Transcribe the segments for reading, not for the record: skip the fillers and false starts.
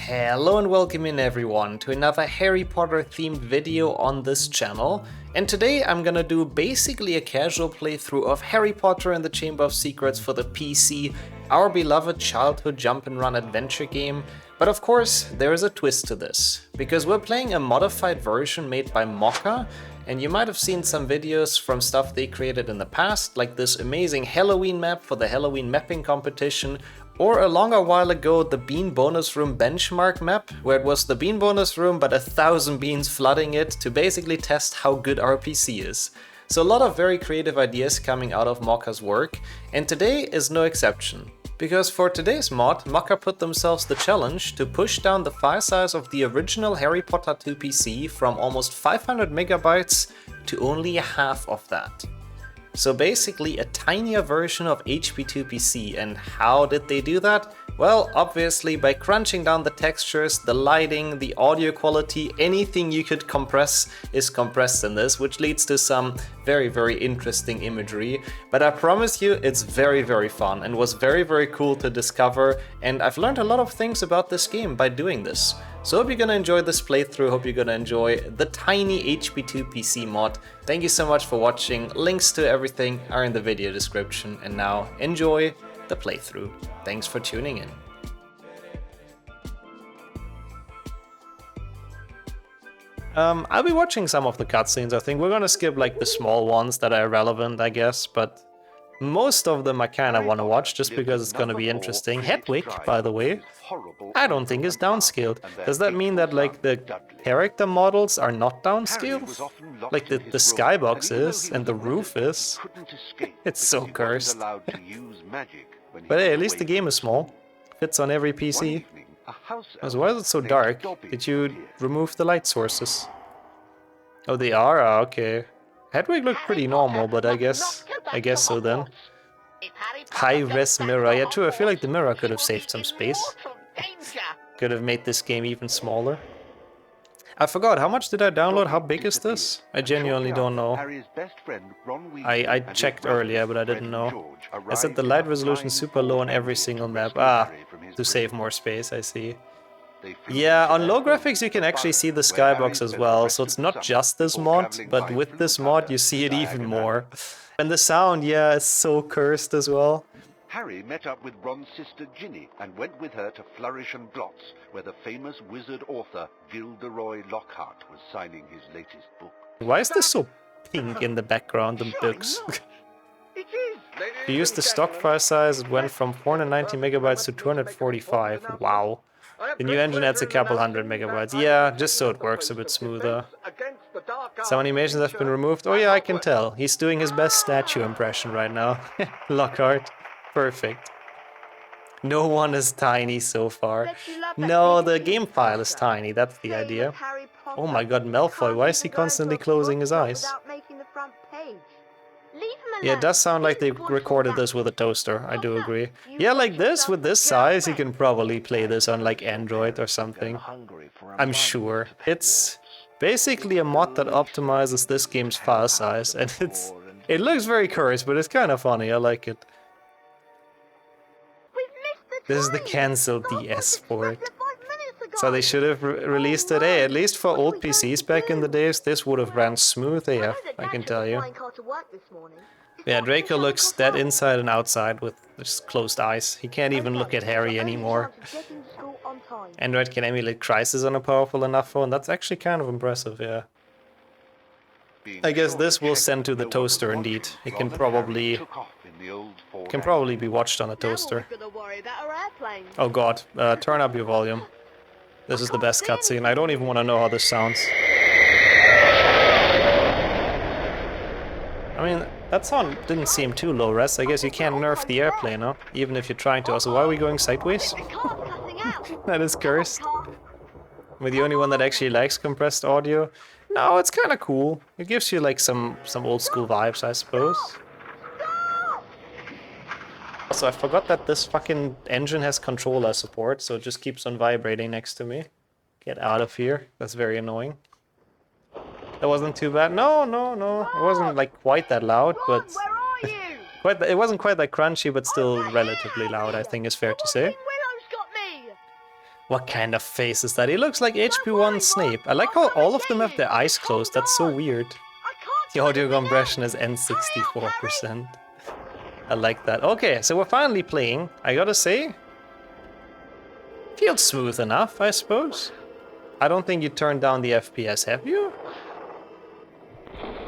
Hello and welcome in everyone to another Harry Potter themed video on this channel. And today I'm gonna do basically a casual playthrough of Harry Potter and the Chamber of Secrets for the PC, our beloved childhood jump and run adventure game. But of course, there is a twist to this, because we're playing a modified version made by Mocha, and you might have seen some videos from stuff they created in the past, like this amazing Halloween map for the Halloween mapping competition, or a longer while ago the Bean Bonus Room benchmark map, where it was the Bean Bonus Room but 1,000 beans flooding it to basically test how good our PC is. So a lot of very creative ideas coming out of Mocha's work, and today is no exception. Because for today's mod, Mocha put themselves the challenge to push down the file size of the original Harry Potter 2 PC from almost 500 megabytes to only half of that. So basically a tinier version of HP2 PC, and how did they do that? Well, obviously by crunching down the textures, the lighting, the audio quality, anything you could compress is compressed in this, which leads to some very interesting imagery. But I promise you it's very fun and was very cool to discover, and I've learned a lot of things about this game by doing this. So hope you're gonna enjoy this playthrough, hope you're gonna enjoy the tiny HP2 PC mod. Thank you so much for watching, links to everything are in the video description, and now enjoy the playthrough. Thanks for tuning in. I'll be watching some of the cutscenes. I think we're gonna skip like the small ones that are relevant, I guess, but most of them I kinda wanna watch just because it's gonna be interesting. Hedwig, by the way, I don't think is downscaled. Does that mean that like the character models are not downscaled? Like the skybox is and the roof is? It's so cursed. But hey, at least the game is small. Fits on every PC. So why is it so dark? Did you remove the light sources? Oh, they are? Ah, okay. Hedwig looked pretty normal, but I guess so then. High-res mirror. Yeah, true, I feel like the mirror could have saved some space. Could have made this game even smaller. I forgot, how much did I download? How big is this? I genuinely don't know. I checked earlier, but I didn't know. I set the light resolution super low on every single map. Ah, to save more space, I see. Yeah, on low graphics you can actually see the skybox as well, so it's not just this mod, but with this mod you see it even more. And the sound, yeah, is so cursed as well. Harry met up with Ron's sister Ginny and went with her to Flourish and Blots, where the famous wizard author Gilderoy Lockhart was signing his latest book. Why is this so pink in the background and books? If you use the stock file size, it went from 490 megabytes to 245. Wow. The new engine adds a couple hundred megabytes. Yeah, just so it works a bit smoother. Some animations have been removed. Oh yeah, I can tell. He's doing his best statue impression right now. Lockhart. Perfect. No one is tiny so far. No, the game file is tiny, that's the idea. Oh my god, Malfoy, why is he constantly closing his eyes? Yeah, it does sound like they recorded this with a toaster, I do agree. Yeah, like this, with this size, you can probably play this on like Android or something. I'm sure. It's basically a mod that optimizes this game's file size, and it looks very cursed, but it's kind of funny, I like it. This is the cancelled DS for it. So they should have released it. Hey, at least for old PCs back in the days, this would have ran smooth AF, I can tell you. Yeah, Draco looks dead inside and outside with just closed eyes. He can't even look at Harry anymore. Android can emulate Crisis on a powerful enough phone. That's actually kind of impressive, yeah. I guess this will send to the toaster indeed. It can probably be watched on a toaster. Oh god, turn up your volume. This is the best cutscene. I don't even want to know how this sounds. I mean, that sound didn't seem too low res. I guess you can't nerf the airplane, huh? Even if you're trying to. Also, why are we going sideways? That is cursed. Am I the only one that actually likes compressed audio? No, it's kind of cool. It gives you like some old school vibes, I suppose. Also, I forgot that this fucking engine has controller support, so it just keeps on vibrating next to me. Get out of here. That's very annoying. That wasn't too bad. No. It wasn't like quite that loud, but it wasn't quite that crunchy, but still relatively loud, I think is fair to say. What kind of face is that? He looks like HP1 Snape. I like how all of them have their eyes closed. That's so weird. The audio compression is N64%. I like that. Okay, so we're finally playing. I gotta say, feels smooth enough, I suppose. I don't think you turned down the FPS, have you?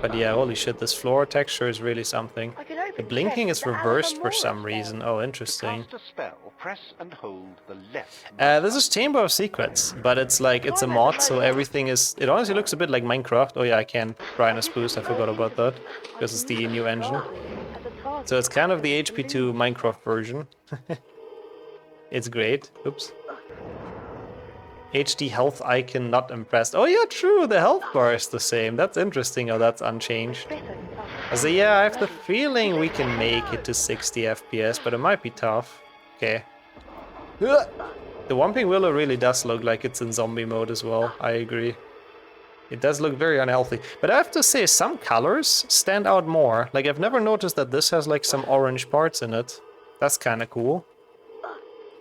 But yeah, holy shit, this floor texture is really something. The blinking is reversed for some reason. Oh, interesting. To cast a spell, press and hold the left. This is Chamber of Secrets, but it's like, it's a mod, so everything is... It honestly looks a bit like Minecraft. Oh yeah, I can brightness boost, I forgot about that. Because it's the new engine. So it's kind of the HP2 Minecraft version. It's great. Oops. HD health icon not impressed. Oh yeah, true, the health bar is the same. That's interesting how that's unchanged. So yeah, I have the feeling we can make it to 60 FPS, but it might be tough. Okay. The Whomping Willow really does look like it's in zombie mode as well, I agree. It does look very unhealthy. But I have to say, some colors stand out more. Like, I've never noticed that this has like some orange parts in it. That's kind of cool.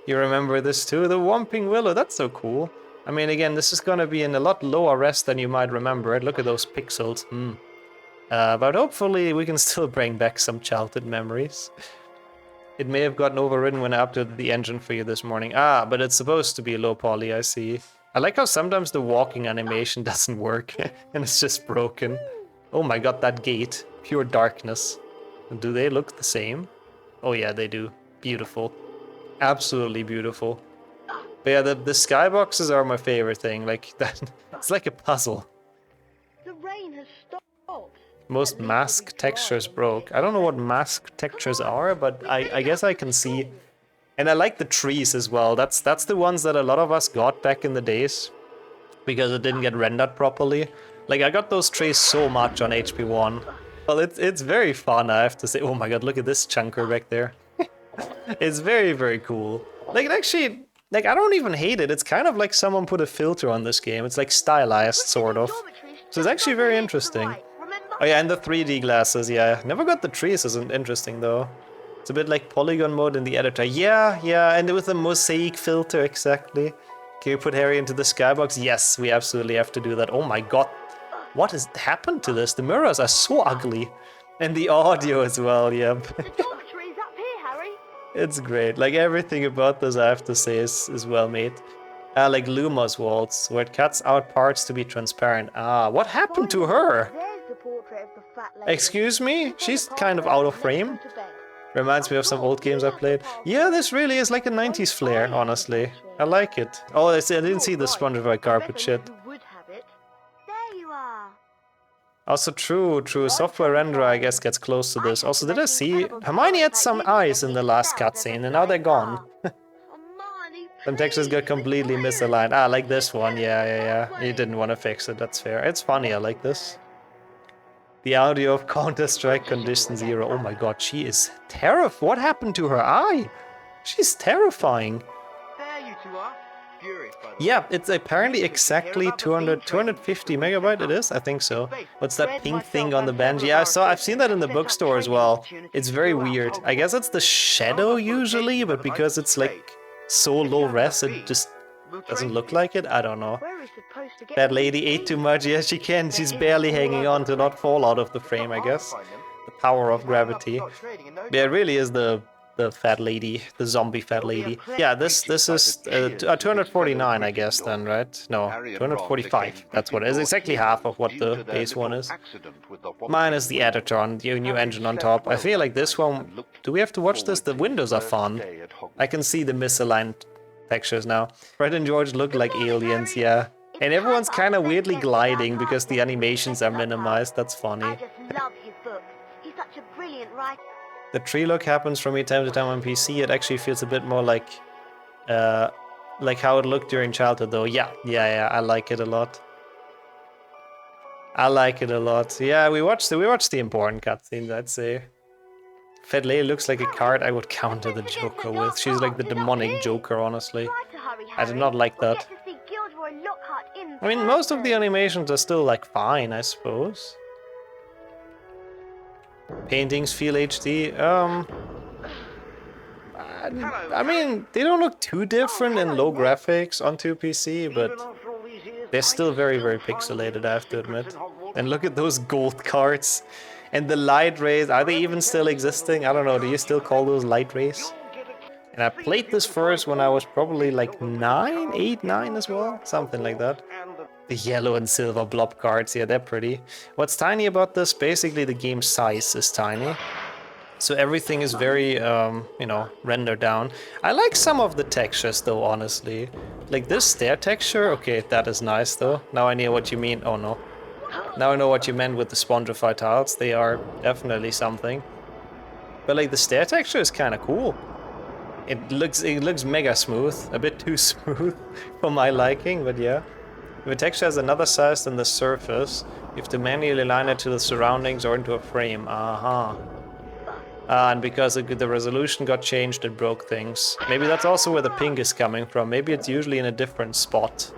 You remember this too? The Whomping Willow, that's so cool. I mean, again, this is gonna be in a lot lower res than you might remember it. Look at those pixels. But hopefully we can still bring back some childhood memories. It may have gotten overridden when I updated the engine for you this morning. Ah, but it's supposed to be low poly, I see. I like how sometimes the walking animation doesn't work and it's just broken. Oh my god, that gate. Pure darkness. Do they look the same? Oh yeah, they do. Beautiful. Absolutely beautiful. But yeah, the skyboxes are my favorite thing. Like that, it's like a puzzle. The rain has stopped. Most mask textures broke. I don't know what mask textures are, but I guess I can see. And I like the trees as well. That's the ones that a lot of us got back in the days because it didn't get rendered properly. Like I got those trees so much on HP1. Well, it's very fun, I have to say. Oh my god, look at this chunker back there. It's very, very cool. Like, it actually, like, I don't even hate it. It's kind of like someone put a filter on this game. It's like stylized, sort of. So it's actually very interesting. Oh yeah, and the 3D glasses, yeah. Never got the trees, isn't interesting though. It's a bit like polygon mode in the editor. Yeah, and with the mosaic filter, exactly. Can we put Harry into the skybox? Yes, we absolutely have to do that. Oh my god. What has happened to this? The mirrors are so ugly. And the audio as well, yep. It's great. Like everything about this, I have to say, is well made. Like Luma's waltz, where it cuts out parts to be transparent. Ah, what happened to her? Excuse me? She's kind of out of frame. Reminds me of some old games I played. Yeah, this really is like a 90s flair, honestly. I like it. Oh, I didn't see the Spotify carpet shit. Also true. Software renderer, I guess, gets close to this. Also, did I see... Hermione had some eyes in the last cutscene, and now they're gone. Some textures got completely misaligned. Ah, like this one. Yeah. You didn't want to fix it, that's fair. It's funny, I like this. The audio of Counter-Strike Condition Zero. Oh my god, she is terrifying. What happened to her eye? She's terrifying. There you two are. Yeah, it's apparently exactly 250 megabyte it is, I think so. What's that pink thing on the bench? Yeah, I've seen that in the bookstore as well. It's very weird. I guess it's the shadow usually, but because it's like so low res, it just doesn't look like it. I don't know. That lady ate too much. Yes, she can. She's barely hanging on to not fall out of the frame, I guess. The power of gravity. Yeah, it really is the fat lady, the zombie fat lady. Yeah, this is 249, I guess, then, right? No, 245. That's what it is. Exactly half of what the base one is. Minus the editor on the new engine on top. I feel like this one... Do we have to watch this? The windows are fun. I can see the misaligned textures now. Fred and George look like aliens, yeah. And everyone's kind of weirdly gliding because the animations are minimized. That's funny. I just love his books. He's such a brilliant writer. The tree look happens from time to time on PC. It actually feels a bit more like how it looked during childhood, though. Yeah, I like it a lot. Yeah, we watched the important cutscenes, I'd say. Fat Lady looks like a card I would counter the Joker with. She's like the demonic Joker, honestly. I did not like that. I mean, most of the animations are still like fine, I suppose. Paintings feel HD. I mean, they don't look too different in low graphics onto PC, but they're still very, very pixelated, I have to admit. And look at those gold cards. And the light rays, are they even still existing? I don't know, do you still call those light rays? And I played this first when I was probably like 9, 8, 9 as well, something like that. The yellow and silver blob cards, yeah, they're pretty. What's tiny about this, basically the game size is tiny. So everything is very, you know, rendered down. I like some of the textures though, honestly. Like this stair texture, okay, that is nice though. Now I know what you mean, oh no. Now I know what you meant with the Spongify tiles, they are definitely something. But like the stair texture is kind of cool. It looks mega smooth, a bit too smooth for my liking, but yeah. If a texture has another size than the surface, you have to manually align it to the surroundings or into a frame. And because the resolution got changed, it broke things. Maybe that's also where the ping is coming from. Maybe it's usually in a different spot.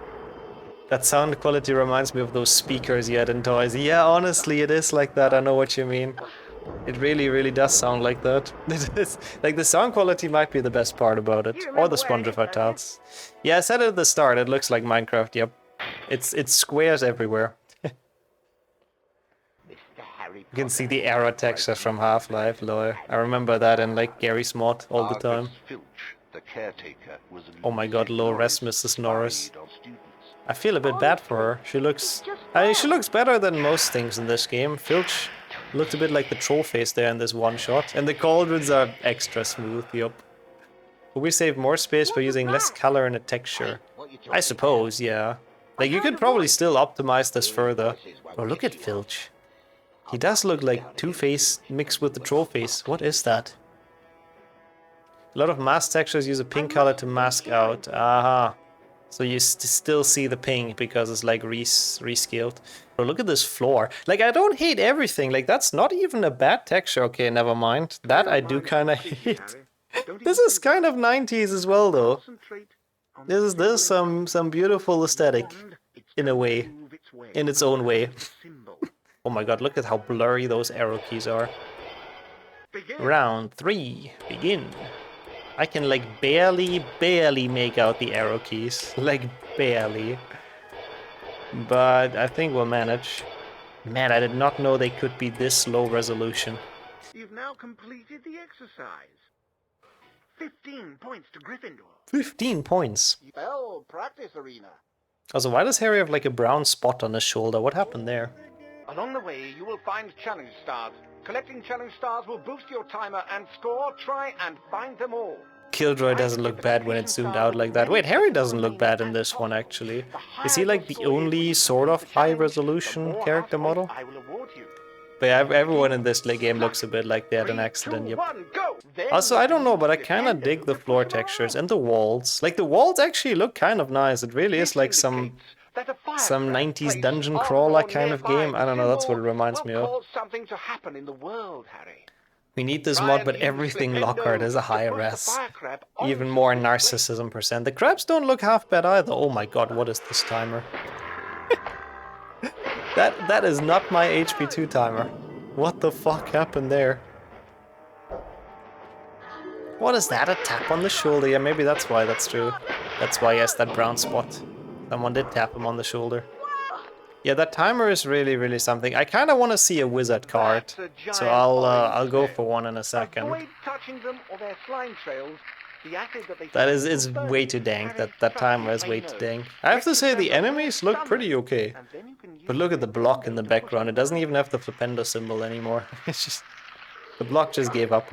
That sound quality reminds me of those speakers you had in toys. Yeah, honestly, it is like that. I know what you mean. It really, really does sound like that. It is. Like, the sound quality might be the best part about it. Or the Spongify tiles. Yeah, I said it at the start. It looks like Minecraft, yep. It's squares everywhere. You can see the arrow texture from Half-Life, lol. I remember that in like Gary's mod all the time. Oh my god, lol, rest Mrs. Norris. I feel a bit bad for her. She looks better than most things in this game. Filch looked a bit like the troll face there in this one shot. And the cauldrons are extra smooth, yup. Will we save more space by using less color in a texture? I suppose, yeah. Like, you could probably still optimize this further. Oh, look at Filch. He does look like Two-Face mixed with the troll face. What is that? A lot of mask textures use a pink color to mask out. Aha. So you still see the pink because it's like rescaled. Oh, look at this floor. Like, I don't hate everything. Like, that's not even a bad texture. Okay, never mind. That I do kind of hate. This is kind of 90s as well, though. This is some beautiful aesthetic, in a way, in its own way. Oh my god, look at how blurry those arrow keys are. Round 3, begin. I can like barely make out the arrow keys, like barely. But I think we'll manage. Man, I did not know they could be this low resolution. You've now completed the exercise. 15 points to Gryffindor. 15 points. Well, practice arena. Also, why does Harry have like a brown spot on his shoulder? What happened there? Along the way, you will find challenge stars. Collecting challenge stars will boost your timer and score. Try and find them all. Killjoy doesn't look bad when it's zoomed out like that. Wait, Harry doesn't look bad in this one, actually. Is he like the only sort of high-resolution character model? But yeah, everyone in this game looks a bit like they had an accident, yep. Also, I don't know, but I kind of dig the floor textures and the walls. Like, the walls actually look kind of nice. It really is like some 90s dungeon crawler kind of game. I don't know, that's what it reminds me of. We need this mod, but everything Lockhart is a higher res. Even more narcissism %. The crabs don't look half bad either. Oh my god, what is this timer? That is not my HP2 timer. What the fuck happened there? What is that? A tap on the shoulder? Yeah, maybe that's why that's true. That's why he has that brown spot. Someone did tap him on the shoulder. Yeah, that timer is really, really something. I kind of want to see a wizard card, so I'll go for one in a second. That is, it's way too dank. That timer is way too dank. I have to say the enemies look pretty okay, but look at the block in the background. It doesn't even have the flipendo symbol anymore. It's just the block just gave up.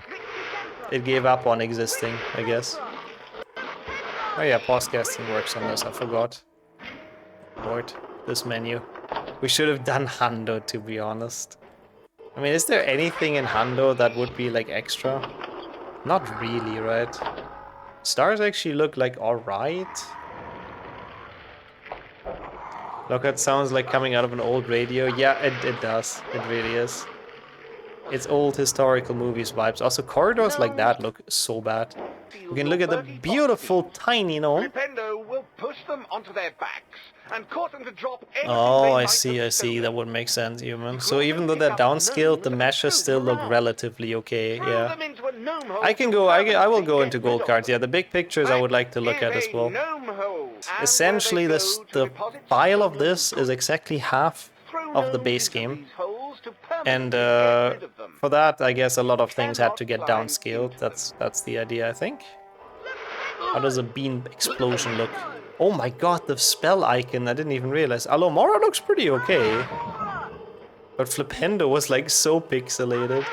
It gave up on existing, I guess. Oh yeah, pause casting works on this. I forgot. Lord, this menu. We should have done Hando, to be honest. I mean, is there anything in Hando that would be like extra? Not really, right? Stars actually look like alright. Look, that sounds like coming out of an old radio. Yeah, it does. It really is. It's old historical movies vibes. Also, corridors like that look so bad. You can look at the beautiful tiny gnome. Oh, I see. That would make sense, human. So even though they're downscaled, the meshes still look relatively okay, yeah. gnome hole I can to go, I will permanently go get into rid gold of cards. them. Yeah, the big pictures I would like to look That at as is a well. gnome hole. And Essentially, where they this go to the deposit file of stolen this is goods. exactly half Throw of the gnomes base into game. these holes to And permanently get rid of them. for that, I guess a lot of things had Cannot to get climb downscaled. into That's the idea, I think. How does a bean explosion look? Oh my god, the spell icon, I didn't even realize. Alomora looks pretty okay. But Flipendo was like so pixelated.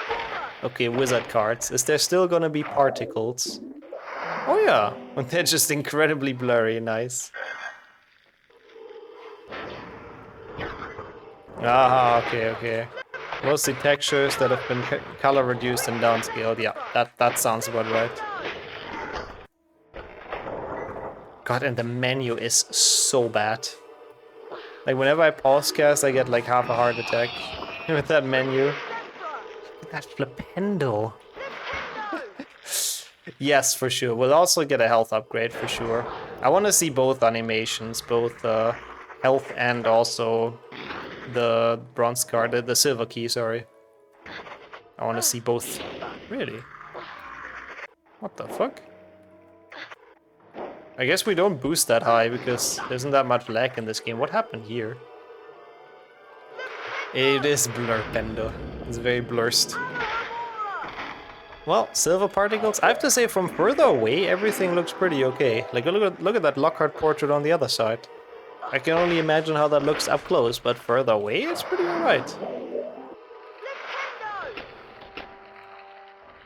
Okay, wizard cards. Is there still gonna be particles? Oh yeah, and they're just incredibly blurry, nice. Ah, okay. Mostly textures that have been color reduced and downscaled. Yeah, that sounds about right. God, and the menu is so bad. Like whenever I pause cast, I get like half a heart attack with that menu. Look at that Flipendo. Yes, for sure. We'll also get a health upgrade for sure. I want to see both animations, both health and also the bronze card, the silver key, sorry. I want to see both. Really? What the fuck? I guess we don't boost that high because there isn't that much lag in this game. What happened here? It is blurpendo. It's very blurst. Well, silver particles. I have to say, from further away, everything looks pretty okay. Like, look at that Lockhart portrait on the other side. I can only imagine how that looks up close, but further away, it's pretty alright.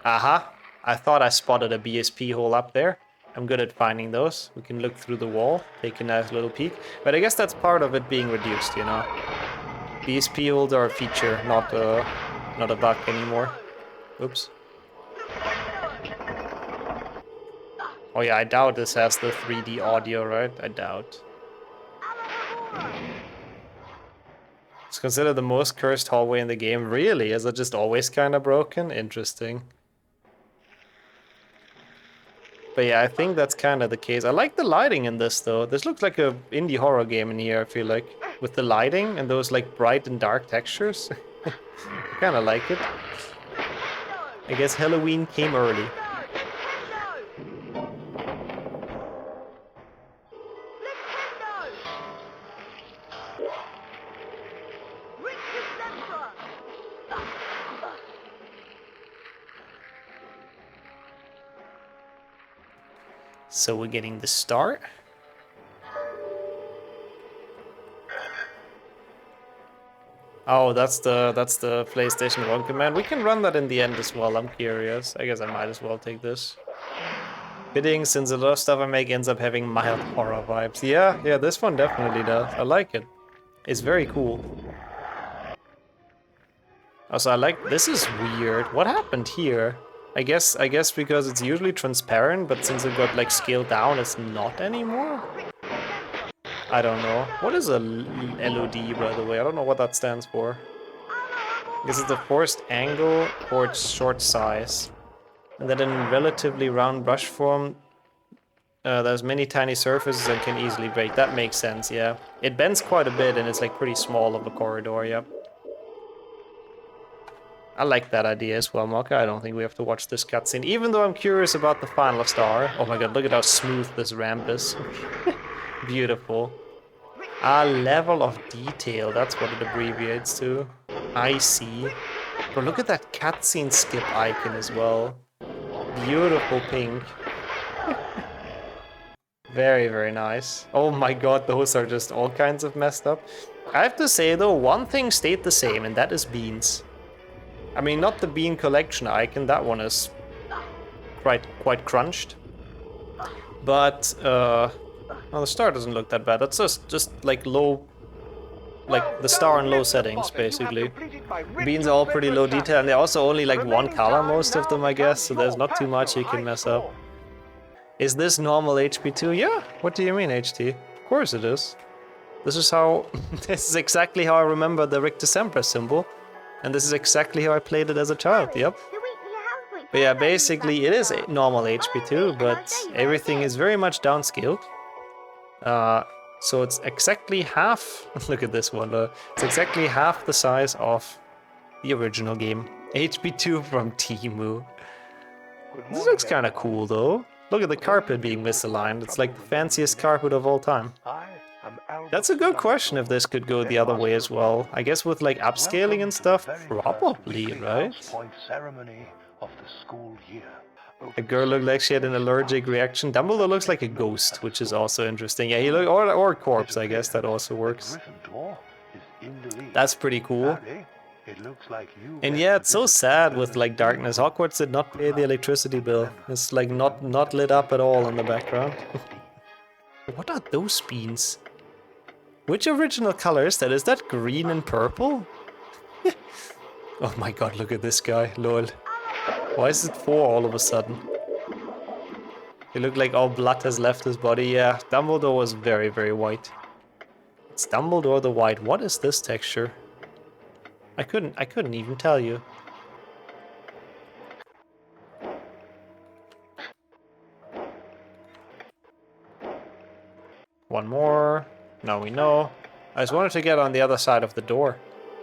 Aha! I thought I spotted a BSP hole up there. I'm good at finding those. We can look through the wall, take a nice little peek. But I guess that's part of it being reduced, you know. BSP holes are a feature, not a bug anymore. Oops. Oh yeah, I doubt this has the 3D audio, right? I doubt. It's considered the most cursed hallway in the game. Really? Is it just always kind of broken? Interesting. But yeah, I think that's kind of the case. I like the lighting in this, though. This looks like a indie horror game in here, I feel like. With the lighting and those like bright and dark textures. I kind of like it. I guess Halloween came early. So we're getting the start. Oh, that's the PlayStation 1 command. We can run that in the end as well, I'm curious. I guess I might as well take this. Fitting, since a lot of stuff I make ends up having mild horror vibes. Yeah, this one definitely does. I like it. It's very cool. Also, I like, this is weird. What happened here? I guess because it's usually transparent, but since it got like scaled down, it's not anymore? I don't know. What is a LOD, by the way? I don't know what that stands for. This is the forced angle or its short size. And then in relatively round brush form, there's many tiny surfaces and can easily break. That makes sense, yeah. It bends quite a bit and it's like pretty small of a corridor, yep. I like that idea as well, Mocha. I don't think we have to watch this cutscene, even though I'm curious about the final star. Oh my god, look at how smooth this ramp is. Beautiful. Level of detail, that's what it abbreviates to. I see. But look at that cutscene skip icon as well. Beautiful pink. Very, very nice. Oh my god, those are just all kinds of messed up. I have to say though, one thing stayed the same, and that is beans. I mean, not the bean collection icon, that one is quite crunched. But, well, the star doesn't look that bad. That's just like low, like the star in low settings, basically. Beans are all pretty low detail, and they're also only like one color, most of them, I guess, so there's not too much you can mess up. Is this normal HP2? Yeah, what do you mean, HT? Of course it is. This is how, this is exactly how I remember the Richter Sempra symbol. And this is exactly how I played it as a child, yep. But yeah, basically it is a normal HP2, but everything is very much downscaled. So it's exactly half, look at this one, it's exactly half the size of the original game. HP2 from Temu. This looks kind of cool though. Look at the carpet being misaligned. It's like the fanciest carpet of all time. That's a good question if this could go the other way as well. I guess with like upscaling and stuff, probably, right? A girl looked like she had an allergic reaction. Dumbledore looks like a ghost, which is also interesting. Yeah, he look or corpse, I guess that also works. That's pretty cool. And yeah, it's so sad with like darkness. Hogwarts did not pay the electricity bill. It's like not lit up at all in the background. What are those beans? Which original color is that? Is that green and purple? Oh my god, look at this guy, lol. Why is it 4 all of a sudden? He looked like all blood has left his body. Yeah, Dumbledore was very, very white. It's Dumbledore the White. What is this texture? I couldn't even tell you. One more. Now we know. I just wanted to get on the other side of the door.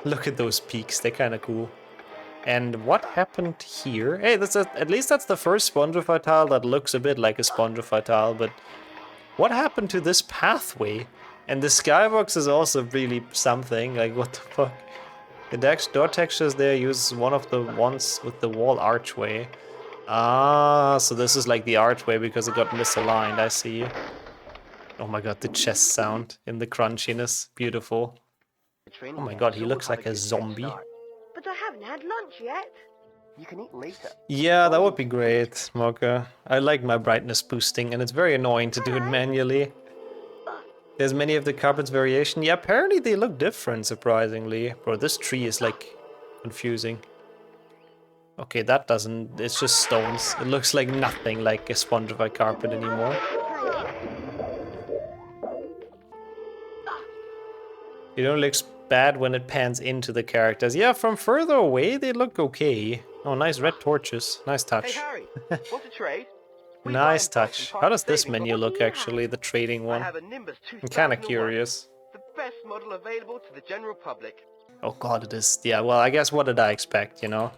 Look at those peaks, they're kind of cool. And what happened here? Hey, at least that's the first Spongify tile that looks a bit like a Spongify tile, but what happened to this pathway? And the skybox is also really something, like what the fuck? The door textures there use one of the ones with the wall archway. Ah, so this is like the archway because it got misaligned, I see. Oh my god, the chest sound in the crunchiness, beautiful. Oh my god, he looks like a zombie. But I haven't had lunch yet. You can eat later. Yeah, that would be great, Mocha. I like my brightness boosting, and it's very annoying to do it manually. There's many of the carpets variation. Yeah, apparently they look different, surprisingly. Bro, this tree is like confusing. Okay, that doesn't... It's just stones. It looks like nothing like a Spongify carpet anymore. It only looks bad when it pans into the characters. Yeah, from further away they look okay. Oh, nice red torches. Nice touch. Hey Harry, want to trade? Nice touch. How does this menu look actually, the trading one? I'm kinda curious. The best model available to the general public. Oh god, it is. Yeah, well, I guess what did I expect, you know?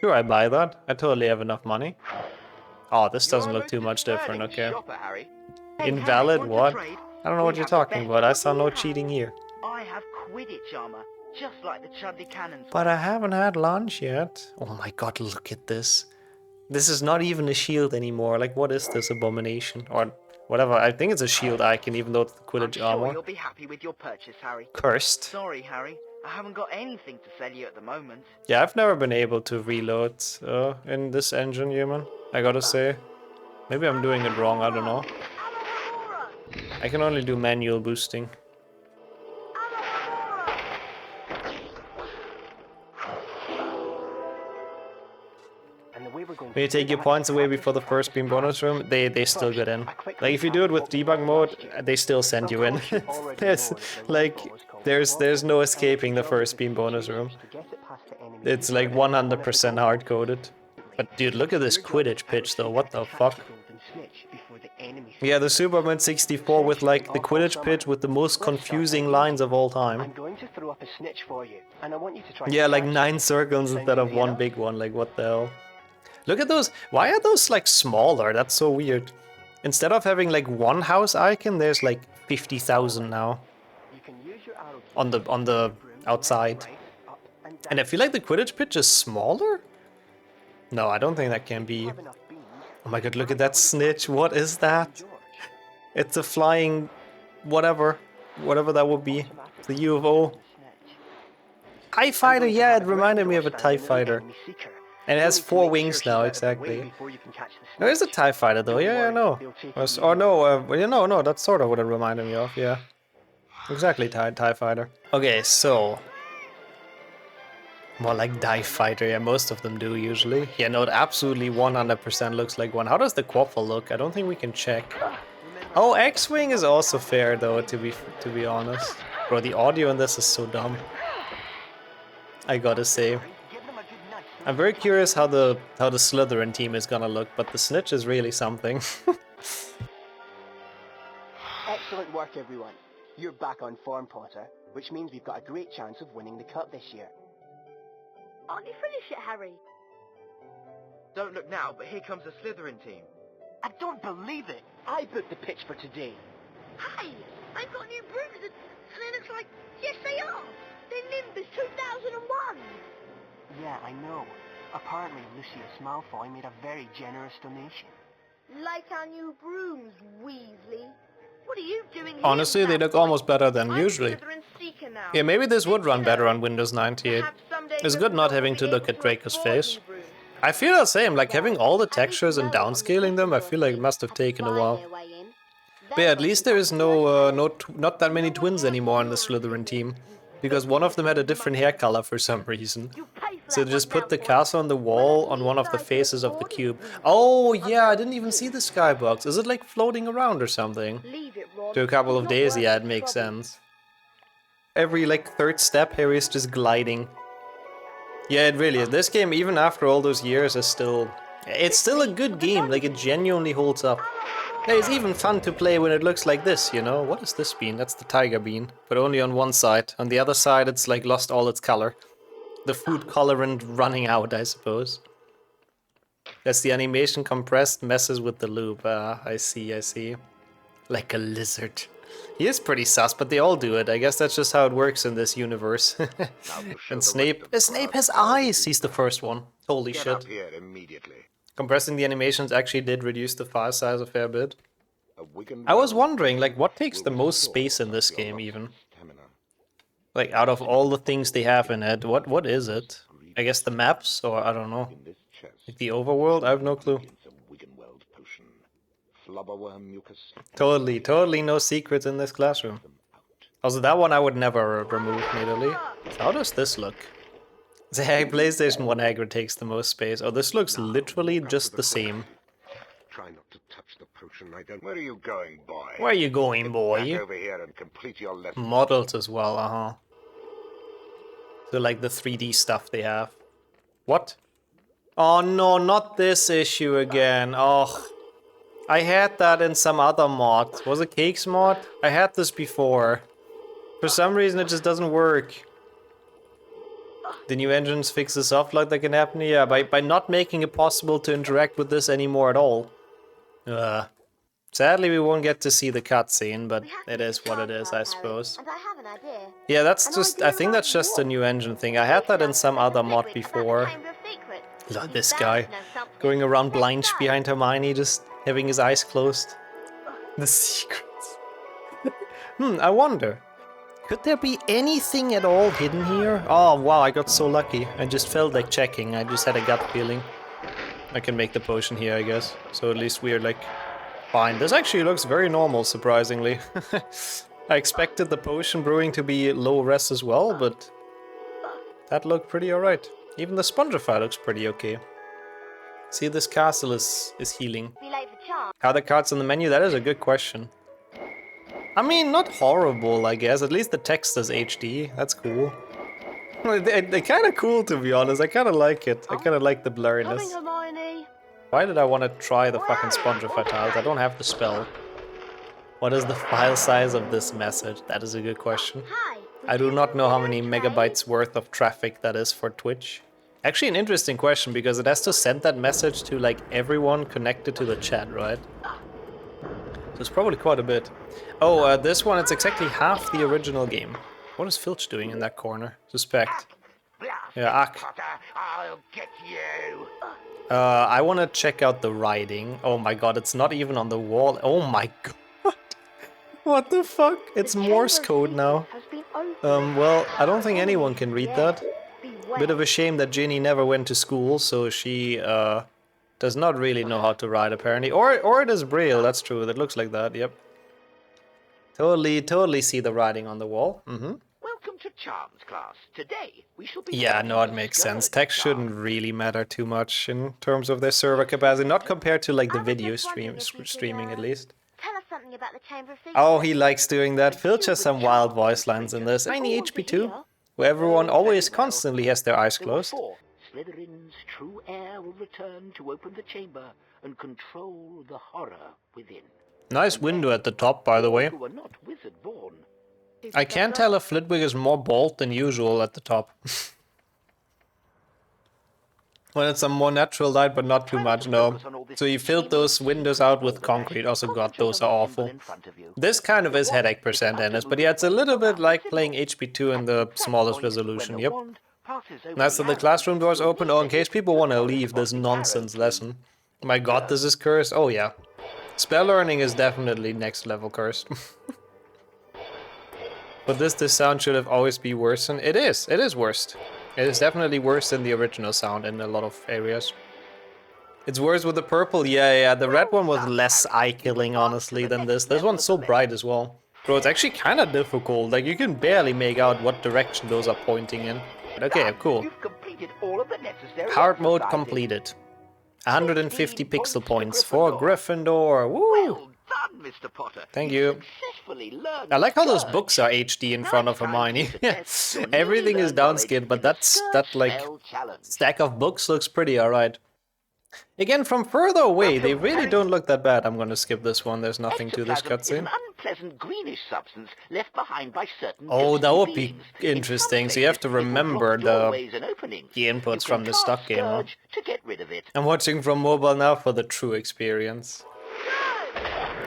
Sure, I buy that. I totally have enough money. Oh, this doesn't look too much different, okay. Invalid what? I don't know what you're talking about. I saw no cheating here. I have Quidditch armor, just like the Chudley Cannons. But I haven't had lunch yet. Oh my god, look at this. This is not even a shield anymore. Like, what is this abomination? Or whatever. I think it's a shield icon, even though it's the Quidditch I'm sure armor. you'll be happy with your purchase, Harry. Cursed. Sorry, Harry. I haven't got anything to sell you at the moment. Yeah, I've never been able to reload in this engine, human. I gotta say. Maybe I'm doing it wrong, I don't know. I can only do manual boosting. When you take your points away before the first beam bonus room, they still get in. Like if you do it with debug mode, they still send you in. there's no escaping the first beam bonus room. It's like 100% hard coded. But dude, look at this Quidditch pitch though. What the fuck? Yeah, the Superman 64 with like the Quidditch pitch with the most confusing lines of all time. I'm going to throw up a snitch for you, and I want you to try. Yeah, like 9 circles instead of one big one. Like what the hell? Look at those. Why are those like smaller? That's so weird. Instead of having like one house icon, there's like 50,000 now on the outside. And I feel like the Quidditch pitch is smaller. No, I don't think that can be. Oh my god, look at that snitch. What is that? It's a flying whatever that would be. The UFO. TIE fighter, yeah, it reminded me of a TIE fighter. And it has 4 wings now, exactly. There's a TIE fighter though, yeah, I know. Or no, no, that's sort of what it reminded me of, yeah. Exactly, TIE fighter. Okay, so... More like TIE fighter, yeah, most of them do usually. Yeah, no, it absolutely 100% looks like one. How does the Quaffle look? I don't think we can check. Oh, X-Wing is also fair though, to be honest. Bro, the audio in this is so dumb. I gotta say. I'm very curious how the Slytherin team is gonna look, but the snitch is really something. Excellent work, everyone. You're back on form, Potter, which means we've got a great chance of winning the cup this year. Aren't you finished yet, Harry? Don't look now, but here comes the Slytherin team. I don't believe it. I booked the pitch for today. Hey, they've got new brooms and it looks like, yes they are. They're Nimbus 2001. Yeah, I know. Apparently Lucius Malfoy made a very generous donation. Like our new brooms, Weasley. What are you doing here, Honestly, they look Malfoy? almost better than I'm usually. Slytherin Seeker now. Yeah, maybe this would run better on Windows 98. Perhaps someday It's good not Gryffindor having will to be look able at to Draco's afford face. new brooms. I feel the same, like having all the At least textures and know on the downscaling them, I feel like it must have taken a while. But yeah, at least there is not that many twins anymore on the Slytherin team. Because one of them had a different hair color for some reason. So they just put the castle on the wall on one of the faces of the cube. Oh yeah, I didn't even see the skybox. Is it like floating around or something? To a couple of days, yeah, it makes sense. Every like third step, Harry's just gliding. Yeah, it really is. This game, even after all those years, is still... It's still a good game, like it genuinely holds up. It's even fun to play when it looks like this, you know? What is this bean? That's the tiger bean, but only on one side. On the other side, it's like lost all its color. The food colorant running out, I suppose. As the animation compressed messes with the loop. I see, I see. Like a lizard. He is pretty sus, but they all do it. I guess that's just how it works in this universe. And Snape has eyes! He's the first one. Holy Get shit. up here immediately. Compressing the animations actually did reduce the file size a fair bit. A Wigan I was round wondering, like, what takes will the most restore space in some this of your game, lost even? stamina. Like, out of all the things they have in it, what is it? I guess the maps, or I don't know. In this chest, Like the overworld? I have no clue. ingredients of Wigan World potion. Flubberworm mucus. Totally no secrets in this classroom. Also, that one I would never remove, natively. So how does this look? The PlayStation 1 aggro takes the most space. Oh, this looks literally just the same. Try not to touch the potion. I don't. Where are you going, boy? Where are you going, Get boy? back over here and complete your lesson. Models as well, uh-huh. So like the 3D stuff they have. What? Oh no, not this issue again. Oh, I had that in some other mod. Was it Cakes mod? I had this before. For some reason it just doesn't work. The new engines fix the softlock that can happen? Yeah, by not making it possible to interact with this anymore at all. Sadly we won't get to see the cutscene, but it is what it is, I suppose. And I have an idea. Yeah, that's just, I think that's just a new engine thing. I had that in some other mod before. Look at this guy, going around blind behind Hermione, just having his eyes closed. The secrets. I wonder. Could there be anything at all hidden here? Oh wow, I got so lucky. I just felt like checking, I just had a gut feeling. I can make the potion here, I guess. So at least we're like fine. This actually looks very normal, surprisingly. I expected the potion brewing to be low res as well, but that looked pretty alright. Even the Spongify looks pretty okay. See, this castle is healing. Be late for charm. How the cards on the menu? That is a good question. I mean, not horrible, I guess. At least the text is HD. That's cool. They're kind of cool, to be honest. I kind of like it. I kind of like the Coming, blurriness. Hermione. Why did I want to try the fucking Spongify tiles? I don't have the spell. What is the file size of this message? That is a good question. Hi. I do not know how many megabytes worth of traffic that is for Twitch. Actually an interesting question, because it has to send that message to like everyone connected to the chat, right? So it's probably quite a bit. Oh, this one, it's exactly half the original game. What is Filch doing in that corner? Suspect. Yeah, Ak. Potter, I'll get you. I want to check out the writing. Oh my god, it's not even on the wall. Oh my god. What the fuck? It's Morse code now. Has been opened. Well, I don't think anyone can read that. Beware. Bit of a shame that Ginny never went to school, so she does not really know how to write apparently. Or it is Braille, that's true. That looks like that, yep. Totally see the writing on the wall. Welcome to Charms class. Today we shall be Yeah, learning no, it the makes Scourge sense. Text charm. shouldn't really matter too much in terms of their server capacity, not compared to like the I was video just wondering if we could, streaming at least. Tell us something about the Chamber of Secrets. Oh, he likes doing that. Filch has some wild voice lines in this. Tiny HP2, where everyone always constantly has their eyes closed. Slytherin's true heir will return to open the chamber and control the horror within. Nice window at the top, by the way. Who are not wizard born. I can't tell if Flitwick is more bald than usual at the top. Wanted some more natural light, but not too much, no. So you filled those windows out with concrete. Also, God, those are awful. This kind of is headache percent, Ennis, but yeah, it's a little bit like playing HP2 in the smallest resolution, yep. Nice that the classroom doors open, oh, in case people want to leave this nonsense lesson. My God, this is cursed. Oh, yeah. Spell learning is definitely next level cursed. But this sound should have always be worse than... It is worse. It is definitely worse than the original sound in a lot of areas. It's worse with the purple, yeah, the red one was less eye-killing, honestly, than this. This one's so bright as well. Bro, it's actually kind of difficult, like you can barely make out what direction those are pointing in. But okay, cool. Hard mode completed. 150 pixel points for Gryffindor, woo! Mr. Potter. Thank you. I like how those books are HD in front of Hermione. Everything is downscaled, but that like stack of books looks pretty alright. Again, from further away, they really don't look that bad. I'm gonna skip this one. There's nothing to this cutscene. An unpleasant greenish substance left behind by certain Oh, that would be interesting. So you have to remember the inputs from the stock game. Huh? To get rid of it. I'm watching from mobile now for the true experience.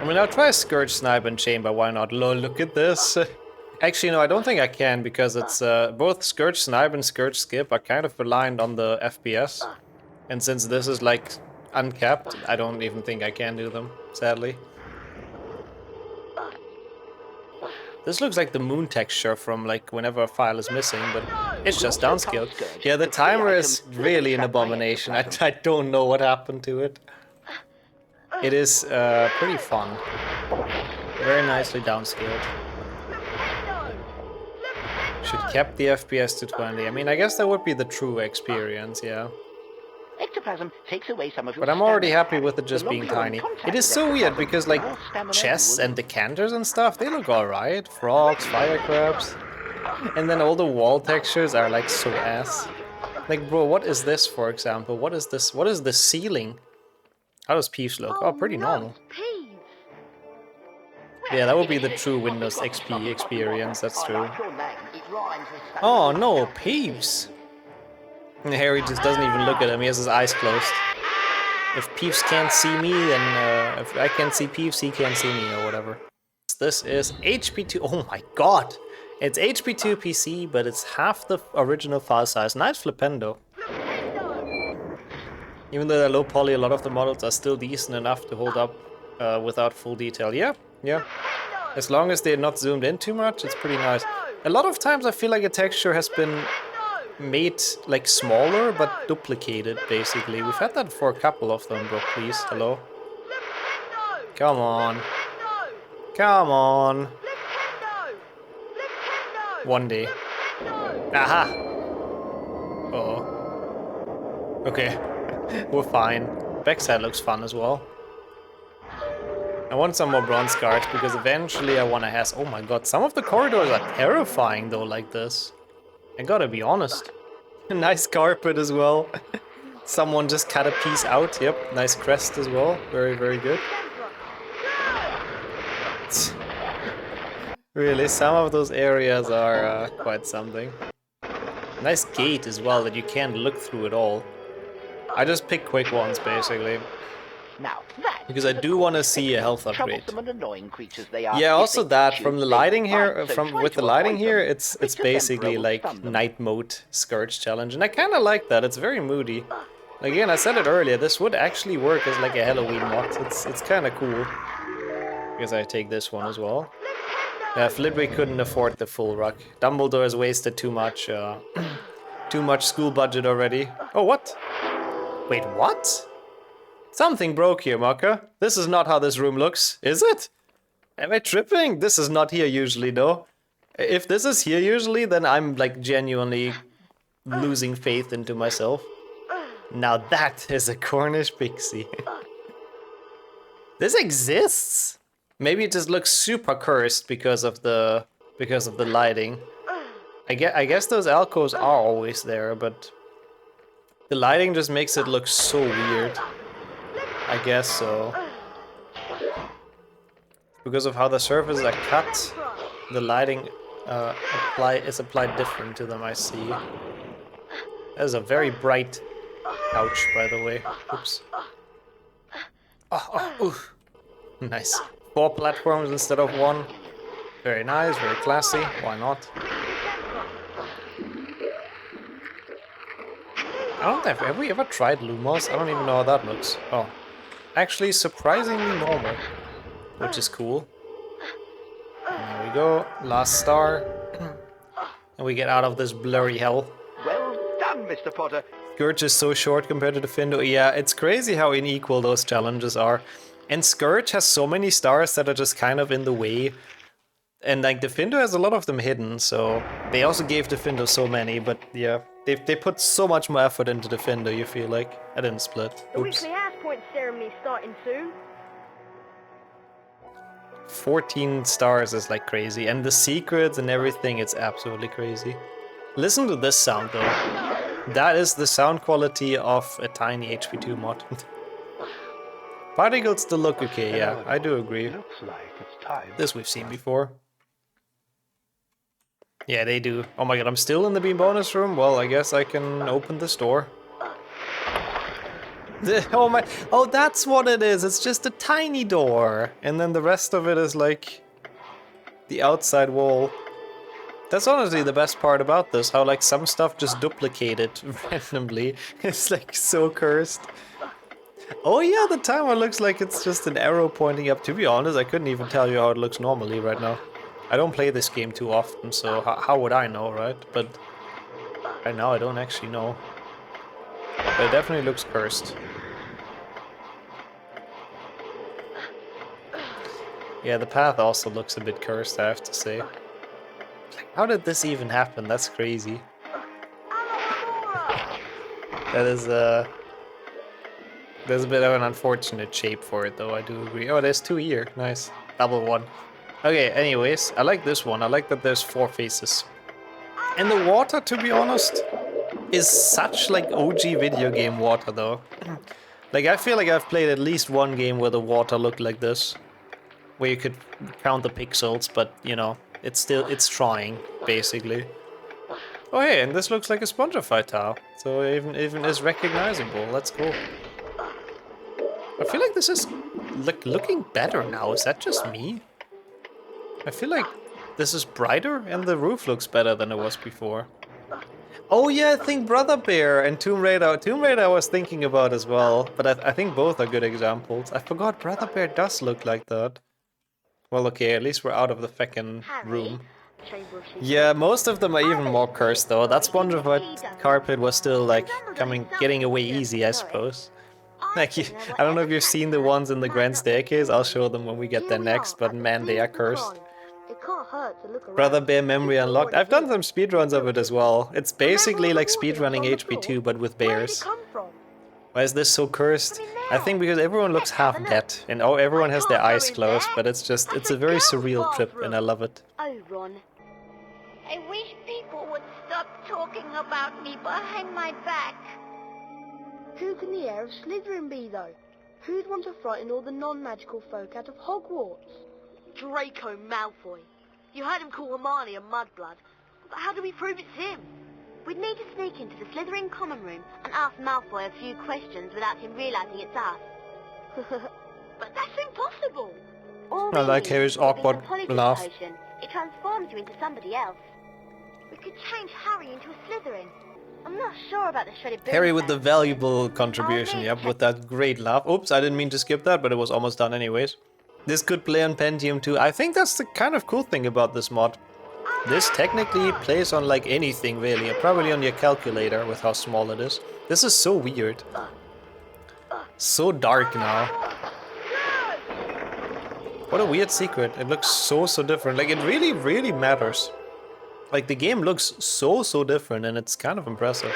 I mean, I'll try Scourge, Snipe, and Chamber, why not? Lol, look at this. Actually, no, I don't think I can, because it's both Scourge, Snipe, and Scourge Skip are kind of reliant on the FPS. And since this is, like, uncapped, I don't even think I can do them, sadly. This looks like the moon texture from, like, whenever a file is missing, but it's just downscaled. Yeah, the timer is really an abomination. I don't know what happened to it. It is pretty fun. Very nicely downscaled. Should kept the FPS to 20. I mean, I guess that would be the true experience, yeah. Ectoplasm takes away some of your But I'm already happy with it just being tiny. It is so weird because, like, chests and decanters and stuff, they look alright. Frogs, fire crabs. And then all the wall textures are, like, so ass. Like, bro, what is this, for example? What is this? What is the ceiling? How does Peeves look? Oh, pretty normal. Yeah, that would be the true Windows XP experience, that's true. Oh no, Peeves! Harry just doesn't even look at him, he has his eyes closed. If Peeves can't see me, then if I can't see Peeves, he can't see me, or whatever. This is HP2, oh my god! It's HP2 PC, but it's half the original file size. Nice flipendo. Even though they're low poly, a lot of the models are still decent enough to hold up without full detail. Yeah. As long as they're not zoomed in too much, it's pretty nice. A lot of times I feel like a texture has been made like smaller, but duplicated, basically. We've had that for a couple of them, bro, please. Hello? Come on. Come on. One day. Aha! Uh-oh. Okay. We're fine. Backside looks fun as well. I want some more bronze cards because eventually I want to have... Oh my god, some of the corridors are terrifying though like this. I gotta be honest. Nice carpet as well. Someone just cut a piece out. Yep, nice crest as well. Very, very good. Really, some of those areas are quite something. Nice gate as well that you can't look through at all. I just pick quick ones basically. Now, because I do want to see a health upgrade. Yeah, also that from the lighting here, with the lighting here, it's basically like night mode Scourge challenge, and I kind of like that. It's very moody. Again, I said it earlier. This would actually work as like a Halloween mod. It's kind of cool. Because I take this one as well. Yeah, Flitwick couldn't afford the full ruck. Dumbledore has wasted too much school budget already. Oh, what? Wait, what? Something broke here, Marker. This is not how this room looks, is it? Am I tripping? This is not here usually, though. If this is here usually, then I'm like genuinely losing faith into myself. Now that is a Cornish pixie. This exists? Maybe it just looks super cursed because of the lighting. I guess those alcoves are always there, but the lighting just makes it look so weird. I guess so. Because of how the surfaces are cut, the lighting is applied different to them, I see. That is a very bright Ouch, by the way. Oops. Oh, oof. Nice. 4 platforms instead of 1. Very nice, very classy. Why not? Have we ever tried Lumos? I don't even know how that looks. Oh. Actually, surprisingly normal. Which is cool. There we go. Last star. And we get out of this blurry hell. Well done, Mr. Potter. Scourge is so short compared to Defendo. Yeah, it's crazy how unequal those challenges are. And Scourge has so many stars that are just kind of in the way. And like Defendo has a lot of them hidden, so they also gave Defendo so many, but yeah, they put so much more effort into Defendo, you feel like. I didn't split. The Oops. weekly house point ceremony starting soon. 14 stars is like crazy, and the secrets and everything, it's absolutely crazy. Listen to this sound though. That is the sound quality of a tiny HP2 mod. Particles still look okay, yeah, I do agree. Looks like it's time. This we've seen before. Yeah, they do. Oh my god, I'm still in the beam bonus room? Well, I guess I can open this door. Oh my... Oh, that's what it is. It's just a tiny door. And then the rest of it is like... the outside wall. That's honestly the best part about this. How like some stuff just duplicated randomly. It's like so cursed. Oh yeah, the timer looks like it's just an arrow pointing up. To be honest, I couldn't even tell you how it looks normally right now. I don't play this game too often, so how would I know, right? But right now I don't actually know. But it definitely looks cursed. Yeah, the path also looks a bit cursed, I have to say. Like, how did this even happen? That's crazy. That is there's a bit of an unfortunate shape for it though, I do agree. Oh, there's 2 here. Nice. Double one. Okay, anyways, I like this one. I like that there's 4 faces. And the water, to be honest, is such like OG video game water though. Like I feel like I've played at least one game where the water looked like this. Where you could count the pixels, but you know, it's trying, basically. Oh hey, and this looks like a Spongify tile. So even is recognizable. Let's go. I feel like this is looking better now. Is that just me? I feel like this is brighter and the roof looks better than it was before. Oh yeah, I think Brother Bear and Tomb Raider. Tomb Raider I was thinking about as well, but I think both are good examples. I forgot Brother Bear does look like that. Well, okay, at least we're out of the feckin' room. Yeah, most of them are even more cursed though. That Spongified carpet was still like getting away easy, I suppose. Like, I don't know if you've seen the ones in the Grand Staircase. I'll show them when we get there next, but man, they are cursed. Brother Bear memory unlocked. I've done some speedruns of it as well. It's basically like speedrunning HP2 but with bears. Why is this so cursed? I think because everyone looks half dead and everyone has their eyes closed, but it's a very surreal trip and I love it. Oh, Ron. I wish people would stop talking about me behind my back. Who can the heir of Slytherin be, though? Who'd want to frighten all the non-magical folk out of Hogwarts? Draco Malfoy. You heard him call Hermione a mudblood. But how do we prove it's him? We'd need to sneak into the Slytherin common room and ask Malfoy a few questions without him realizing it's us. But that's impossible. I like Harry's awkward laugh. It transforms you into somebody else. We could change Harry into a Slytherin. I'm not sure about the shredded boom Harry with the effect. valuable contribution, yep, with that great laugh. Oops, I didn't mean to skip that, but it was almost done anyways. This could play on Pentium too. I think that's the kind of cool thing about this mod. This technically plays on like anything really, probably on your calculator with how small it is. This is so weird. So dark now. What a weird secret. It looks so different. Like it really matters. Like the game looks so different and it's kind of impressive.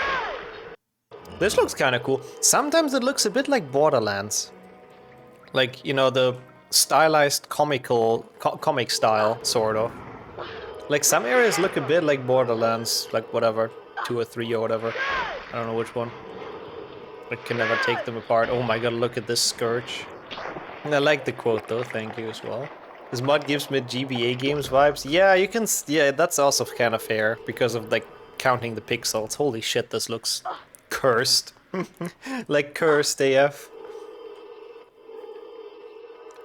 This looks kind of cool. Sometimes it looks a bit like Borderlands. Like, you know, the stylized comic style, sort of. Like some areas look a bit like Borderlands, like whatever, 2 or 3 or whatever. I don't know which one. I can never take them apart. Oh my god, look at this Scourge. And I like the quote though, thank you as well. This mod gives me GBA games vibes. Yeah, you can. Yeah, that's also kind of fair because of like counting the pixels. Holy shit, this looks cursed. Like cursed AF.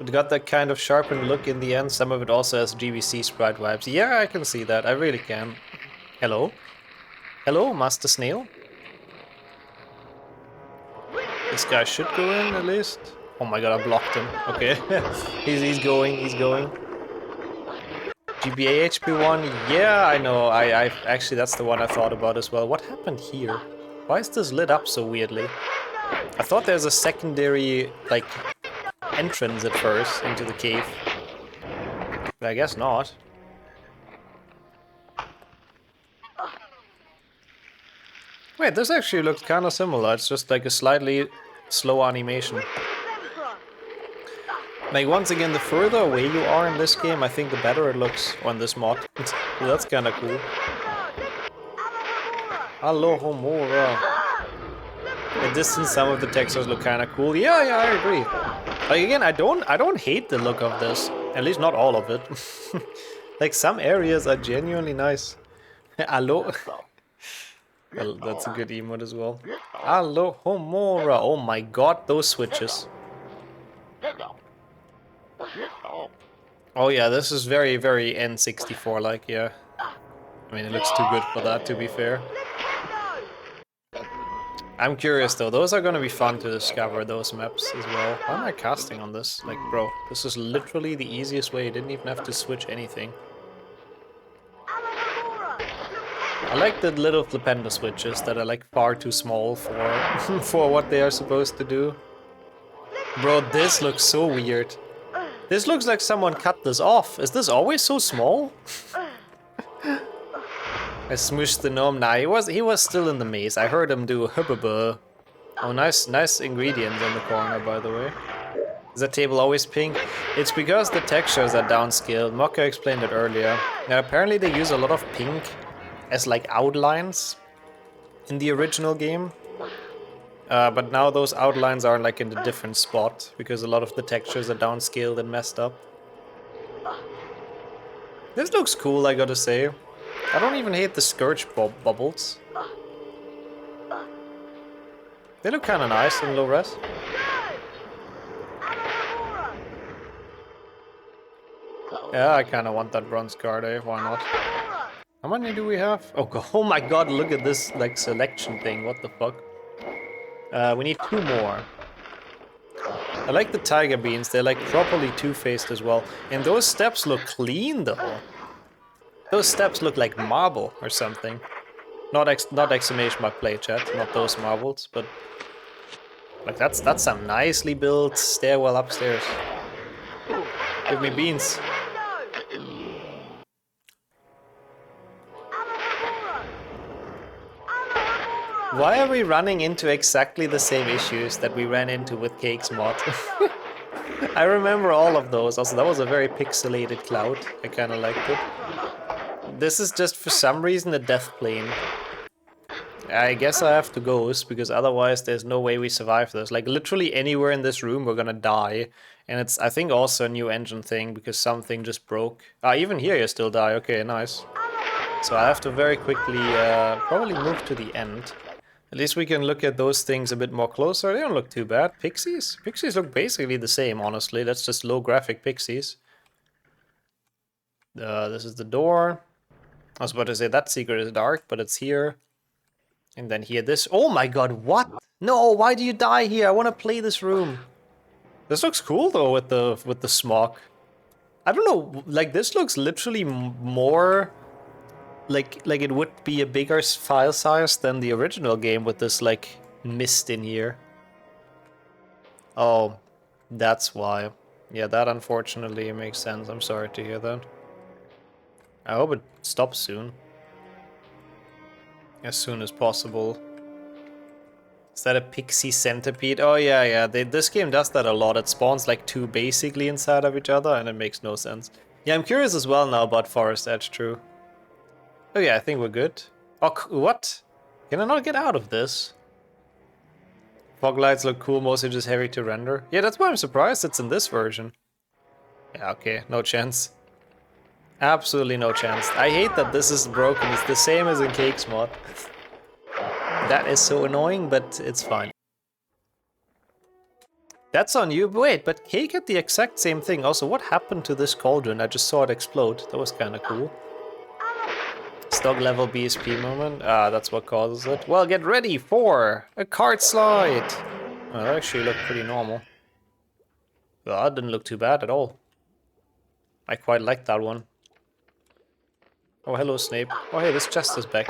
It got that kind of sharpened look in the end. Some of it also has GBC sprite vibes. Yeah, I can see that. I really can. Hello? Hello, Master Snail? This guy should go in at least. Oh my god, I blocked him. Okay. he's going, he's going. GBA HP1, yeah, I know. I actually, that's the one I thought about as well. What happened here? Why is this lit up so weirdly? I thought there's a secondary, like, entrance at first into the cave. But I guess not. Wait, this actually looks kind of similar. It's just like a slightly slow animation. Like, once again, the further away you are in this game, I think the better it looks on this mod. So that's kind of cool. Alohomora. At distance, some of the textures look kind of cool. Yeah, I agree. Like, again, I don't hate the look of this. At least not all of it. Like, some areas are genuinely nice. Alo. Well, that's a good emote as well. Alohomora. Oh my god, those switches. Oh yeah, this is very, very N64 like, yeah. I mean, it looks too good for that, to be fair. I'm curious though, those are gonna be fun to discover, those maps as well. Why am I casting on this? Like, bro, this is literally the easiest way, you didn't even have to switch anything. I like the little flipendo switches that are like far too small for, for what they are supposed to do. Bro, this looks so weird. This looks like someone cut this off. Is this always so small? I smushed the gnome. Nah, he was still in the maze. I heard him do hubba. Oh, nice ingredients in the corner, by the way. Is that table always pink? It's because the textures are downscaled. Mokka explained it earlier. Now, apparently they use a lot of pink as like outlines in the original game. But now those outlines are like in a different spot because a lot of the textures are downscaled and messed up. This looks cool, I gotta say. I don't even hate the Scourge bubbles. They look kinda nice in low res. Yeah, I kinda want that bronze card, eh? Why not? How many do we have? Oh my god, look at this like selection thing, what the fuck? We need 2 more. I like the tiger beans, they're like properly two-faced as well. And those steps look clean though. Those steps look like marble or something. Not exclamation mark play chat, not those marbles, but like that's some nicely built stairwell upstairs. Give me beans. Why are we running into exactly the same issues that we ran into with Cake's mod? I remember all of those. Also, that was a very pixelated cloud. I kind of liked it. This is just for some reason a death plane. I guess I have to ghost because otherwise there's no way we survive this. Like literally anywhere in this room we're gonna die. And it's, I think, also a new engine thing because something just broke. Ah, even here you still die. Okay, nice. So I have to very quickly probably move to the end. At least we can look at those things a bit more closer. They don't look too bad. Pixies? Pixies look basically the same, honestly. That's just low graphic pixies. This is the door. I was about to say that secret is dark, but it's here. And then here, this. Oh my god, what? No, why do you die here? I want to play this room. This looks cool though with the smog. I don't know, like this looks literally more like it would be a bigger file size than the original game with this like mist in here. Oh, that's why. Yeah, that unfortunately makes sense. I'm sorry to hear that. I hope it stops soon. As soon as possible. Is that a pixie centipede? Oh yeah, this game does that a lot. It spawns like 2 basically inside of each other and it makes no sense. Yeah, I'm curious as well now about Forest Edge, true. Oh yeah, I think we're good. Oh, what? Can I not get out of this? Fog lights look cool, mostly just heavy to render. Yeah, that's why I'm surprised it's in this version. Yeah, okay, no chance. Absolutely no chance. I hate that this is broken. It's the same as in Cake's mod. That is so annoying, but it's fine. That's on you. Wait, but Cake had the exact same thing. Also, what happened to this cauldron? I just saw it explode. That was kind of cool. Stock level BSP moment. Ah, that's what causes it. Well, get ready for a card slide. Oh, that actually looked pretty normal. Well, that didn't look too bad at all. I quite like that one. Oh, hello, Snape. Oh, hey, this chest is back.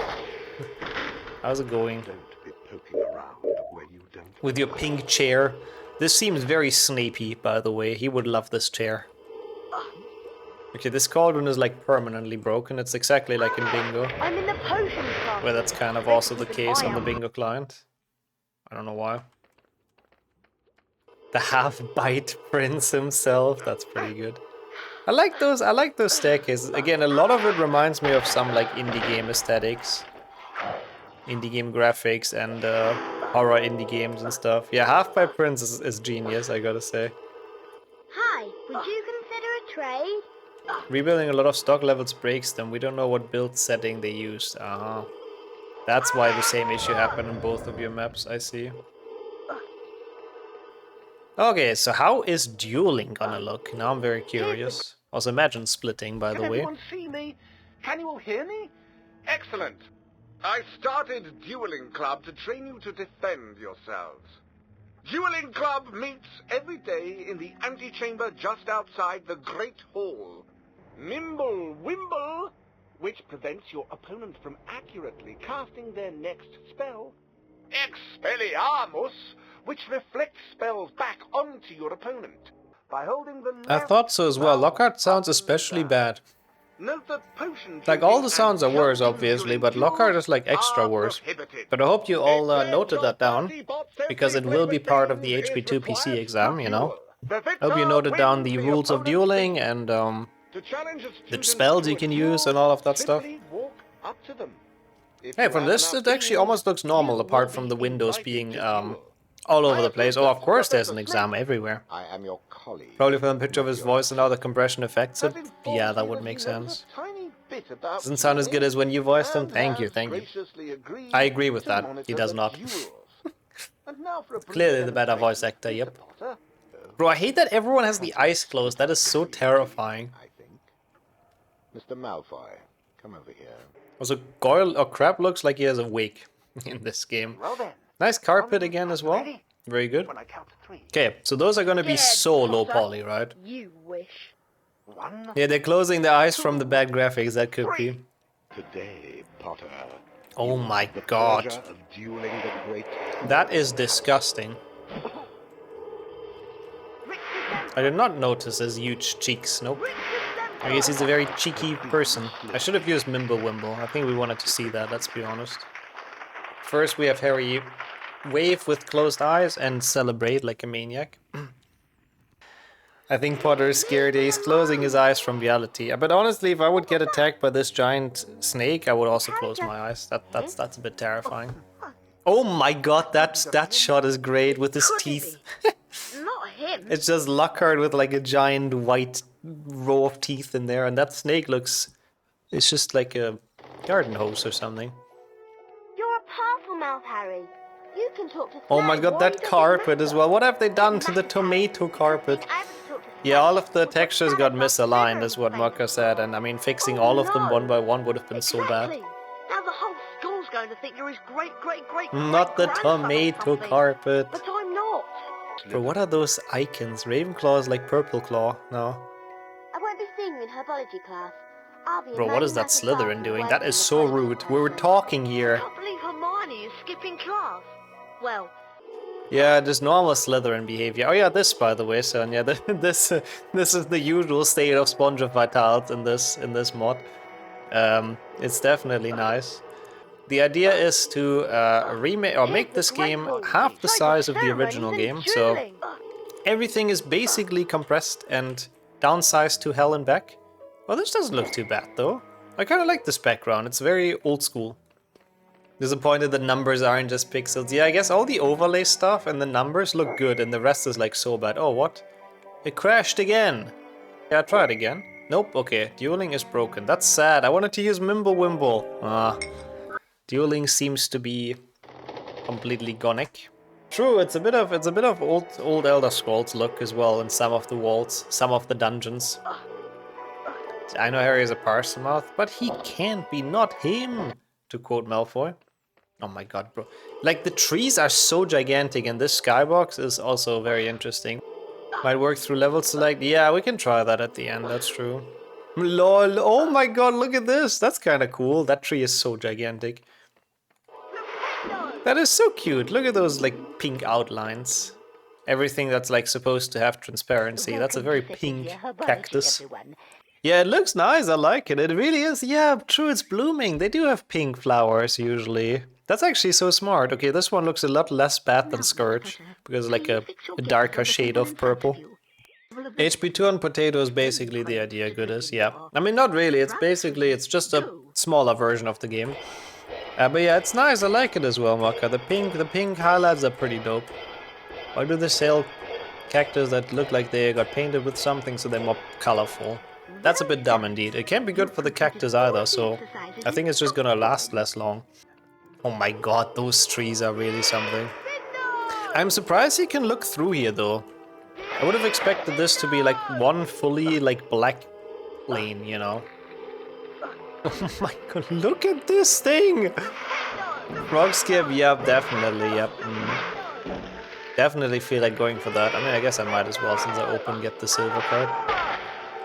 How's it going? Don't be poking around where you don't. With your pink chair. This seems very Snapey, by the way. He would love this chair. Okay, this cauldron is like permanently broken. It's exactly like in Bingo. I'm in the potion club. Where that's kind of also the case on the Bingo client. I don't know why. The half-bite prince himself. That's pretty good. I like those staircases. Again, a lot of it reminds me of some like indie game aesthetics. Indie game graphics and horror indie games and stuff. Yeah, Half-Bite Prince is genius, I gotta say. Hi, would you consider a trade? Rebuilding a lot of stock levels breaks them. We don't know what build setting they used. That's why the same issue happened on both of your maps, I see. Okay, so how is dueling gonna look? Now I'm very curious. Also, imagine splitting, by the Can way. everyone see me? Can you all hear me? Excellent. I started Dueling Club to train you to defend yourselves. Dueling Club meets every day in the antechamber just outside the Great Hall. Nimble Wimble, which prevents your opponent from accurately casting their next spell. Expelliarmus, which reflects spells back onto your opponent. By holding the I thought so as well. Lockhart sounds especially bad. Note that potion Like, all the drinking sounds are and worse, jumping obviously, during but Lockhart duels is like extra are worse. prohibited. But I hope you all Declare noted that down, party bots every because it will be part of the flavor HP2 is PC required exam, to you know. duel. The I hope you victor noted down wins the the rules of opponent's dueling team. and To challenge a the student spells to you a can duel, use and all of that stuff. simply walk up to them. If Hey, you from have this enough it actually beans, almost looks normal, you apart will from be the windows invited being to duel. all over I the place. have Oh, of course there's Professor an exam Snape. everywhere. I am your colleague. Probably from the picture of his voice and how the compression affects it. Has informed Yeah, that me would he make knows sense. a tiny bit about Doesn't sound as good dueling as when you voiced him. and Thank you, has thank you. graciously agreed I agree with to that. monitor He does the not. duels. And now for a brief Clearly the better voice demonstration, actor, yep. Mr. Potter. Bro, I hate that everyone has the eyes closed. That is so terrifying. I think. Mr. Malfoy, come over here. Also, Goyle or Crab looks like he has a wig in this game. Well then, Nice carpet again as well. ready? Very good. When I count to three. Okay, so those are gonna be Dead, so low Potter. poly, right? You wish. 1, Yeah, they're closing their eyes from the bad graphics. That could be. Today, Potter. Oh you my have the god. pleasure of dueling the great. That is disgusting. I did not notice his huge cheeks. Nope. I guess he's a very cheeky person. I should have used Mimblewimble. I think we wanted to see that, let's be honest. First we have Harry wave with closed eyes and celebrate like a maniac. I think Potter is scared. He's closing his eyes from reality. But honestly, if I would get attacked by this giant snake, I would also close my eyes. That's a bit terrifying. Oh my god, that shot is great with his teeth. Not him. It's just Lockhart with like a giant white row of teeth in there, and that snake looks... It's just like a garden hose or something. You're a powerful mouth, Harry. You can talk to Oh my Snape. god, Why that does it carpet as matter? well. What have they done It to the matters, Harry. tomato carpet? I'm able to talk to Yeah, all Snape. of the textures got misaligned is what Mokka said, and I mean fixing all of them one by one would have been so bad. Exactly. Now the whole school's going to think you're his great Not the grandson or tomato something. carpet. But I'm not. Bro, what are those icons? Ravenclaw is like Purple Claw now. I won't be seeing you in herbology class. I'll be in Bro, what is that Maths Slytherin class doing? away That from is the so college rude. class. We were talking I here. can't believe Hermione is skipping class. Well, Yeah, just normal Slytherin behavior. Oh yeah, this by the way, son. Yeah, this is the usual state of Spongevitals in this mod. It's definitely nice. The idea is to remake or make this game half the size of the original game, so everything is basically compressed and downsized to hell and back. Well, this doesn't look too bad though. I kind of like this background. It's very old school. Disappointed the numbers aren't just pixels. Yeah, I guess all the overlay stuff and the numbers look good and the rest is like so bad. Oh, what? It crashed again. Yeah, try it again. Nope, okay. Dueling is broken. That's sad. I wanted to use Mimblewimble. Dueling seems to be completely gonic. True, it's a bit of old Elder Scrolls look as well in some of the walls, some of the dungeons. I know Harry is a parson mouth, but he can't be not him, to quote Malfoy. Oh my god, bro. Like, the trees are so gigantic, and this skybox is also very interesting. Might work through level select. Yeah, we can try that at the end, that's true. Lol, oh my god, look at this. That's kind of cool. That tree is so gigantic. That is so cute. Look at those, like, pink outlines. Everything that's, like, supposed to have transparency. That's a very pink cactus. Yeah, it looks nice. I like it. It really is. Yeah, true, it's blooming. They do have pink flowers, usually. That's actually so smart. Okay, this one looks a lot less bad than Scourge, because like a darker shade of purple. HP 2 on potato is basically the idea, Goodis, yeah. I mean, not really, it's just a smaller version of the game. But yeah, it's nice, I like it as well, Maka. The pink highlights are pretty dope. Why do they sell cactus that look like they got painted with something so they're more colorful? That's a bit dumb indeed. It can't be good for the cactus either, so I think it's just gonna last less long. Oh my god, those trees are really something. I'm surprised you can look through here though. I would have expected this to be like one fully like black lane, you know. Oh my god, look at this thing! Frog skip, yep, definitely, yep. Definitely feel like going for that. I mean, I guess I might as well since I get the silver card.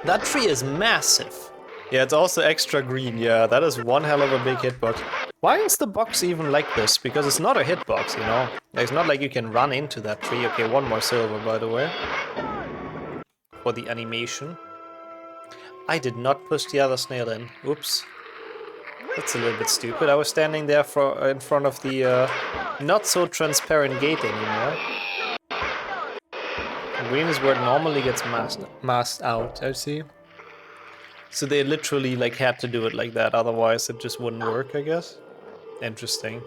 That tree is massive. Yeah, it's also extra green, yeah, that is one hell of a big hitbox. Why is the box even like this? Because it's not a hitbox, you know? It's not like you can run into that tree. Okay, one more silver, by the way. For the animation. I did not push the other snail in. Oops. That's a little bit stupid. I was standing there in front of the not so transparent gate anymore. Green is where it normally gets masked out, I see. So they literally like had to do it like that, otherwise it just wouldn't work, I guess. Interesting.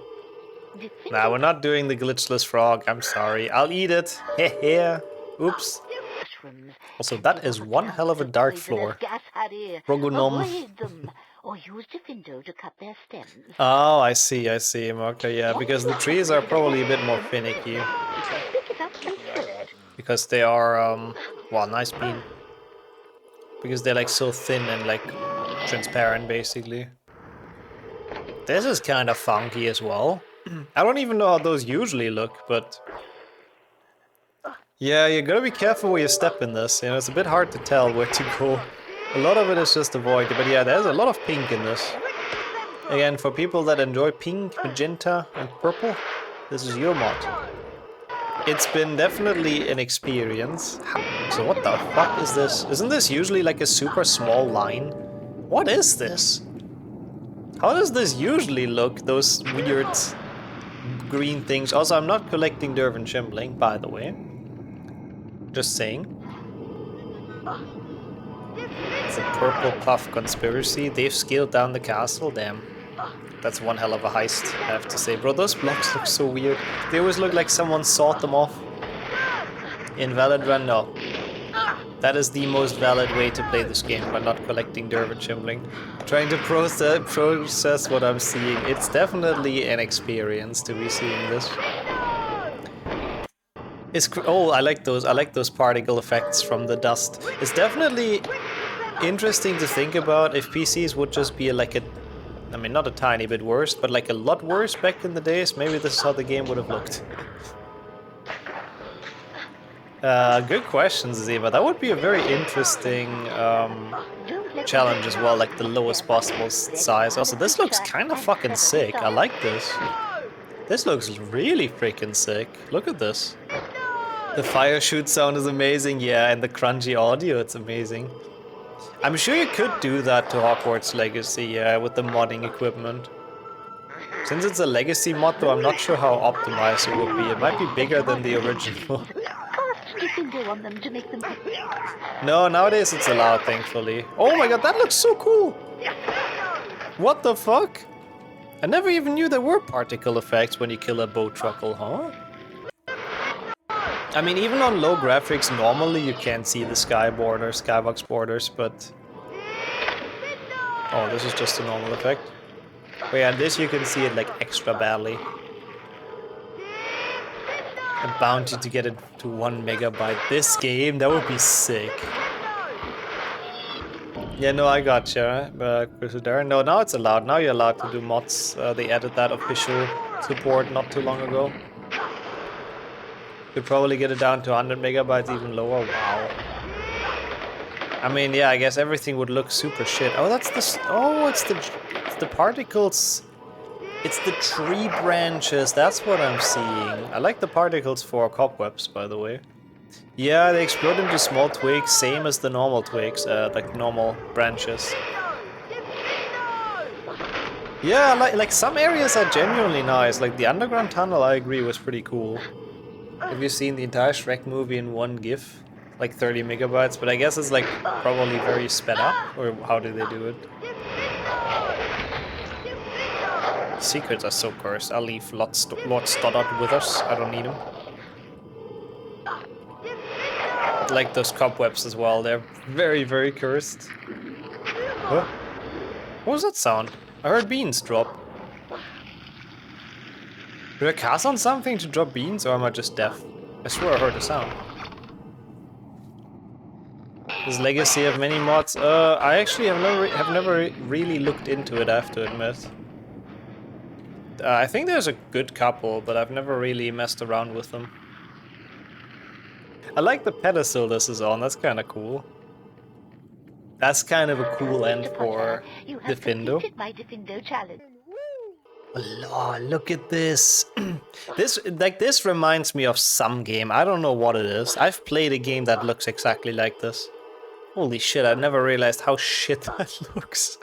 Nah, we're not doing the glitchless frog, I'm sorry. I'll eat it. Heh. Oops. Also, that is one hell of a dark floor. Rogunom. Oh, I see, okay, yeah, because the trees are probably a bit more finicky. Because they are, wow, nice bean. Because they're like so thin and like transparent, basically. This is kind of funky as well. I don't even know how those usually look, but... Yeah, you gotta be careful where you step in this, you know, it's a bit hard to tell where to go. A lot of it is just avoided, but yeah, there's a lot of pink in this. Again, for people that enjoy pink, magenta, and purple, this is your mod. It's been definitely an experience. So what the fuck is this? Isn't this usually like a super small line? What is this? How does this usually look, those weird green things? Also, I'm not collecting Dervin Shimbling, by the way. Just saying. It's a purple puff conspiracy. They've scaled down the castle, damn. That's one hell of a heist, I have to say. Bro, those blocks look so weird. They always look like someone sawed them off. Invalid run? No. That is the most valid way to play this game, by not collecting Dervin Shimbling. Trying to process what I'm seeing. It's definitely an experience to be seeing this. Oh, I like those particle effects from the dust. It's definitely interesting to think about if PCs would just be like I mean, not a tiny bit worse, but like a lot worse back in the days. Maybe this is how the game would have looked. Good question, Ziva. That would be a very interesting challenge as well, like the lowest possible size. Also, this looks kind of fucking sick. I like this. This looks really freaking sick. Look at this. The fire shoot sound is amazing, yeah, and the crunchy audio, it's amazing. I'm sure you could do that to Hogwarts Legacy, yeah, with the modding equipment. Since it's a Legacy mod, though, I'm not sure how optimized it would be. It might be bigger than the original. No, nowadays it's allowed, thankfully. Oh my god, that looks so cool! What the fuck? I never even knew there were particle effects when you kill a bow truckle, huh? I mean, even on low graphics, normally you can't see the skybox borders, but... Oh, this is just a normal effect. But yeah, this you can see it like extra badly. A bounty to get it to 1 megabyte. This game, that would be sick. Yeah, no, I gotcha, Crusader. No, now it's allowed. Now you're allowed to do mods. They added that official support not too long ago. Could probably get it down to 100 megabytes, even lower. Wow. I mean, yeah, I guess everything would look super shit. Oh, that's the... Oh, it's the particles. It's the tree branches. That's what I'm seeing. I like the particles for cobwebs, by the way. Yeah, they explode into small twigs, same as the normal twigs, like normal branches. Yeah, like some areas are genuinely nice. Like the underground tunnel, I agree, was pretty cool. Have you seen the entire Shrek movie in one GIF? Like 30 megabytes, but I guess it's like probably very sped up, or how do they do it? Secrets are so cursed. I'll leave Lord Stoddard with us. I don't need him. Like those cobwebs as well. They're very, very cursed. Huh? What was that sound? I heard beans drop. Did I cast on something to drop beans, or am I just deaf? I swear I heard a sound. This legacy of many mods. I actually have never really looked into it, I have to admit. I think there's a good couple, but I've never really messed around with them. I like the pedestal this is on, that's kind of cool. That's kind of a cool end for Defendo. My Defendo challenge. Oh, look at this. This reminds me of some game. I don't know what it is. I've played a game that looks exactly like this. Holy shit, I never realized how shit that looks.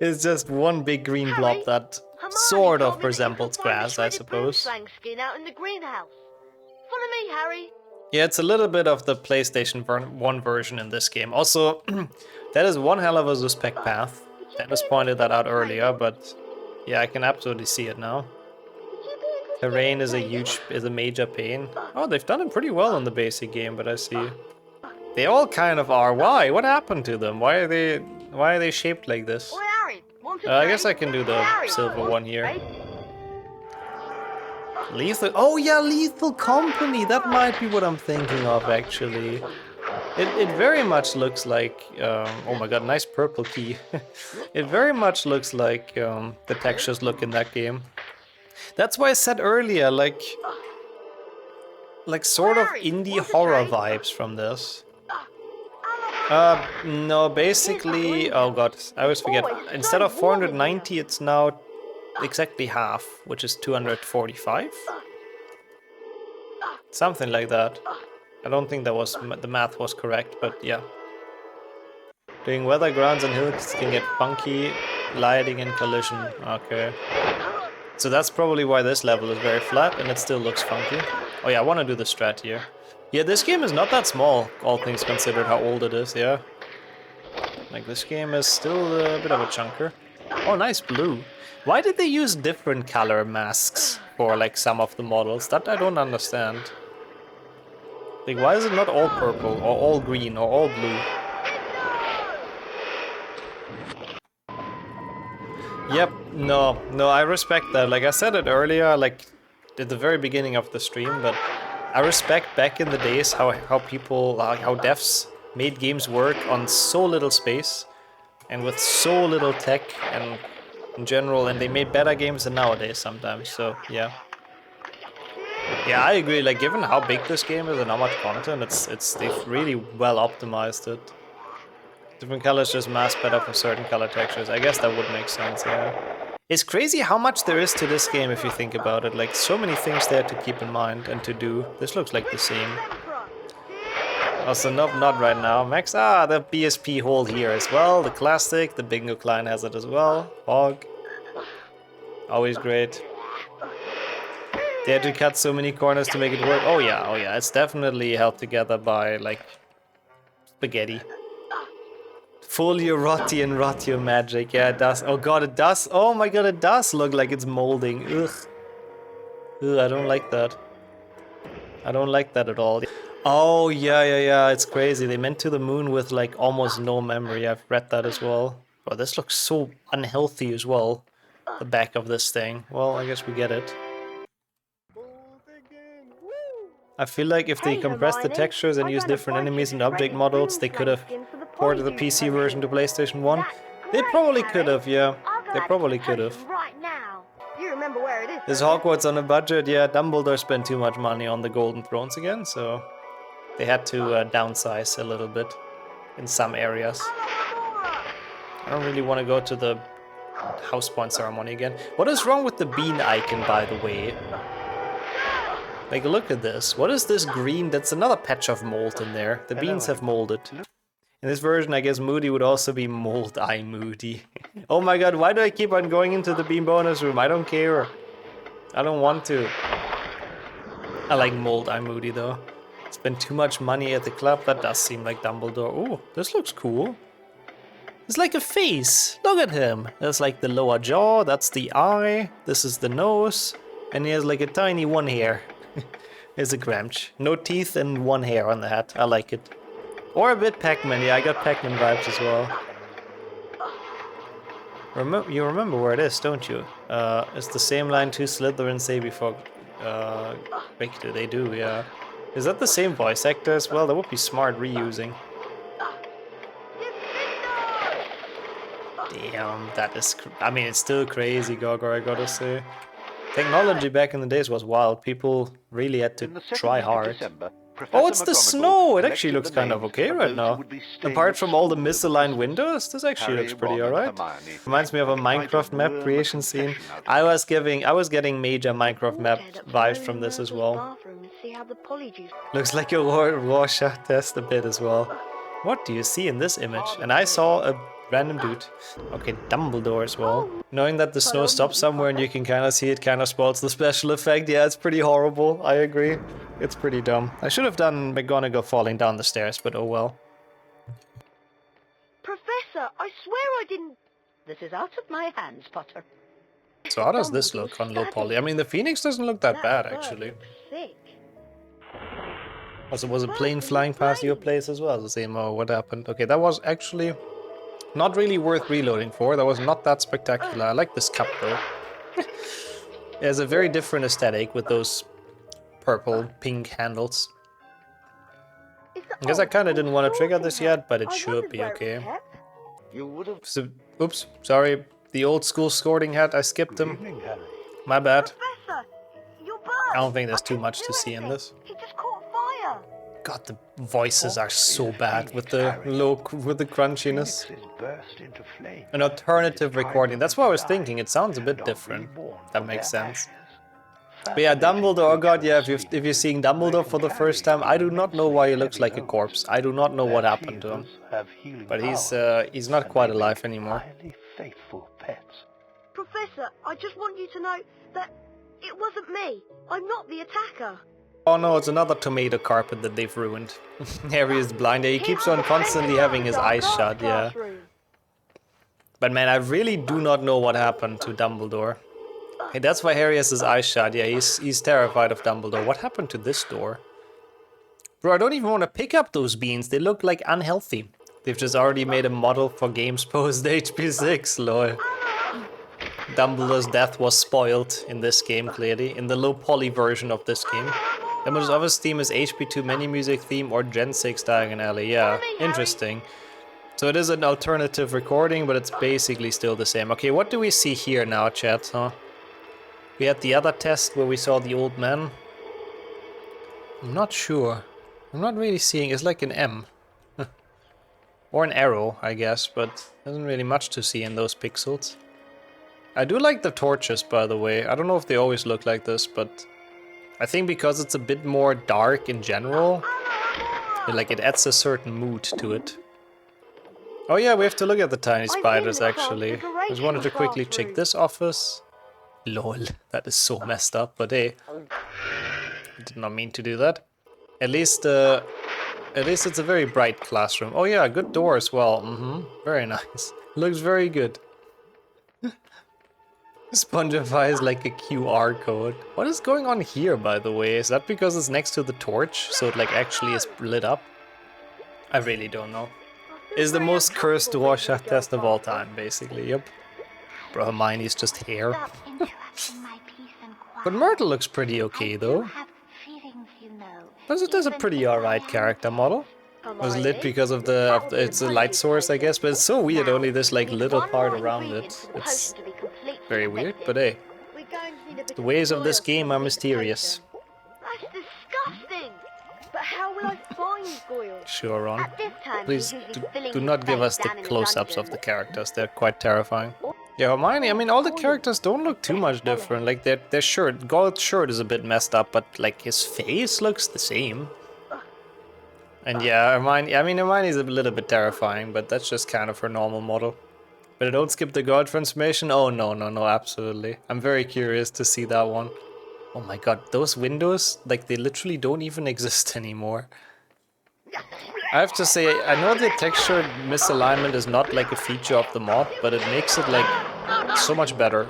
It's just one big green blob that sort of resembles grass, I suppose. Skin out in the greenhouse. Follow me, Harry. Yeah, it's a little bit of the PlayStation 1 version in this game. Also, that is one hell of a suspect path. Dennis pointed that out earlier, but yeah, I can absolutely see it now. Terrain is a major pain. Oh, they've done it pretty well in the basic game, but I see. They all kind of are. Why? What happened to them? Why are they shaped like this? I guess I can do the silver one here. Lethal. Oh yeah, Lethal Company. That might be what I'm thinking of actually. It very much looks like. Oh my god, nice purple key. It very much looks like the textures look in that game. That's why I said earlier, like sort of indie horror vibes from this. No, basically, oh god, I always forget. Instead of 490, it's now exactly half, which is 245? Something like that. I don't think that was the math was correct, but yeah. Doing weather, grounds and hills can get funky, lighting and collision. Okay. So that's probably why this level is very flat and it still looks funky. Oh yeah, I want to do the strat here. Yeah, this game is not that small, all things considered how old it is, yeah. Like, this game is still a bit of a chunker. Oh, nice blue. Why did they use different color masks for, like, some of the models? That I don't understand. Like, why is it not all purple, or all green, or all blue? Yep, no, I respect that. Like, I said it earlier, like, at the very beginning of the stream, but I respect back in the days how people, how devs made games work on so little space and with so little tech and in general, and they made better games than nowadays sometimes, so yeah. Yeah, I agree, like given how big this game is and how much content, they've really well optimized it. Different colors just mask better for certain color textures. I guess that would make sense, yeah. It's crazy how much there is to this game if you think about it. Like, so many things there to keep in mind and to do. This looks like the same. Also, nope, not right now. Max, the BSP hold here as well. The classic, the bingo client has it as well. Hog. Always great. They had to cut so many corners to make it work. Oh yeah, it's definitely held together by, like, spaghetti. Fully rotty and rotty magic. Yeah, it does. Oh god, it does. Oh my god, it does look like it's molding. Ugh. Ugh, I don't like that. I don't like that at all. Oh, yeah, it's crazy. They went to the moon with, like, almost no memory. I've read that as well. Oh, this looks so unhealthy as well. The back of this thing. Well, I guess we get it. I feel like if they Hey, compressed the Hermione, textures and I used got a different bunch enemies of and object great models, they could have boomslang skin for the ported the polyjuice PC version to PlayStation 1. That's They great, probably Harry. could have, yeah. I'll go They add it probably to could the have. potion right now. You remember where it is, Is don't you? Hogwarts on a budget? Yeah, Dumbledore spent too much money on the Golden Thrones again, so they had to downsize a little bit in some areas. I don't really want to go to the house point ceremony again. What is wrong with the bean icon, by the way? Like, look at this. What is this green? That's another patch of mold in there. The beans have molded. In this version, I guess Moody would also be Mold Eye Moody. Oh my god, why do I keep on going into the bean bonus room? I don't care. I don't want to. I like Mold Eye Moody though. Spend too much money at the club. That does seem like Dumbledore. Oh, this looks cool. It's like a face. Look at him. That's like the lower jaw. That's the eye. This is the nose. And he has like a tiny one hair. Here's a Gramch. No teeth and one hair on the hat. I like it. Or a bit Pac-Man. Yeah, I got Pac-Man vibes as well. You remember where it is, don't you? It's the same line two Slytherin say before Victor. They do, yeah. Is that the same voice actor as well? That would be smart reusing. Damn, that is... I mean, it's still crazy, Gogor, I gotta say. Technology back in the days was wild. People really had to try hard. Oh, it's the snow! It actually looks kind of okay right now. Apart from all the misaligned windows, this actually looks pretty alright. Reminds me of a Minecraft map creation scene. I was getting major Minecraft map vibes from this as well. Looks like a Rorschach test a bit as well. What do you see in this image? And I saw a random dude. Okay, Dumbledore as well. Knowing that the snow stops somewhere and you can kind of see it kind of spoils the special effect. Yeah, it's pretty horrible. I agree. It's pretty dumb. I should have done McGonagall falling down the stairs, but oh well. Professor, I swear I didn't... This is out of my hands, Potter. So how does this look on low poly? I mean, the Phoenix doesn't look that bad, actually. Sick. Also, was a plane flying past your place as well? The same, oh, what happened? Okay, that was actually not really worth reloading for. That was not that spectacular. I like this cup, though. It has a very different aesthetic with those purple, pink handles. I guess I kind of didn't want to trigger this yet, but it should be okay. You would have... So, oops, sorry. The old school sorting hat, I skipped them. My bad. Professor, your bird. I don't think there's too much to see in this. He just caught fire. God, the voices are so bad with the crunchiness. An alternative recording. That's what I was thinking. It sounds a bit different. That makes sense. But yeah, Dumbledore, oh god, yeah, if you're seeing Dumbledore for the first time, I do not know why he looks like a corpse. I do not know what happened to him. But he's not quite alive anymore. Professor, I just want you to know that it wasn't me. I'm not the attacker. Oh no, it's another tomato carpet that they've ruined. Harry is blind. Yeah, he keeps on constantly having his eyes shut, yeah. But man, I really do not know what happened to Dumbledore. Hey, that's why Harry has his eyes shut. Yeah, he's terrified of Dumbledore. What happened to this door? Bro, I don't even want to pick up those beans. They look like unhealthy. They've just already made a model for games post HP6, lol. Dumbledore's death was spoiled in this game, clearly. In the low poly version of this game. Dumbledore's office theme is HP2 menu music theme or Gen 6 Diagon Alley. Yeah, interesting. So it is an alternative recording, but it's basically still the same. Okay, what do we see here now, chat, huh? We had the other test where we saw the old man. I'm not sure. I'm not really seeing. It's like an M. Or an arrow, I guess, but there isn't really much to see in those pixels. I do like the torches, by the way. I don't know if they always look like this, but I think because it's a bit more dark in general, it adds a certain mood to it. Oh yeah, we have to look at the tiny spiders, actually. I just wanted to quickly check this office. Lol, that is so messed up, but hey, I did not mean to do that. At least it's a very bright classroom. Oh yeah, good door as well. Very nice. Looks very good. Spongify is like a QR code. What is going on here, by the way? Is that because it's next to the torch, so it like actually is lit up? I really don't know. It's the most cursed Rorschach test of all time, basically. Yep. Bro, Hermione's just hair. Interrupting my peace and quiet. But Myrtle looks pretty okay, though. Have feelings, you know. That's a pretty alright character model. It was lit because of it's a light source, I guess, but it's so weird, only this like little part around it. It's very weird, but hey, the ways of this game are mysterious. That's disgusting! But how will I find Goyle? Sure, Ron. At this time, Please he's usually do filling not his give space us the down in close-ups of dungeon. the characters, they're quite terrifying. Yeah, Hermione, I mean, all the characters don't look too much different. Like, their shirt, Gold's shirt is a bit messed up, but like his face looks the same. And yeah, Hermione's a little bit terrifying, but that's just kind of her normal model. But don't skip the God transformation? Oh, no, absolutely. I'm very curious to see that one. Oh my god, those windows, like, they literally don't even exist anymore. I have to say, I know the texture misalignment is not like a feature of the mod, but it makes it like so much better.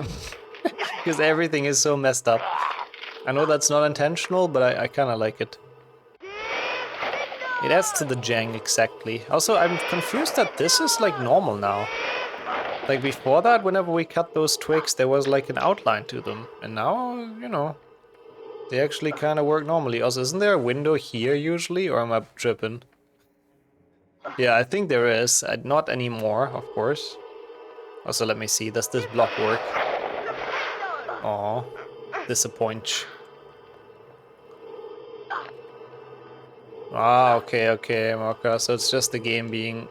Because everything is so messed up. I know that's not intentional, but I kind of like it. It adds to the jang, exactly. Also, I'm confused that this is like normal now. Like before that, whenever we cut those twigs, there was like an outline to them. And now, you know, they actually kind of work normally. Also, isn't there a window here usually, or am I tripping? Yeah, I think there is. Not anymore, of course. Also, let me see. Does this block work? Aw, disappoint. Ah, okay, Marka. So it's just the game being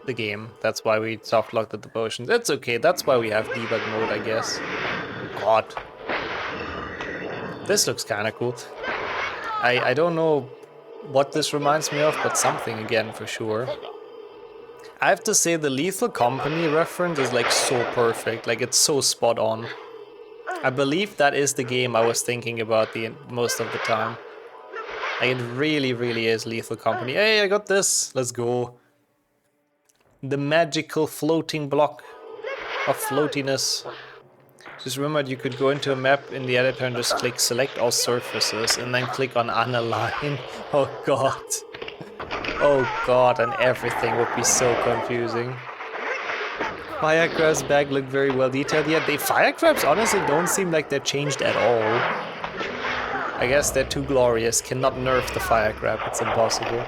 the game. That's why we softlocked the potions. It's okay. That's why we have debug mode, I guess. God. This looks kind of cool. I don't know what this reminds me of, but something again for sure. I have to say the Lethal Company reference is like so perfect, like it's so spot on. I believe that is the game I was thinking about most of the time. Like it really is Lethal Company. Hey, I got this, let's go. The magical floating block of floatiness. Just remembered you could go into a map in the editor and just click select all surfaces and then click on unalign. Oh god. Oh god, and everything would be so confusing. Firecrab's bag looked very well detailed. Yeah, Firecrabs honestly don't seem like they're changed at all. I guess they're too glorious. Cannot nerf the Firecrab, it's impossible.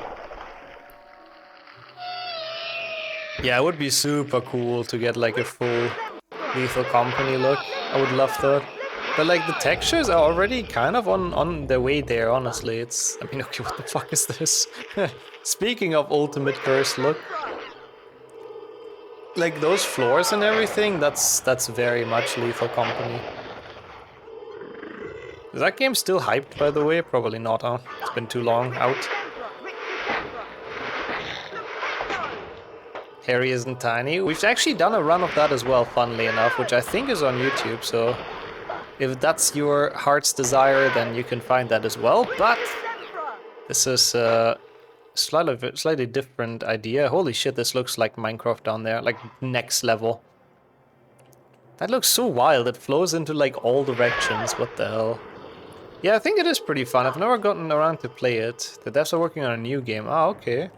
Yeah, it would be super cool to get like a full Lethal Company look. I would love that. But like the textures are already kind of on their way there, honestly. I mean, okay, what the fuck is this? Speaking of ultimate curse look. Like those floors and everything, that's very much Lethal Company. Is that game still hyped, by the way? Probably not, huh? It's been too long out. Harry isn't tiny. We've actually done a run of that as well, funnily enough, which I think is on YouTube, so if that's your heart's desire, then you can find that as well. But this is a slightly different idea. Holy shit, this looks like Minecraft down there, like next level. That looks so wild. It flows into like all directions. What the hell? Yeah, I think it is pretty fun. I've never gotten around to play it. The devs are working on a new game. Ah, okay.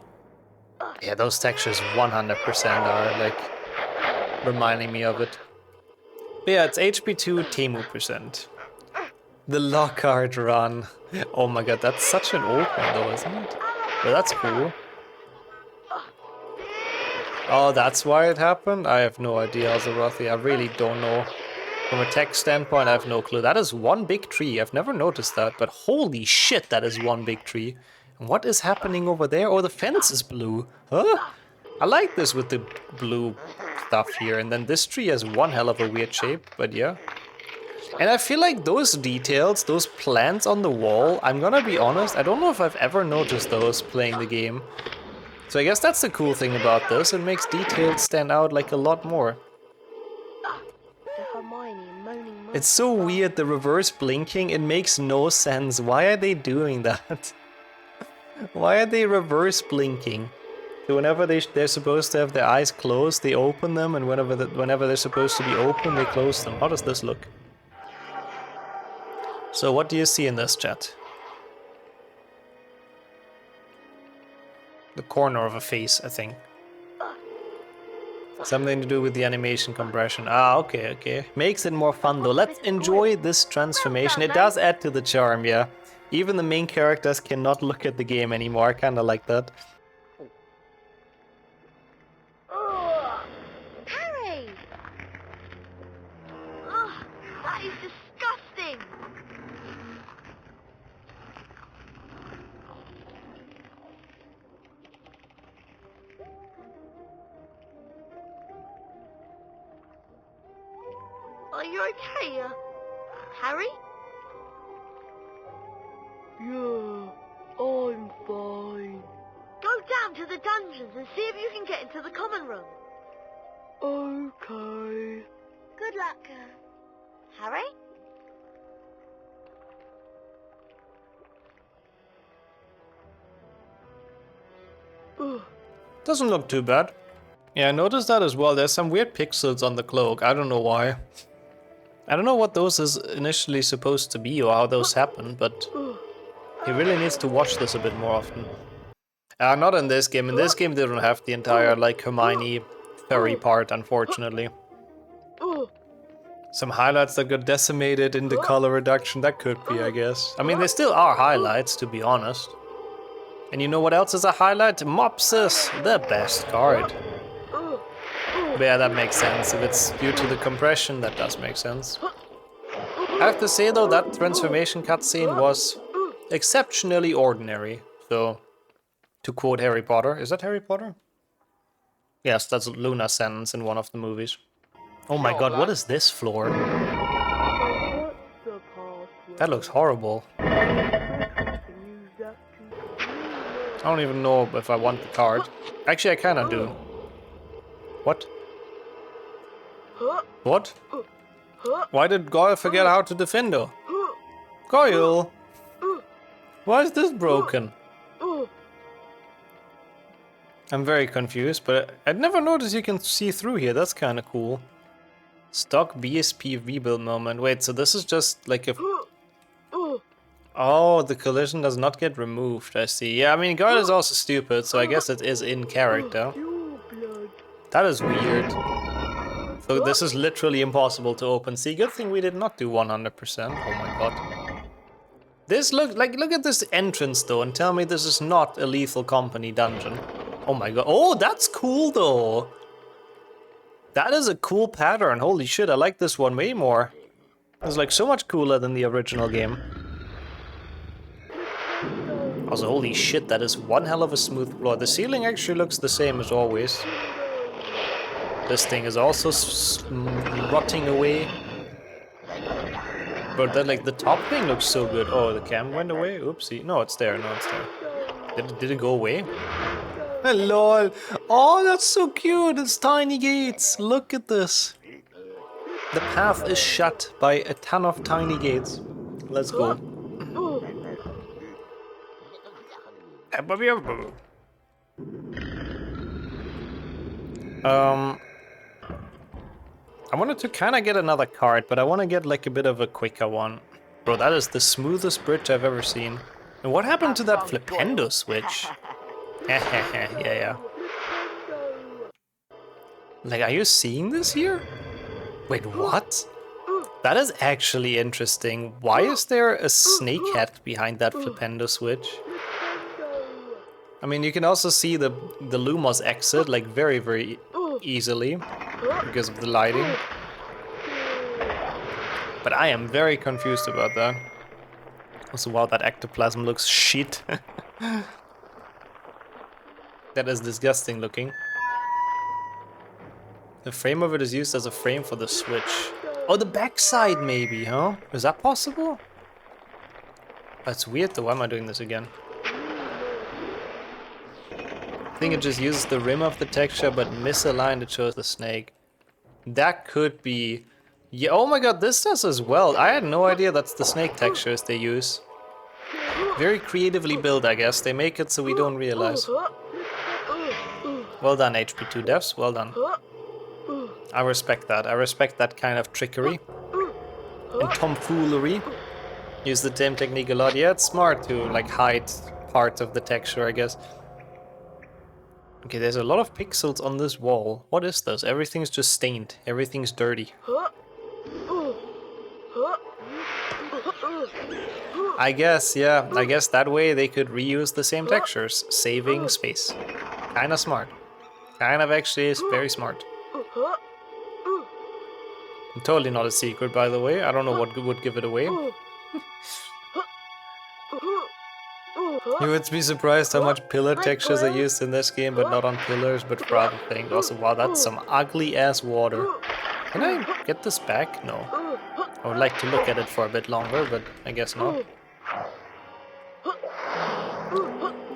Yeah, those textures 100% are like reminding me of it. But yeah, it's HP2 Temu %. The Lockhart run. Oh my god, that's such an old one though, isn't it? But that's cool. Oh, that's why it happened? I have no idea, Azerothi. I really don't know. From a tech standpoint, I have no clue. That is one big tree. I've never noticed that, but holy shit, that is one big tree. And what is happening over there? Oh, the fence is blue. Huh? I like this with the blue stuff here. And then this tree has one hell of a weird shape, but yeah. And I feel like those details, those plants on the wall, I'm gonna be honest, I don't know if I've ever noticed those playing the game. So I guess that's the cool thing about this. It makes details stand out like a lot more. It's so weird, the reverse blinking, it makes no sense. Why are they doing that? Why are they reverse blinking? So whenever they're supposed to have their eyes closed, they open them, and whenever they're supposed to be open, they close them. How does this look? So what do you see in this, chat? The corner of a face, I think. Something to do with the animation compression. Ah, okay. Makes it more fun though. Let's enjoy this transformation. It does add to the charm, yeah. Even the main characters cannot look at the game anymore. I kinda like that. Harry! Ugh, that is disgusting! Are you okay, Harry? Yeah, I'm fine. Go down to the dungeons and see if you can get into the common room. Okay. Good luck, Harry? Doesn't look too bad. Yeah, I noticed that as well. There's some weird pixels on the cloak. I don't know why. I don't know what those is initially supposed to be or how those happen, but he really needs to watch this a bit more often. Not in this game. In this game they don't have the entire, like, Hermione furry part, unfortunately. Some highlights that got decimated in the color reduction, that could be, I guess. I mean, they still are highlights, to be honest. And you know what else is a highlight? Mopsis, the best card. But yeah, that makes sense. If it's due to the compression, that does make sense. I have to say though, that transformation cutscene was exceptionally ordinary. So, to quote Harry Potter, is that Harry Potter? Yes, that's Luna's sentence in one of the movies. Oh my god, what is this floor? That looks horrible. I don't even know if I want the card. Actually, I kinda do. What? What? Why did Goyle forget how to defend her? Goyle! Why is this broken? I'm very confused, but I'd never noticed you can see through here. That's kinda cool. Stock BSP rebuild moment. Wait, so this is just like a... Oh, the collision does not get removed, I see. Yeah, I mean, Goyle is also stupid, so I guess it is in character. That is weird. So this is literally impossible to open. See, good thing we did not do 100%. Oh my god. This look at this entrance though, and tell me this is not a Lethal Company dungeon. Oh my god. Oh, that's cool though. That is a cool pattern. Holy shit, I like this one way more. It's like so much cooler than the original game. Also, holy shit, that is one hell of a smooth floor. The ceiling actually looks the same as always. This thing is also rotting away. But then, like, the top thing looks so good. Oh, the cam went away? Oopsie. No, it's there. No, it's there. Did it go away? Lol. Oh, that's so cute. It's tiny gates. Look at this. The path is shut by a ton of tiny gates. Let's go. I wanted to kind of get another card, but I want to get like a bit of a quicker one. Bro, that is the smoothest bridge I've ever seen. And what happened to that flipendo switch? yeah. Like, are you seeing this here? Wait, what? That is actually interesting. Why is there a snake head behind that flipendo switch? I mean, you can also see the Lumos exit, like, very, very easily because of the lighting. But I am very confused about that. Also, wow, that ectoplasm looks shit. That is disgusting looking. The frame of it is used as a frame for the switch. Oh, the backside maybe, huh? Is that possible? That's weird though, why am I doing this again? I think it just uses the rim of the texture, but misaligned it shows the snake. That could be... Yeah, oh my god, this does as well. I had no idea that's the snake textures they use. Very creatively built, I guess. They make it so we don't realize. Well done, HP2 devs. Well done. I respect that. I respect that kind of trickery and tomfoolery. Use the same technique a lot. Yeah, it's smart to like hide parts of the texture, I guess. Okay, there's a lot of pixels on this wall. What is this? Everything's just stained. Everything's dirty. I guess, yeah. I guess that way they could reuse the same textures, saving space. Kinda smart. Kind of actually is very smart. Totally not a secret, by the way. I don't know what would give it away. You would be surprised how much pillar textures are used in this game, but not on pillars, but for other things. Also, wow, that's some ugly ass water. Can I get this back? No. I would like to look at it for a bit longer, but I guess not.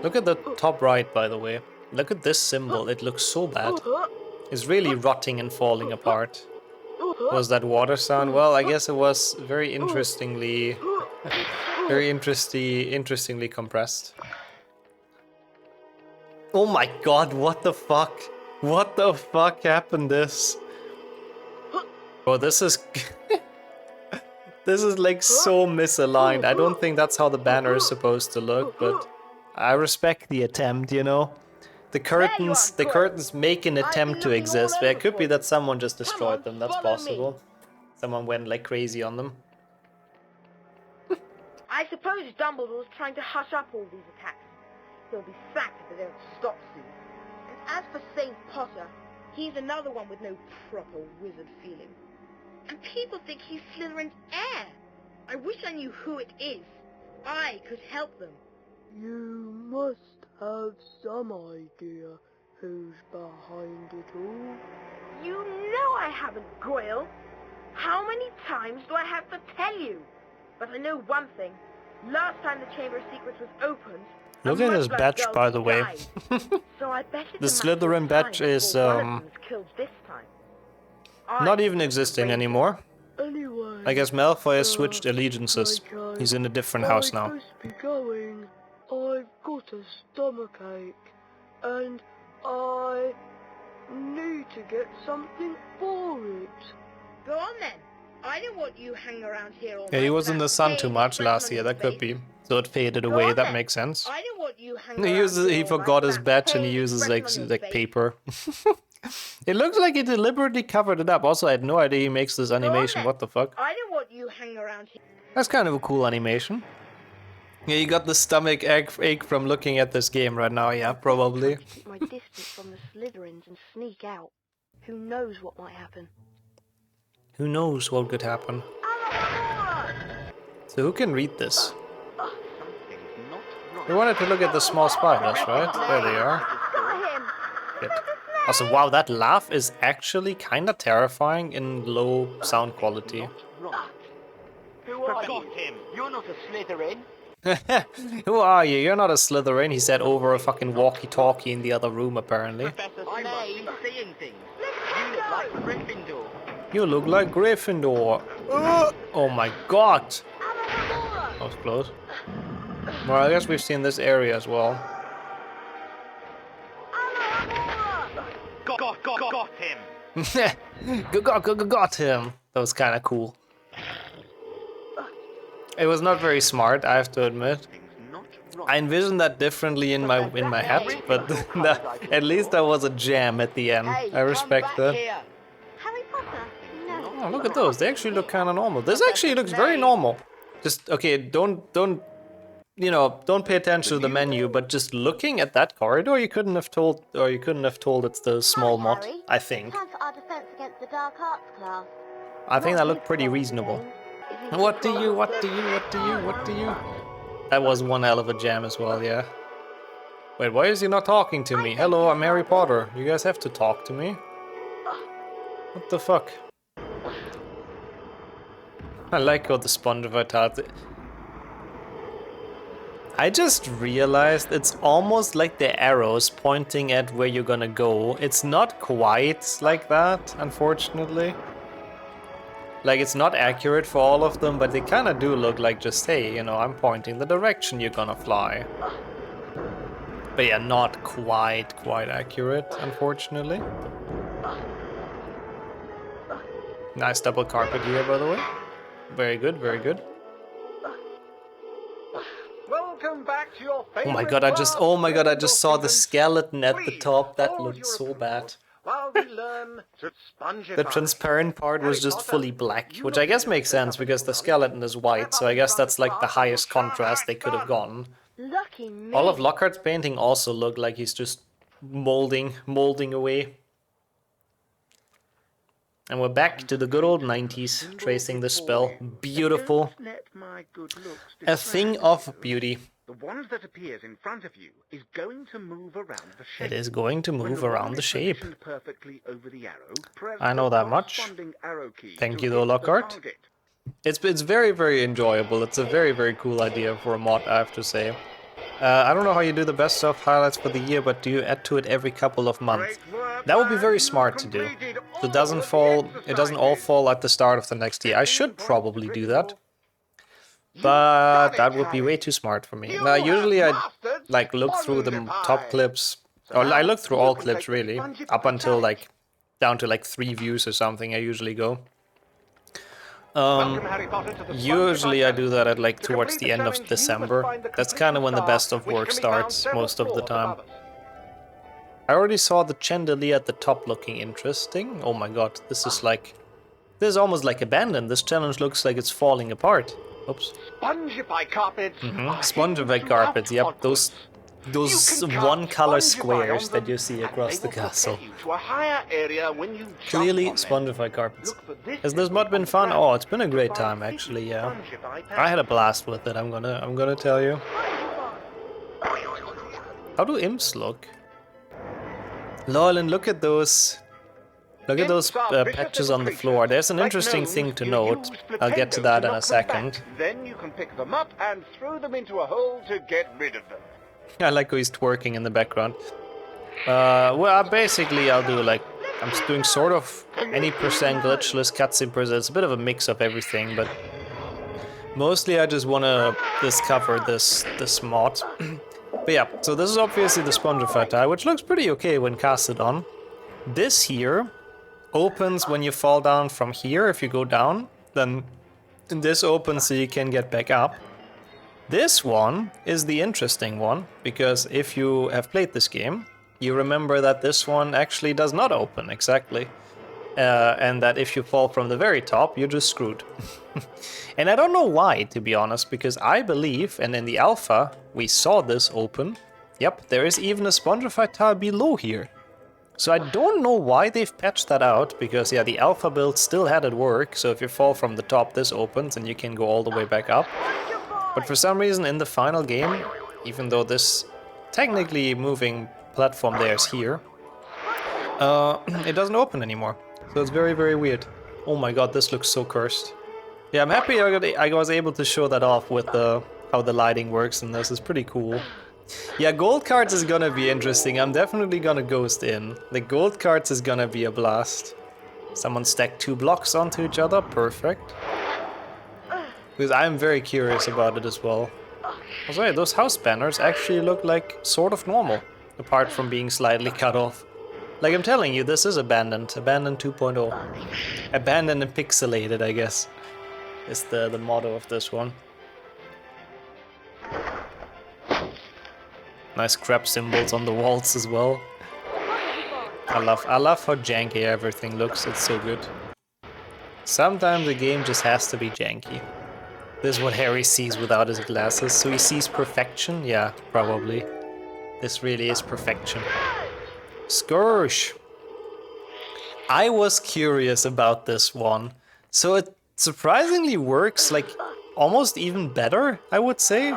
Look at the top right, by the way. Look at this symbol. It looks so bad. It's really rotting and falling apart. Was that water sound? Well, I guess it was very interestingly compressed. Oh my god, what the fuck? What the fuck happened this? Oh, this is this is like so misaligned. I don't think that's how the banner is supposed to look, but I respect the attempt, you know. The curtains make an attempt to exist, but it could be that someone just destroyed them, that's possible. Someone went like crazy on them. I suppose Dumbledore's trying to hush up all these attacks. He'll be sacked if they don't stop soon. And as for St. Potter, he's another one with no proper wizard feeling. And people think he's Slytherin's heir. I wish I knew who it is. I could help them. You must have some idea who's behind it all. You know I haven't, Goyle. How many times do I have to tell you? But I know one thing. Last time the Chamber of Secrets was opened, look at his badge, by the way. So I bet The Slytherin badge is not even existing anymore. Anyway, I guess Malfoy has switched allegiances. He's in a different house now. I've got a stomachache, and I need to get something for it. Go on then. I don't want you hanging around here all night. Yeah, he was in the sun without too paying much expression last on year, your that could face. be. So it faded Go away, on that then. makes sense. I don't want you hanging He around uses, here he all forgot night his without badge and he paying uses expression on your like face. paper. It looks like he deliberately covered it up. Also, I had no idea he makes this Go on animation. then. What the fuck? I don't want you hanging around here. That's kind of a cool animation. Yeah, you got the stomach ache from looking at this game right now. Yeah, probably. To keep my distance from the Slytherins and sneak out. Who knows what might happen? Who knows what could happen? So who can read this? We wanted to look at the small spiders, right? There they are. Good. Also, wow, that laugh is actually kind of terrifying in low sound quality. Who are you? Him. You're not a Slytherin. Who are you? You're not a Slytherin, he said over a fucking walkie-talkie in the other room, apparently. Professor I must be seeing things. You look like Gryffindor. You look like Gryffindor. Oh my god! That was close. Well, I guess we've seen this area as well. Got him. Got him. That was kind of cool. It was not very smart, I have to admit. I envisioned that differently in my head, but at least there was a jam at the end. I respect that. Harry Potter? No. Oh, look at those. They actually look kind of normal. This actually looks very normal. Just okay. Don't pay attention to the menu. But just looking at that corridor, you couldn't have told it's the small Hi, mod. Harry. I think. Time for our defense against the dark arts class. I think that looked pretty reasonable. What do you? That was one hell of a jam as well, yeah. Wait, why is he not talking to me? Hello, I'm Harry Potter. You guys have to talk to me. What the fuck? I like how the Sponge I just realized it's almost like the arrows pointing at where you're gonna go. It's not quite like that, unfortunately. Like, it's not accurate for all of them, but they kind of do look like just, hey, I'm pointing the direction you're gonna fly. But yeah, not quite accurate, unfortunately. Nice double carpet here, by the way. Very good, very good. Welcome back to your Oh my god, I just saw the skeleton at the top. That looked so bad. while we learn to spongify. The transparent part was just fully black, which I guess makes sense because the skeleton is white, so I guess that's like the highest contrast they could have gotten. Lucky me. All of Lockhart's painting also looked like he's just molding away. And we're back to the good old 90s, tracing the spell. Beautiful. Let my good looks A thing of beauty. The wand that appears in front of you is going to move around the shape. It is going to When move the around wand the is shape. positioned perfectly over the arrow, press I know the that much. corresponding arrow key Thank to you though, hit the Lockhart. target. It's very, very enjoyable. It's a very, very cool idea for a mod, I have to say. I don't know how you do the best of highlights for the year, but do you add to it every couple of months? Great work, That would be lad. very You smart to do. completed So all of the it doesn't all exercises. fall at the start of the next year. I should probably do that, You've but done it, that would be Harry. way too smart for me. You Now, usually I have mastered like look through the Spongify. top clips, So or I now look through you all can clips take the really, Spongify up until challenge. like down to like 3 views or something. I usually go. Welcome, Harry Potter, to the Usually Spongify I do that at like To towards complete the end of challenge, you must December. find the That's completion kind of when the star, best of which work can be found starts several most of the floors time. above us. I already saw the chandelier at the top looking interesting. Oh my god, this is like... This is almost like abandoned. This challenge looks like it's falling apart. Oops. Spongify carpets. are Spongify hidden carpets, throughout yep, those Hogwarts. You can cast one-color Spongify squares on that them, you see and across they the will castle. propel you to a higher area when you Clearly, jump on them. Spongify carpets. Look for this Has this mod been on the fun? ground Oh, it's been a to great find time hidden actually, yeah. Spongify I had a patterns. blast with it, I'm gonna tell you. How do imps look? Lol, and look at those... Look at those Imps are vicious patches little on the creatures. floor. There's an Like interesting gnomes, thing to you note. use I'll get to Flipendo that to in a knock them second. back. Then you can pick them up and throw them into a hole to get rid of them. I like how he's twerking in the background. Well, basically I'll do like... I'm doing sort of any percent glitchless cutscene percent. It's a bit of a mix of everything, but... Mostly I just want to discover this mod. But yeah, so this is obviously the Spongify tile, which looks pretty okay when casted on. This here opens when you fall down from here. If you go down, then this opens so you can get back up. This one is the interesting one, because if you have played this game, you remember that this one actually does not open, exactly. And that if you fall from the very top, you're just screwed. And I don't know why, to be honest, because I believe, and in the alpha, we saw this open. Yep, there is even a Spongify tile below here. So I don't know why they've patched that out, because yeah, the alpha build still had it work, so if you fall from the top, this opens and you can go all the way back up. But for some reason in the final game, even though this technically moving platform there is here, it doesn't open anymore. So it's very, very weird. Oh my god, this looks so cursed. Yeah, I'm happy I was able to show that off with how the lighting works, and this is pretty cool. Yeah, gold cards is gonna be interesting. I'm definitely gonna ghost in. The gold cards is gonna be a blast. Someone stacked 2 blocks onto each other, perfect. Because I'm very curious about it as well. Oh, sorry, those house banners actually look like sort of normal, apart from being slightly cut off. Like I'm telling you, this is abandoned. Abandoned 2.0. Abandoned and pixelated, I guess, is the motto of this one. Nice crab symbols on the walls as well. I love how janky everything looks. It's so good. Sometimes the game just has to be janky. This is what Harry sees without his glasses. So he sees perfection? Yeah, probably. This really is perfection. Scourge! I was curious about this one. So it surprisingly works like almost even better, I would say.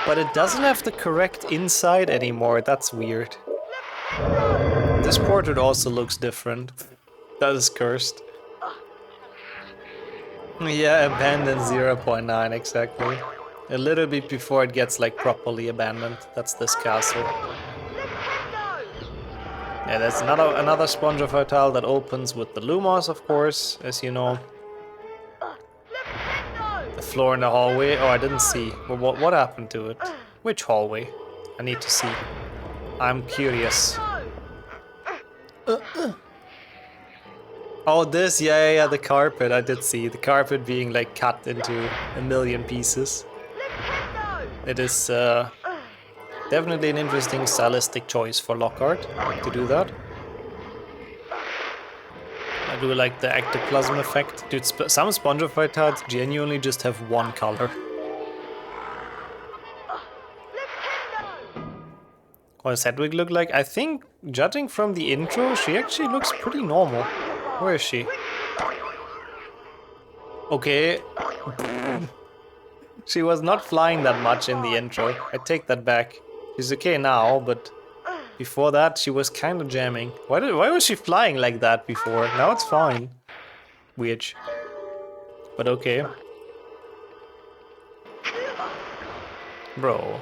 But it doesn't have the correct inside anymore. That's weird. This portrait also looks different. That is cursed. Yeah, abandoned 0.9 exactly. A little bit before it gets like properly abandoned. That's this castle. Yeah, there's another Spongify tile that opens with the Lumos, of course, as you know. The floor in the hallway. Oh, I didn't see. Well, what happened to it? Which hallway? I need to see. I'm curious. Oh, this, yeah, the carpet. I did see the carpet being like cut into a million pieces. It is definitely an interesting stylistic choice for Lockhart to do that. do like the ectoplasm effect. Dude, some Spongified genuinely just have one color. What does Hedwig look like? I think, judging from the intro, she actually looks pretty normal. Where is she? Okay. She was not flying that much in the intro. I take that back. She's okay now, but before that she was kind of jamming. Why was she flying like that before? Now it's fine. Weird. But okay. Bro.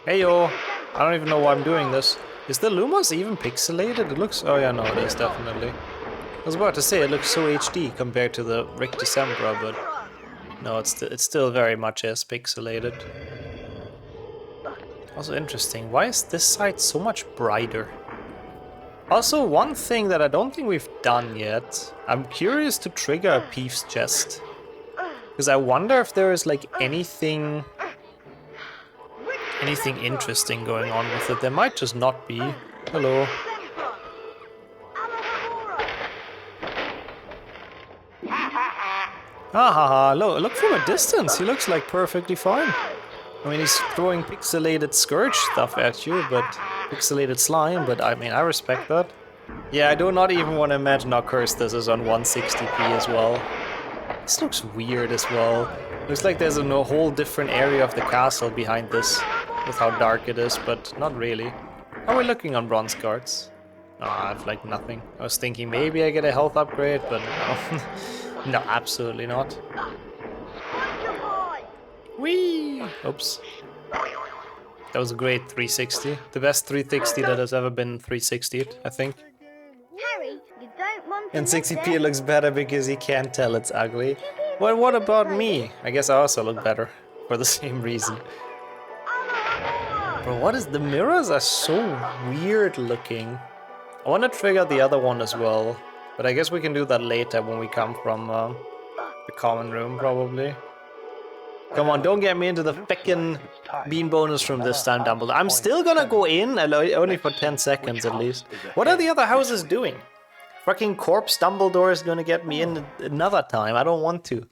Hey yo. I don't even know why I'm doing this. Is the Lumos even pixelated? It looks... Oh yeah, no, it is definitely. I was about to say it looks so HD compared to the Rick Decembra, but no, it's still very much as pixelated. Also interesting, why is this side so much brighter? Also, one thing that I don't think we've done yet, I'm curious to trigger a Peeves chest. Because I wonder if there is like anything interesting going on with it. There might just not be. Hello. Ah, look from a distance, he looks like perfectly fine. I mean, he's throwing pixelated Scourge stuff at you, but pixelated slime, but I mean, I respect that. Yeah, I do not even want to imagine how cursed this is on 160p as well. This looks weird as well. Looks like there's a whole different area of the castle behind this, with how dark it is, but not really. How are we looking on bronze cards? Oh, I have like nothing. I was thinking maybe I get a health upgrade, but no. No, absolutely not. Whee! Oops. That was a great 360. The best 360 that has ever been 360'd, I think. Harry, you don't want to In 60p it looks better because you can't tell it's ugly. Well, what about me? I guess I also look better, for the same reason. Bro, what is... the mirrors are so weird looking. I want to trigger the other one as well. But I guess we can do that later when we come from the common room, probably. Come on, don't get me into the feckin' bean bonus room this time, Dumbledore. I'm still gonna go in, only for 10 seconds at least. What are the other houses doing? Fucking corpse Dumbledore is gonna get me in another time. I don't want to.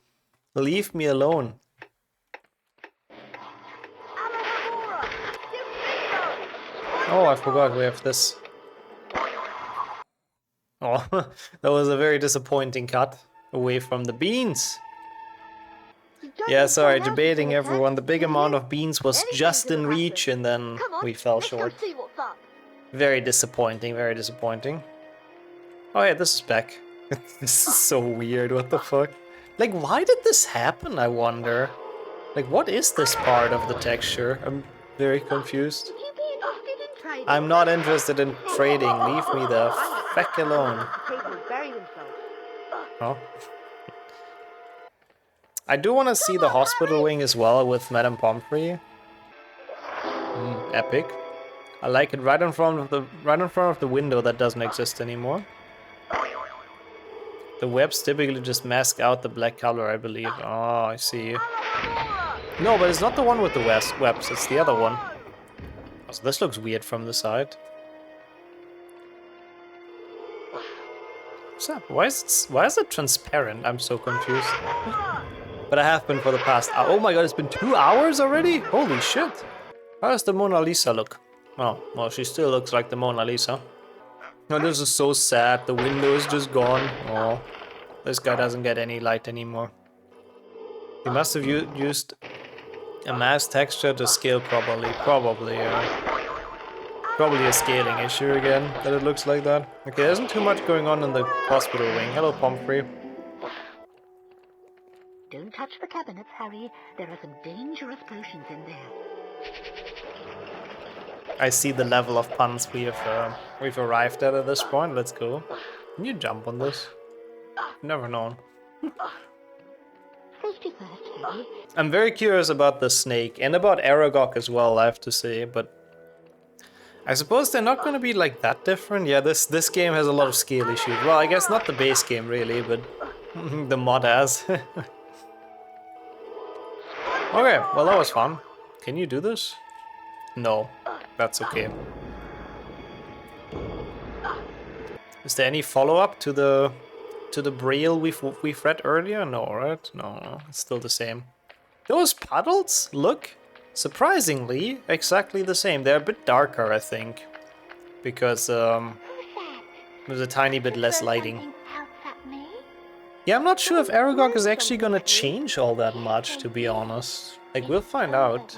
Leave me alone. Oh, I forgot we have this. Oh, that was a very disappointing cut away from the beans. Yeah, sorry, debating everyone. The big amount of beans was just in reach and then we fell short. Very disappointing, very disappointing. Oh yeah, this is back. This is so weird, what the fuck? Like, why did this happen, I wonder? Like, what is this part of the texture? I'm very confused. I'm not interested in trading. Leave me the feck alone. Oh. I do want to see the hospital wing as well with Madame Pomfrey. Epic. I like it right in front of the window that doesn't exist anymore. The webs typically just mask out the black color, I believe. Oh, I see. No, but it's not the one with the webs. It's the other one. Oh, so this looks weird from the side. What's up? Why is it transparent? I'm so confused. But I have been for the past... Oh my god, it's been 2 hours already? Holy shit. How does the Mona Lisa look? Oh, well, she still looks like the Mona Lisa. No, this is so sad. The window is just gone. Oh, this guy doesn't get any light anymore. He must have used a mask texture to scale properly. Probably, probably a scaling issue again, that it looks like that. Okay, there isn't too much going on in the hospital wing. Hello, Pomfrey. Don't touch the cabinets, Harry. There are some dangerous potions in there. I see the level of puns we've arrived at this point. Let's go. Can you jump on this? Never known. Safety first, Harry. I'm very curious about the snake and about Aragog as well, I have to say, but I suppose they're not going to be like that different. Yeah, this game has a lot of scale issues. Well, I guess not the base game really, but the mod has. Okay, well that was fun. Can you do this? No, that's okay. Is there any follow-up to the to the Braille we've read earlier? No, right? No, it's still the same. Those puddles look surprisingly exactly the same. They're a bit darker, I think, because there's a tiny bit less lighting. Yeah, I'm not sure if Aragog is actually gonna change all that much, to be honest. Like, we'll find out.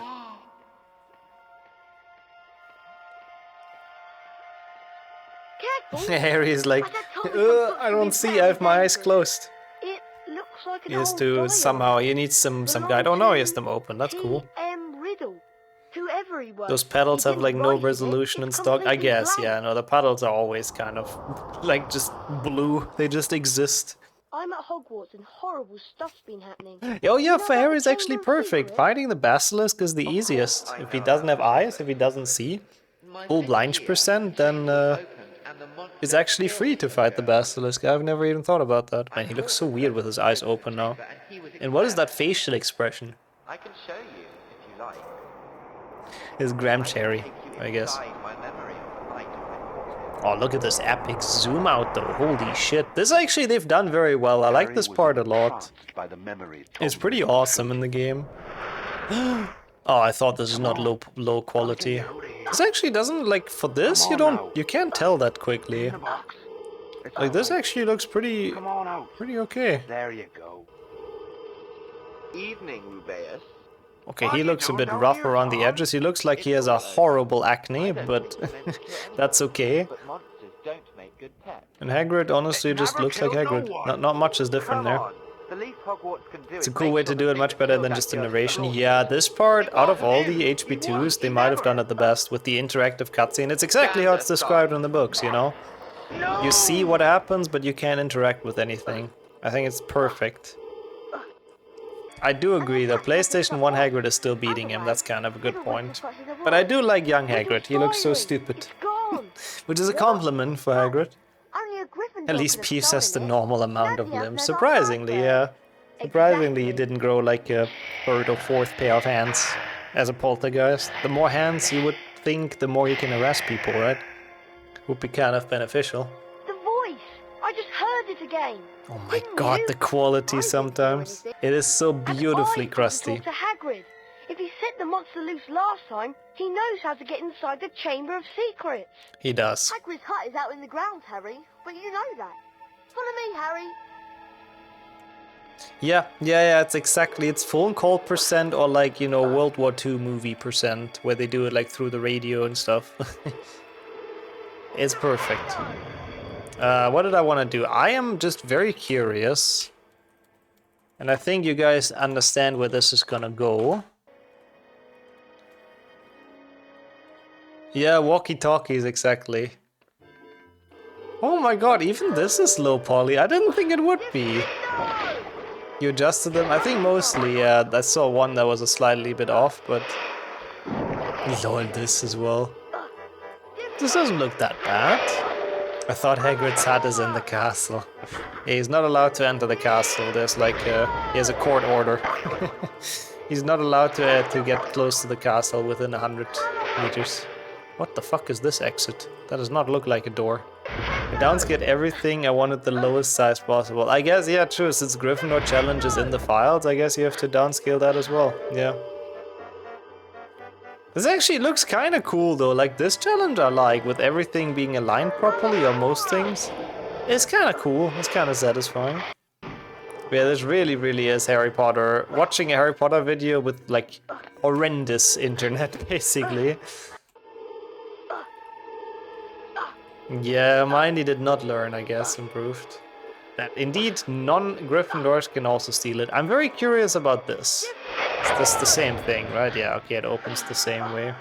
Careful! Harry is like, I don't see, I have my eyes closed. It looks like an He has old to dial. somehow, he needs some guide. Oh no, he has them open, that's cool. T.M. Riddle. Whoever he was. Those pedals he have like didn't no write it, resolution in it's stock. I completely guess, blank. yeah, no, the pedals are always kind of like just blue. They just exist. I'm at Hogwarts and horrible stuff's been happening. Oh yeah, You know for about Harry the is actually Chamber of perfect. Secrets? Fighting the basilisk is the easiest. If he doesn't have eyes, if he doesn't see, full blind percent, then it's actually free to fight the basilisk. I've never even thought about that. Man, he looks so weird with his eyes open now. And what is that facial expression? I can show you if you like. His Graham Cherry, I guess. Oh, look at this epic zoom out though. Holy shit. This actually they've done very well. I like this part a lot. By the memory It's pretty awesome in the game. Oh, I thought this is not low quality. This actually doesn't, like, for this you can't tell that quickly. Like, this actually looks pretty okay. There you go. Evening, Rubeus. Okay, he looks a bit rough around the edges. He looks like he has a horrible acne, but that's okay. But monsters don't make good pets. And Hagrid honestly just looks like Hagrid. Not much is different there. The least Hogwarts can do It's a cool way to do it, much better than just the narration. Yeah, this part, out of all the HB2s, they might have done it the best with the interactive cutscene. It's exactly how it's described in the books, you know? You see what happens, but you can't interact with anything. I think it's perfect. I do agree that PlayStation 1 Hagrid is still beating him, that's kind of a good point. But I do like young Hagrid, he looks so stupid. Which is a compliment for Hagrid. At least Peeves has the normal amount of limbs. Surprisingly, yeah. Surprisingly, he didn't grow like a third or fourth pair of hands as a poltergeist. The more hands you would think, the more you can harass people, right? Would be kind of beneficial. The voice! I just heard it again! Oh my god, the quality sometimes. It is so beautifully crusty. To Hagrid. If he set the monster loose last time, he knows how to get inside the Chamber of Secrets. He does. Hagrid's hut is out in the grounds, Harry, but you know that. Follow me, Harry. Yeah, it's phone call percent or like, you know, World War II movie percent, where they do it like through the radio and stuff. It's perfect. What did I want to do? I am just very curious. And I think you guys understand where this is gonna go. Yeah, walkie-talkies, exactly. Oh my god, even this is low poly. I didn't think it would be. You adjusted them? I think mostly, yeah. I saw one that was a slightly bit off, but... Lol, this as well. This doesn't look that bad. I thought Hagrid's hut is in the castle. Yeah, he's not allowed to enter the castle. There's like he has a court order. He's not allowed to get close to the castle within 100 meters. What the fuck is this exit? That does not look like a door. I downscaled everything. I wanted the lowest size possible. I guess, yeah, true. Since Gryffindor challenge is in the files, I guess you have to downscale that as well. Yeah. This actually looks kind of cool though, like this challenge I like, with everything being aligned properly, or most things. It's kind of cool, it's kind of satisfying. Yeah, this really is Harry Potter. Watching a Harry Potter video with like horrendous internet, basically. Yeah, Hermione did not learn, I guess, improved. That indeed, non-Gryffindors can also steal it. I'm very curious about this. Is this the same thing, right? Yeah, okay, it opens the same way.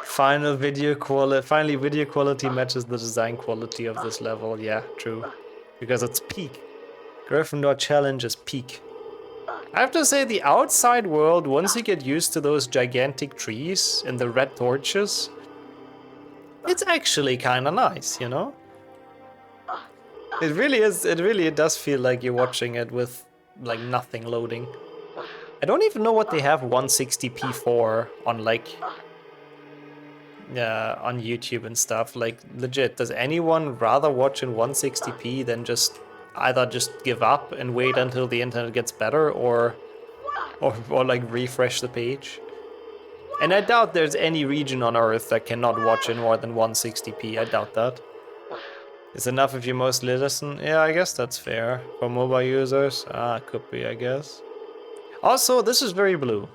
Finally, video quality matches the design quality of this level. Yeah, true. Because it's peak. Gryffindor challenge is peak. I have to say, the outside world, once you get used to those gigantic trees and the red torches, it's actually kind of nice, you know? It really is, it does feel like you're watching it with, like, nothing loading. I don't even know what they have 160p for on, like, on YouTube and stuff. Like, legit, does anyone rather watch in 160p than just either just give up and wait until the internet gets better, or like refresh the page? And I doubt there's any region on Earth that cannot watch in more than 160p. I doubt that. It's enough if you mostly listen. Yeah, I guess that's fair. For mobile users, could be, I guess. Also, this is very blue.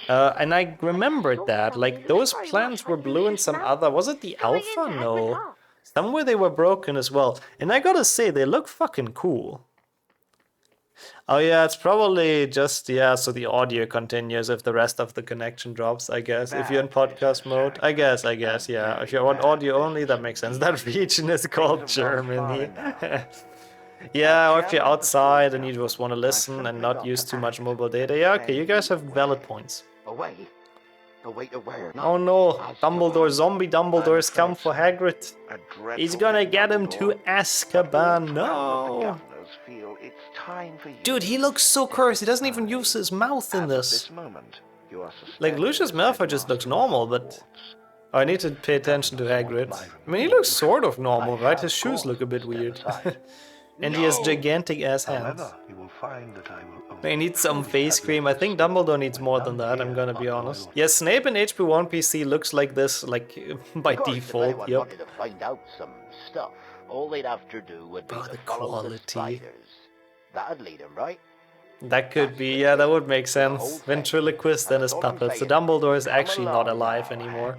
And I remembered that, like, those plants were blue in some other... Was it the alpha? No. Somewhere they were broken as well. And I gotta say, they look fucking cool. Oh yeah, it's probably just, yeah, so the audio continues if the rest of the connection drops, I guess. If you're in podcast mode, I guess, yeah. If you want audio only, that makes sense. That region is called Germany. Yeah, or if you're outside and you just want to listen and not use too much mobile data, yeah, okay, you guys have valid points. Away. Away to where? Oh no, Dumbledore, zombie Dumbledore's come for Hagrid. He's gonna get him to Azkaban, no! Dude, he looks so cursed, he doesn't even use his mouth in this. Like, Lucius Malfoy just looks normal, but... Oh, I need to pay attention to Hagrid. I mean, he looks sort of normal, right? His shoes look a bit weird. And he has gigantic ass hands. He needs some face cream. I think Dumbledore needs more than that, I'm gonna be honest. Yeah, Snape in HP1 PC looks like this, like, by default, yep. To find out some stuff, all they'd have to do would be the quality. That'd lead him, right? That could be, yeah, that would make sense. Ventriloquist and his puppet. So Dumbledore is actually not alive anymore.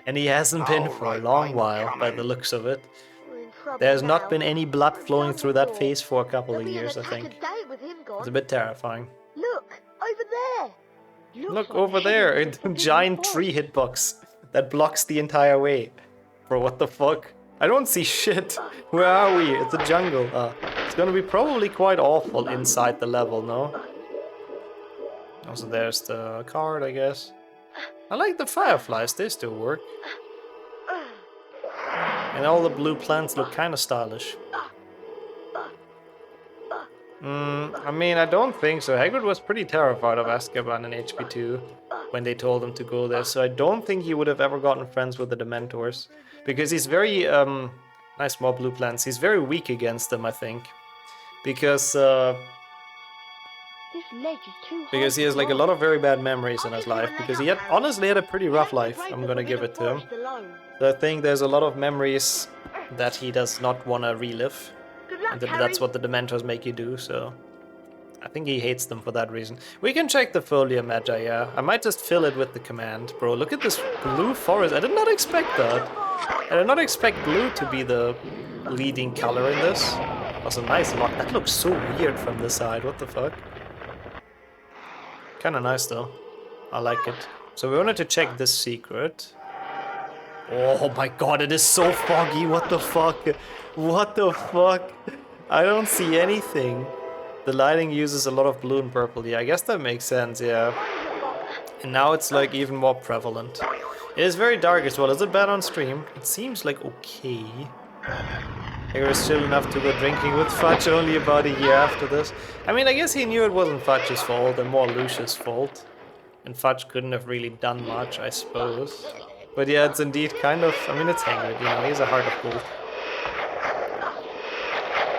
And he hasn't been for a long while, by the looks of it. There's not been any blood flowing through that face for a couple of years, I think. It's a bit terrifying. Look, over there. Look over there, a giant tree hitbox that blocks the entire way. Bro, what the fuck? I don't see shit. Where are we? It's a jungle. It's gonna be probably quite awful inside the level, no? Also, there's the card, I guess. I like the fireflies, they still work. And all the blue plants look kind of stylish. I mean, I don't think so. Hagrid was pretty terrified of Azkaban in HP2 when they told him to go there, so I don't think he would have ever gotten friends with the Dementors. Because he's very, nice more blue plants, he's very weak against them, I think. Because he has like a lot of very bad memories in his life, because he had honestly had a pretty rough life, I'm gonna give it to him. So I think there's a lot of memories that he does not want to relive, and that's what the Dementors make you do, so I think he hates them for that reason. We can check the Folia Magi, yeah. I might just fill it with the command. Bro, look at this blue forest, I did not expect that. I did not expect blue to be the leading color in this. Also, nice lock, that looks so weird from the side, what the fuck. Kinda nice though. I like it. So we wanted to check this secret. Oh my god, it is so foggy, what the fuck? What the fuck? I don't see anything. The lighting uses a lot of blue and purple, yeah, I guess that makes sense, yeah. And now it's like even more prevalent. It is very dark as well. Is it bad on stream? It seems like okay. They were still enough to go drinking with Fudge only about a year after this. I mean, I guess he knew it wasn't Fudge's fault and more Lucius' fault. And Fudge couldn't have really done much, I suppose. But yeah, it's indeed kind of... I mean, it's Hagrid, you know, he's a heart of gold.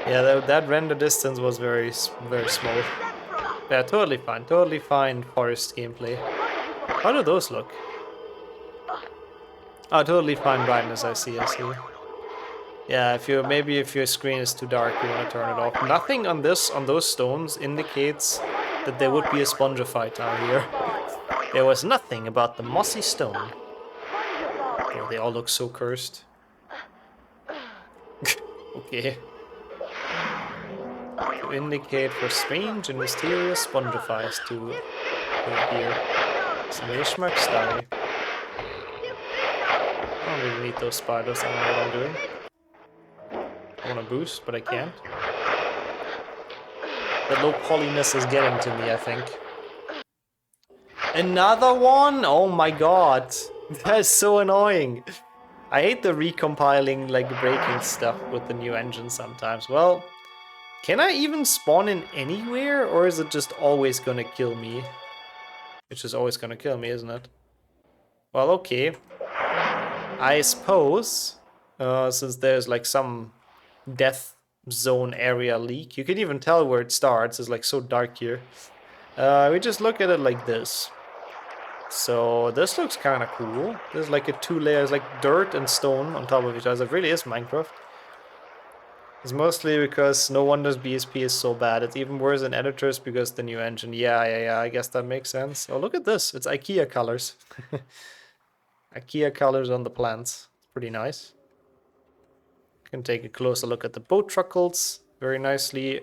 Yeah, that render distance was very small. Yeah, totally fine forest gameplay. How do those look? Oh, totally fine brightness, I see. Yeah, if your screen is too dark, you want to turn it off. Nothing on those stones indicates that there would be a Spongifight out here. There was nothing about the mossy stone. Oh, they all look so cursed. Okay. To indicate for strange and mysterious Spongifies to appear. Smishmak style. I don't really need those spiders, I don't know what I'm doing. I want to boost, but I can't. The low polyness is getting to me, I think. Another one? Oh my god. That is so annoying. I hate the recompiling, like, breaking stuff with the new engine sometimes. Well, can I even spawn in anywhere, or is it just always gonna kill me? It's just always gonna kill me, isn't it? Well, okay. I suppose, since there's like some death zone area leak, you can even tell where it starts. It's like so dark here. We just look at it like this. So this looks kind of cool. There's like a 2 layers, like dirt and stone on top of each other. It really is Minecraft. It's mostly because no wonders BSP is so bad. It's even worse in editors because the new engine. Yeah, I guess that makes sense. Oh, look at this. It's IKEA colors. IKEA colors on the plants. It's pretty nice. You can take a closer look at the boat truckles. Very nicely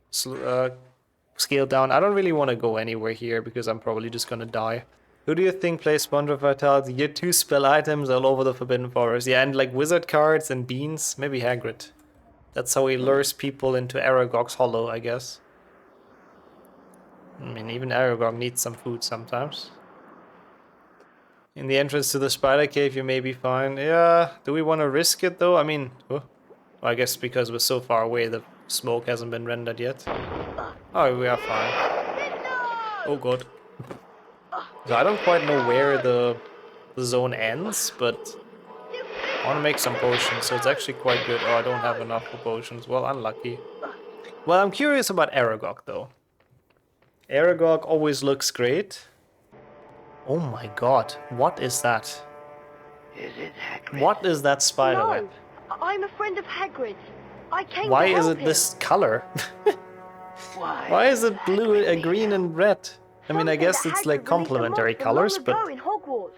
scaled down. I don't really want to go anywhere here because I'm probably just gonna die. Who do you think plays Sponge of Vitality? Year 2 spell items all over the Forbidden Forest. Yeah, and like wizard cards and beans. Maybe Hagrid. That's how he lures people into Aragog's Hollow, I guess. I mean, even Aragog needs some food sometimes. In the entrance to the spider cave, you may be fine. Yeah, do we want to risk it though? I mean, well, I guess because we're so far away, the smoke hasn't been rendered yet. Oh, we are fine. Oh god. So I don't quite know where the zone ends, but I want to make some potions, so it's actually quite good. Oh, I don't have enough for potions. Well, unlucky. Well, I'm curious about Aragog, though. Aragog always looks great. Oh my god, what is that? Is it Hagrid? What is that spider No, web? I'm a friend of Hagrid's. I came Why to is help it him. this color? Why? Why is it blue, green, and red? I mean, I Something guess that it's Hagrid like released a complementary monster colors, long but... ago in Hogwarts.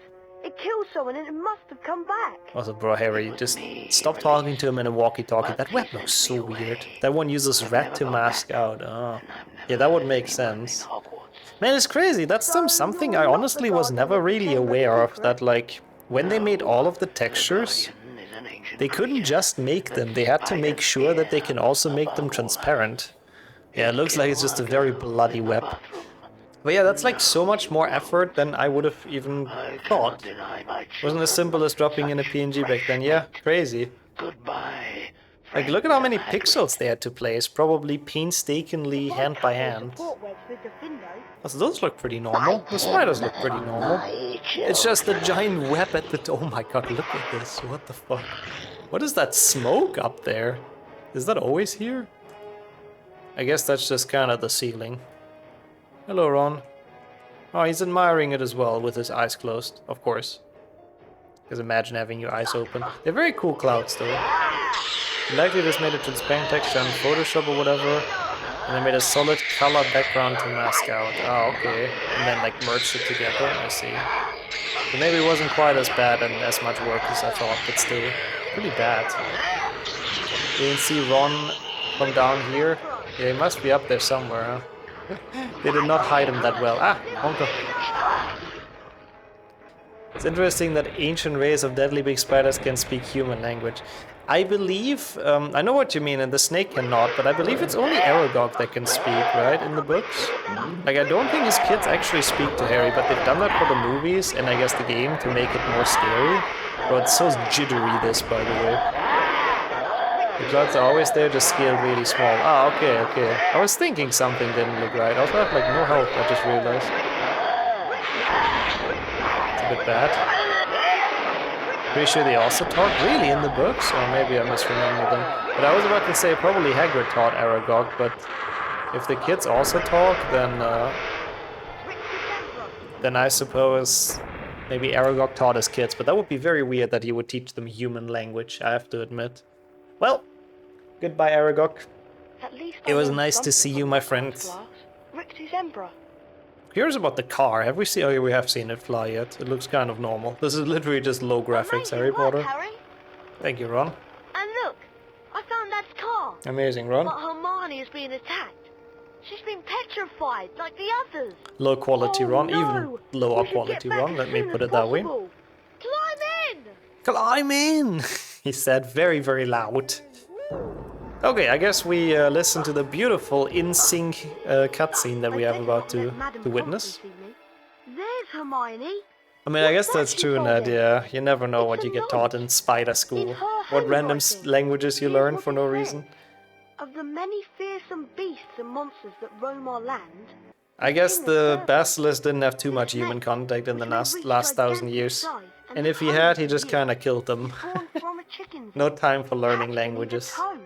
It killed someone and it must have come back. Also, bro, Harry, just stop talking to him in a walkie-talkie. That web looks so weird. That one uses red to mask out. Oh. Yeah, that would make sense. Man, it's crazy. That's something I honestly was never really aware of. That, like, when they made all of the textures, they couldn't just make them. They had to make sure that they can also make them transparent. Yeah, it looks like it's just a very bloody web. But yeah, that's like so much more effort than I would have even thought. Wasn't as simple as dropping in a PNG back then. Yeah, crazy. Goodbye. Like, look at how many pixels they had to place, probably painstakingly hand by hand. Also, those look pretty normal. The spiders look pretty normal. It's just the giant web at the... Oh my god, look at this. What the fuck? What is that smoke up there? Is that always here? I guess that's just kind of the ceiling. Hello, Ron. Oh, he's admiring it as well with his eyes closed, of course. Because imagine having your eyes open. They're very cool clouds, though. You likely just made a transparent texture on Photoshop or whatever, and then made a solid color background to mask out. Oh, okay. And then, like, merged it together. I see. So maybe it wasn't quite as bad and as much work as I thought, but still pretty bad. You can see Ron from down here. Yeah, he must be up there somewhere, huh? They did not hide him that well. Ah, Honker. It's interesting that ancient race of deadly big spiders can speak human language. I believe, I know what you mean, and the snake cannot, but I believe it's only Aragog that can speak, right, in the books? Like, I don't think his kids actually speak to Harry, but they've done that for the movies, and I guess the game, to make it more scary. But it's so jittery, this, by the way. The clouds are always there, just scaled really small. Ah, okay. I was thinking something didn't look right. I also have, like, no health, I just realized. It's a bit bad. Pretty sure they also talk? Really, in the books? Or maybe I misremember them. But I was about to say probably Hagrid taught Aragog, but if the kids also talk, then I suppose maybe Aragog taught his kids. But that would be very weird that he would teach them human language, I have to admit. Well, goodbye, Aragog. It was nice to see you, my friend. Rixie's Emperor. Curious about the car. Have we seen? Oh, we have seen it fly yet. It looks kind of normal. This is literally just low graphics, Harry Potter. Harry. Thank you, Ron. And look, I found Dad's car. Amazing, Ron. But Hermione is being attacked. She's been petrified like the others. Low quality, Ron. No. Even lower quality, Ron. Let me put it that way. Climb in! Climb in! He said very, very loud. Okay, I guess we listen to the beautiful in-sync cutscene that we have about to witness. There's Hermione. I mean, I guess that's true, Ned, yeah. You never know what you get taught in spider school. What random languages you learn for no reason. Of the many fearsome beasts and monsters that roam our land, I guess the basilisk didn't have too much human contact in the last 1,000 years. And if he had, he just kind of killed them. Born from a chicken's No egg. time for learning Hatched beneath a languages. toad.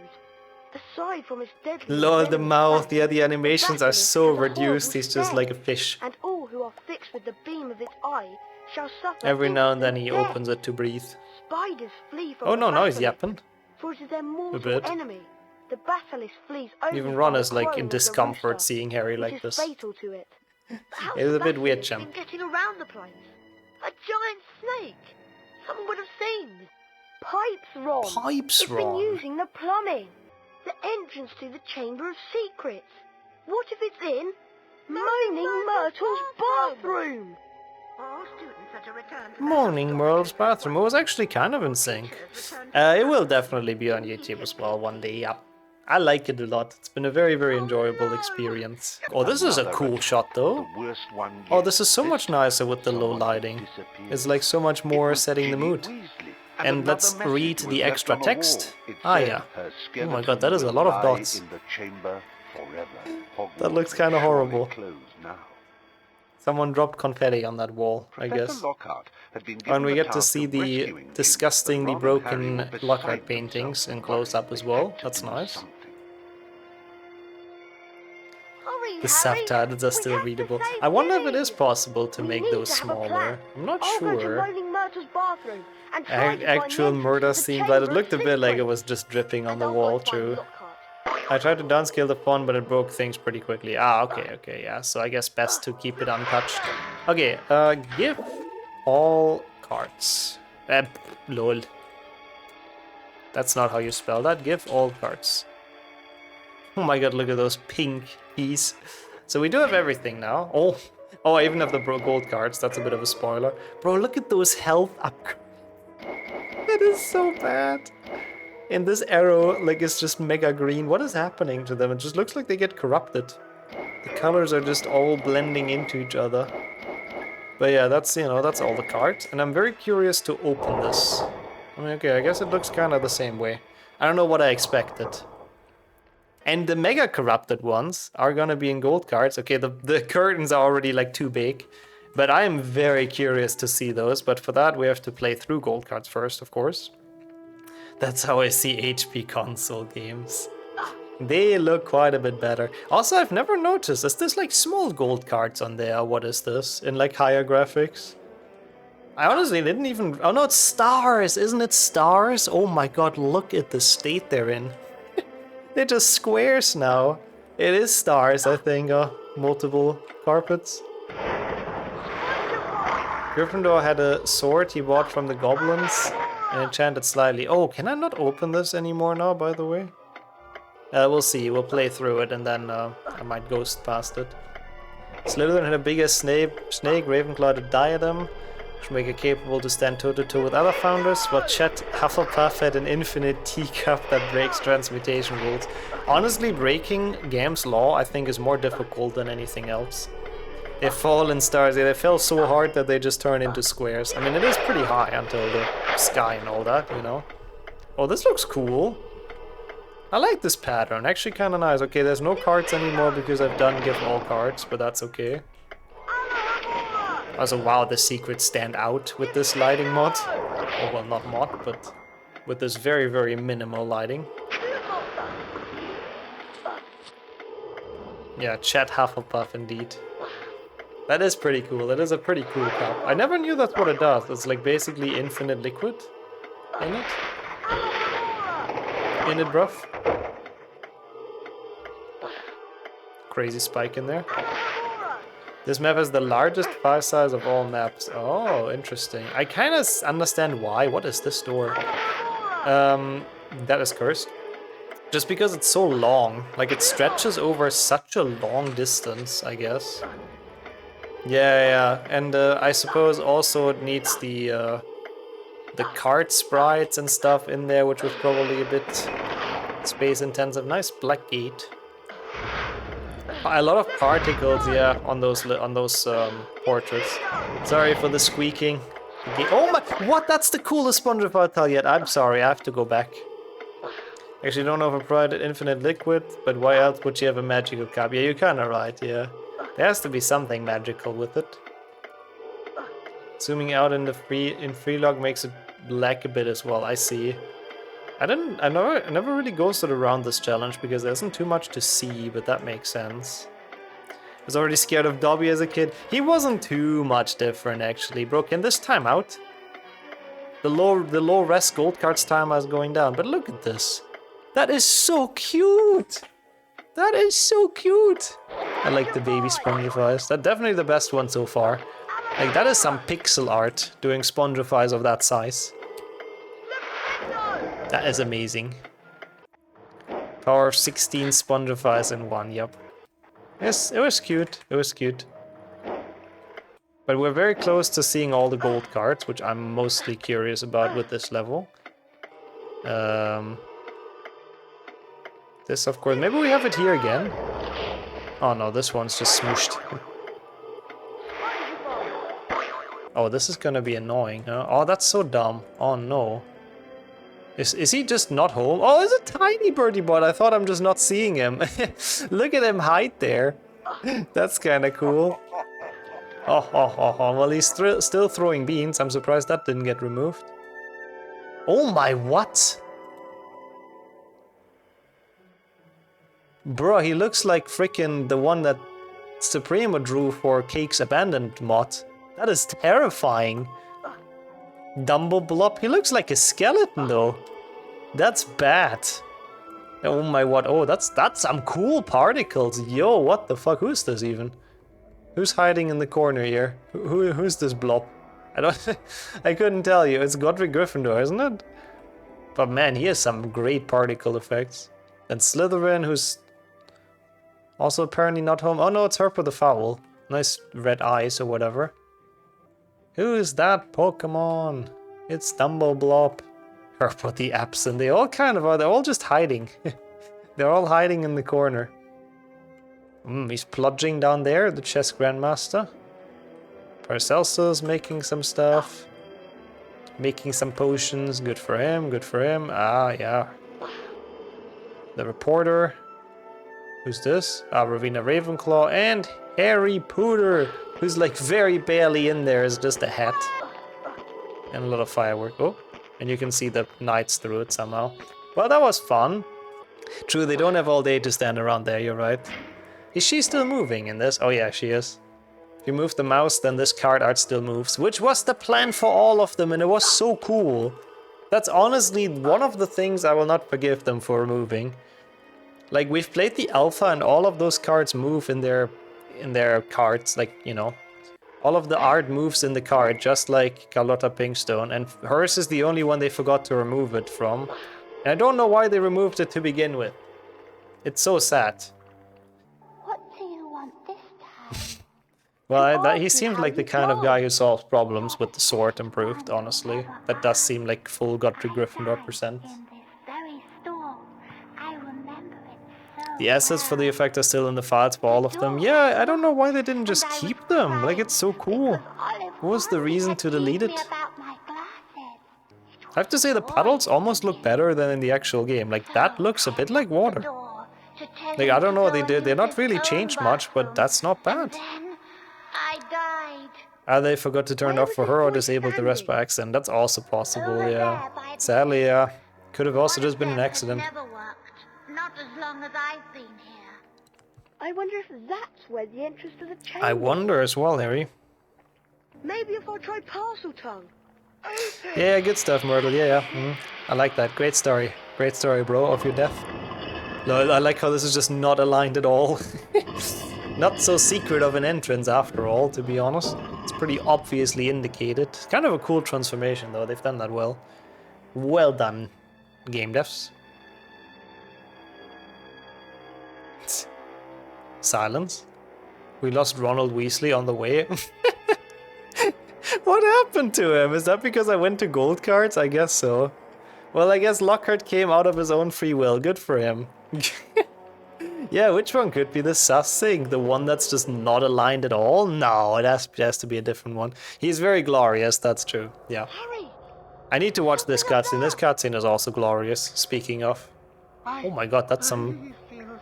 Aside from his deadly Lol, the venomous mouth, bite, yeah, the animations are basilisk so has a reduced, horrible he's just sting, like a fish. and all who are fixed with the beam of its eye shall suffer Every now and then he instant death. opens it to breathe. Spiders flee from Oh the no, now he's basilisk, yapping. for it is their mortal bit. enemy. The basilisk flees only Even from Ron the is like crone in of the discomfort rooster, seeing Harry which like is this. fatal to it. But how's It is the a bit weird, basilisk champ. been getting around the place? A giant snake! Someone would have seen. Pipes, Ron. Pipes, It's Ron. been using the plumbing. The entrance to the Chamber of Secrets. What if it's in Moaning Myrtle's bathroom? All students are to return to Morning World's bathroom. It was actually kind of in sync. It will definitely be on YouTube as well one day, yeah. I like it a lot. It's been a very, very enjoyable experience. Oh, this is a cool shot though. The worst one Oh, yet. this is so much nicer with the low Someone lighting. disappeared. It's like so much It more was setting the Ginny mood. Weasley. And another let's message read was the left extra on the text. wall. It Ah, said, yeah. "Her Oh my god, that is a skeleton lot of will lie dots. in the chamber forever." That looks Hogwarts kinda is surely horrible. closed now. Someone dropped confetti on that wall, I Professor guess. Lockhart had been And given we the get to task see of the rescuing Ginny, disgustingly but Ron and Harry broken were beside Lockhart paintings themselves in with close-up worry. as They well. had to That's do nice. something. Hurry, The Harry. subtitles are We still have to readable. save I wonder if it Ginny. is possible to We make need those to have a smaller. plan. I'm not I'll go to sure. Moaning Myrtle's bathroom and try to find the Actual entrance murder to the scene, but Chamber it of looked a bit like it Secrets. was just dripping on And the I'll wall go find too. Lockhart. I tried to downscale the font, but it broke things pretty quickly. Ah, okay, yeah. So I guess best to keep it untouched. Okay, give all cards. Lol. That's not how you spell that. Give all cards. Oh my god, look at those pink keys. So we do have everything now. Oh, I even have the gold cards. That's a bit of a spoiler. Bro, look at those health upgrades. That is so bad. In this arrow, like, it's just mega green. What is happening to them? It just looks like they get corrupted. The colors are just all blending into each other. But yeah, that's, you know, that's all the cards. And I'm very curious to open this. I mean, okay, I guess it looks kind of the same way. I don't know what I expected. And the mega corrupted ones are gonna be in gold cards. Okay, the curtains are already like too big. But I am very curious to see those. But for that, we have to play through gold cards first, of course. That's how I see HP console games. They look quite a bit better. Also, I've never noticed, is this like small gold cards on there? What is this? In like higher graphics? I honestly didn't even... Oh no, it's stars! Isn't it stars? Oh my god, look at the state they're in. They're just squares now. It is stars, I think. Multiple carpets. Gryffindor had a sword he bought from the goblins and enchanted slightly. Oh, can I not open this anymore now, by the way? We'll see. We'll play through it and then I might ghost past it. Slytherin had a bigger snake, Ravenclaw had a diadem, which make it capable to stand toe-to-toe with other founders, while Chet Hufflepuff had an infinite teacup that breaks transmutation rules. Honestly, breaking Game's law, I think, is more difficult than anything else. They fall in stars. They fell so hard that they just turn into squares. I mean, it is pretty high until the sky and all that, you know. Oh, this looks cool. I like this pattern. Actually kind of nice. Okay, there's no cards anymore because I've done give all cards, but that's okay. Also, wow, the secrets stand out with this lighting mod. Oh, well, not mod, but with this very, very minimal lighting. Yeah, Chet Hufflepuff indeed. That is pretty cool. That is a pretty cool cup. I never knew that's what it does. It's like basically infinite liquid in it. In it, bruv. Crazy spike in there. This map has the largest file size of all maps. Oh, interesting. I kind of understand why. What is this door? That is cursed. Just because it's so long. Like, it stretches over such a long distance, I guess. Yeah. And I suppose also it needs the card sprites and stuff in there, which was probably a bit space intensive. Nice black gate. A lot of particles, yeah, on those portraits. Sorry for the squeaking. Oh my! What? That's the coolest SpongeBob I'll tell yet. I'm sorry, I have to go back. Actually, don't know if I provided infinite liquid, but why else would you have a magical cup? Yeah, you're kind of right. Yeah, there has to be something magical with it. Zooming out in the freelog makes it lag a bit as well. I see. I never really ghosted around this challenge because there isn't too much to see, but that makes sense. I was already scared of Dobby as a kid. He wasn't too much different actually. Bro, can this time out? The low res gold cards timer is going down, but look at this. That is so cute! That is so cute! I like the baby Spongifies. That's definitely the best one so far. Like, that is some pixel art doing Spongifies of that size. That is amazing. Power of 16 Spongifies in one, yep. Yes, it was cute. It was cute. But we're very close to seeing all the gold cards, which I'm mostly curious about with this level. This, of course, maybe we have it here again. Oh no, this one's just smooshed. Oh, this is gonna be annoying. Huh? Oh, that's so dumb. Oh no. Is he just not home? Oh, it's a tiny birdie bot. I thought I'm just not seeing him. Look at him hide there. That's kind of cool. Oh. Well, he's still throwing beans. I'm surprised that didn't get removed. Oh my, what? Bro, he looks like freaking the one that Supremo drew for Cake's Abandoned mod. That is terrifying. Dumbo Blob. He looks like a skeleton though. That's bad. Oh my, what? Oh, that's some cool particles. Yo, what the fuck? Who's this even? Who's hiding in the corner here? Who's this blob? I couldn't tell you. It's Godric Gryffindor, isn't it? But man, he has some great particle effects. And Slytherin, who's also apparently not home. Oh no, it's Herpo the Fowl. Nice red eyes or whatever. Who is that Pokemon? It's Dumbo Blob. Herpo the Absent. They all kind of are. They're all just hiding. They're all hiding in the corner. He's plunging down there, the chess grandmaster. Paracelsus making some stuff. Making some potions. Good for him, good for him. Ah, yeah. The reporter. Who's this? Ah, Rowena Ravenclaw and Harry Potter, who's like very barely in there as just a hat. And a lot of firework. Oh, and you can see the knights through it somehow. Well, that was fun. True, they don't have all day to stand around there, you're right. Is she still moving in this? Oh yeah, she is. If you move the mouse, then this card art still moves, which was the plan for all of them, and it was so cool. That's honestly one of the things I will not forgive them for removing. Like, we've played the alpha and all of those cards move in their cards, like, you know. All of the art moves in the card, just like Carlotta Pinkstone, and hers is the only one they forgot to remove it from. And I don't know why they removed it to begin with. It's so sad. What do you want this time? Well, he seemed like the kind of guy who solves problems with the sword improved, honestly. That does seem like full Godric Gryffindor percent. The assets for the effect are still in the files for all of them. Yeah, I don't know why they didn't just keep them. Like, it's so cool. What was the reason to delete it? I have to say the puddles almost look better than in the actual game. Like, that looks a bit like water. Like, I don't know, they're not really changed much, but that's not bad. They forgot to turn it off for her or disabled the rest by accident. That's also possible, yeah. Sadly, yeah. Could have also just been an accident. Not as long as I've been here. I wonder if that's where the entrance to the chamber. I wonder as well, Harry. Maybe if I try Parcel Tongue. Yeah, good stuff, Myrtle. Yeah. I like that. Great story, bro, of your death. I like how this is just not aligned at all. Not so secret of an entrance after all, to be honest. It's pretty obviously indicated. Kind of a cool transformation, though. They've done that well. Well done, game devs. Silence. We lost Ronald Weasley on the way. What happened to him? Is that because I went to gold cards? I guess so. Well, I guess Lockhart came out of his own free will. Good for him. Yeah, which one could be the sus thing? The one that's just not aligned at all? No, it has to be a different one. He's very glorious, that's true. Yeah. I need to watch this cutscene. This cutscene is also glorious, speaking of. Oh my god, that's some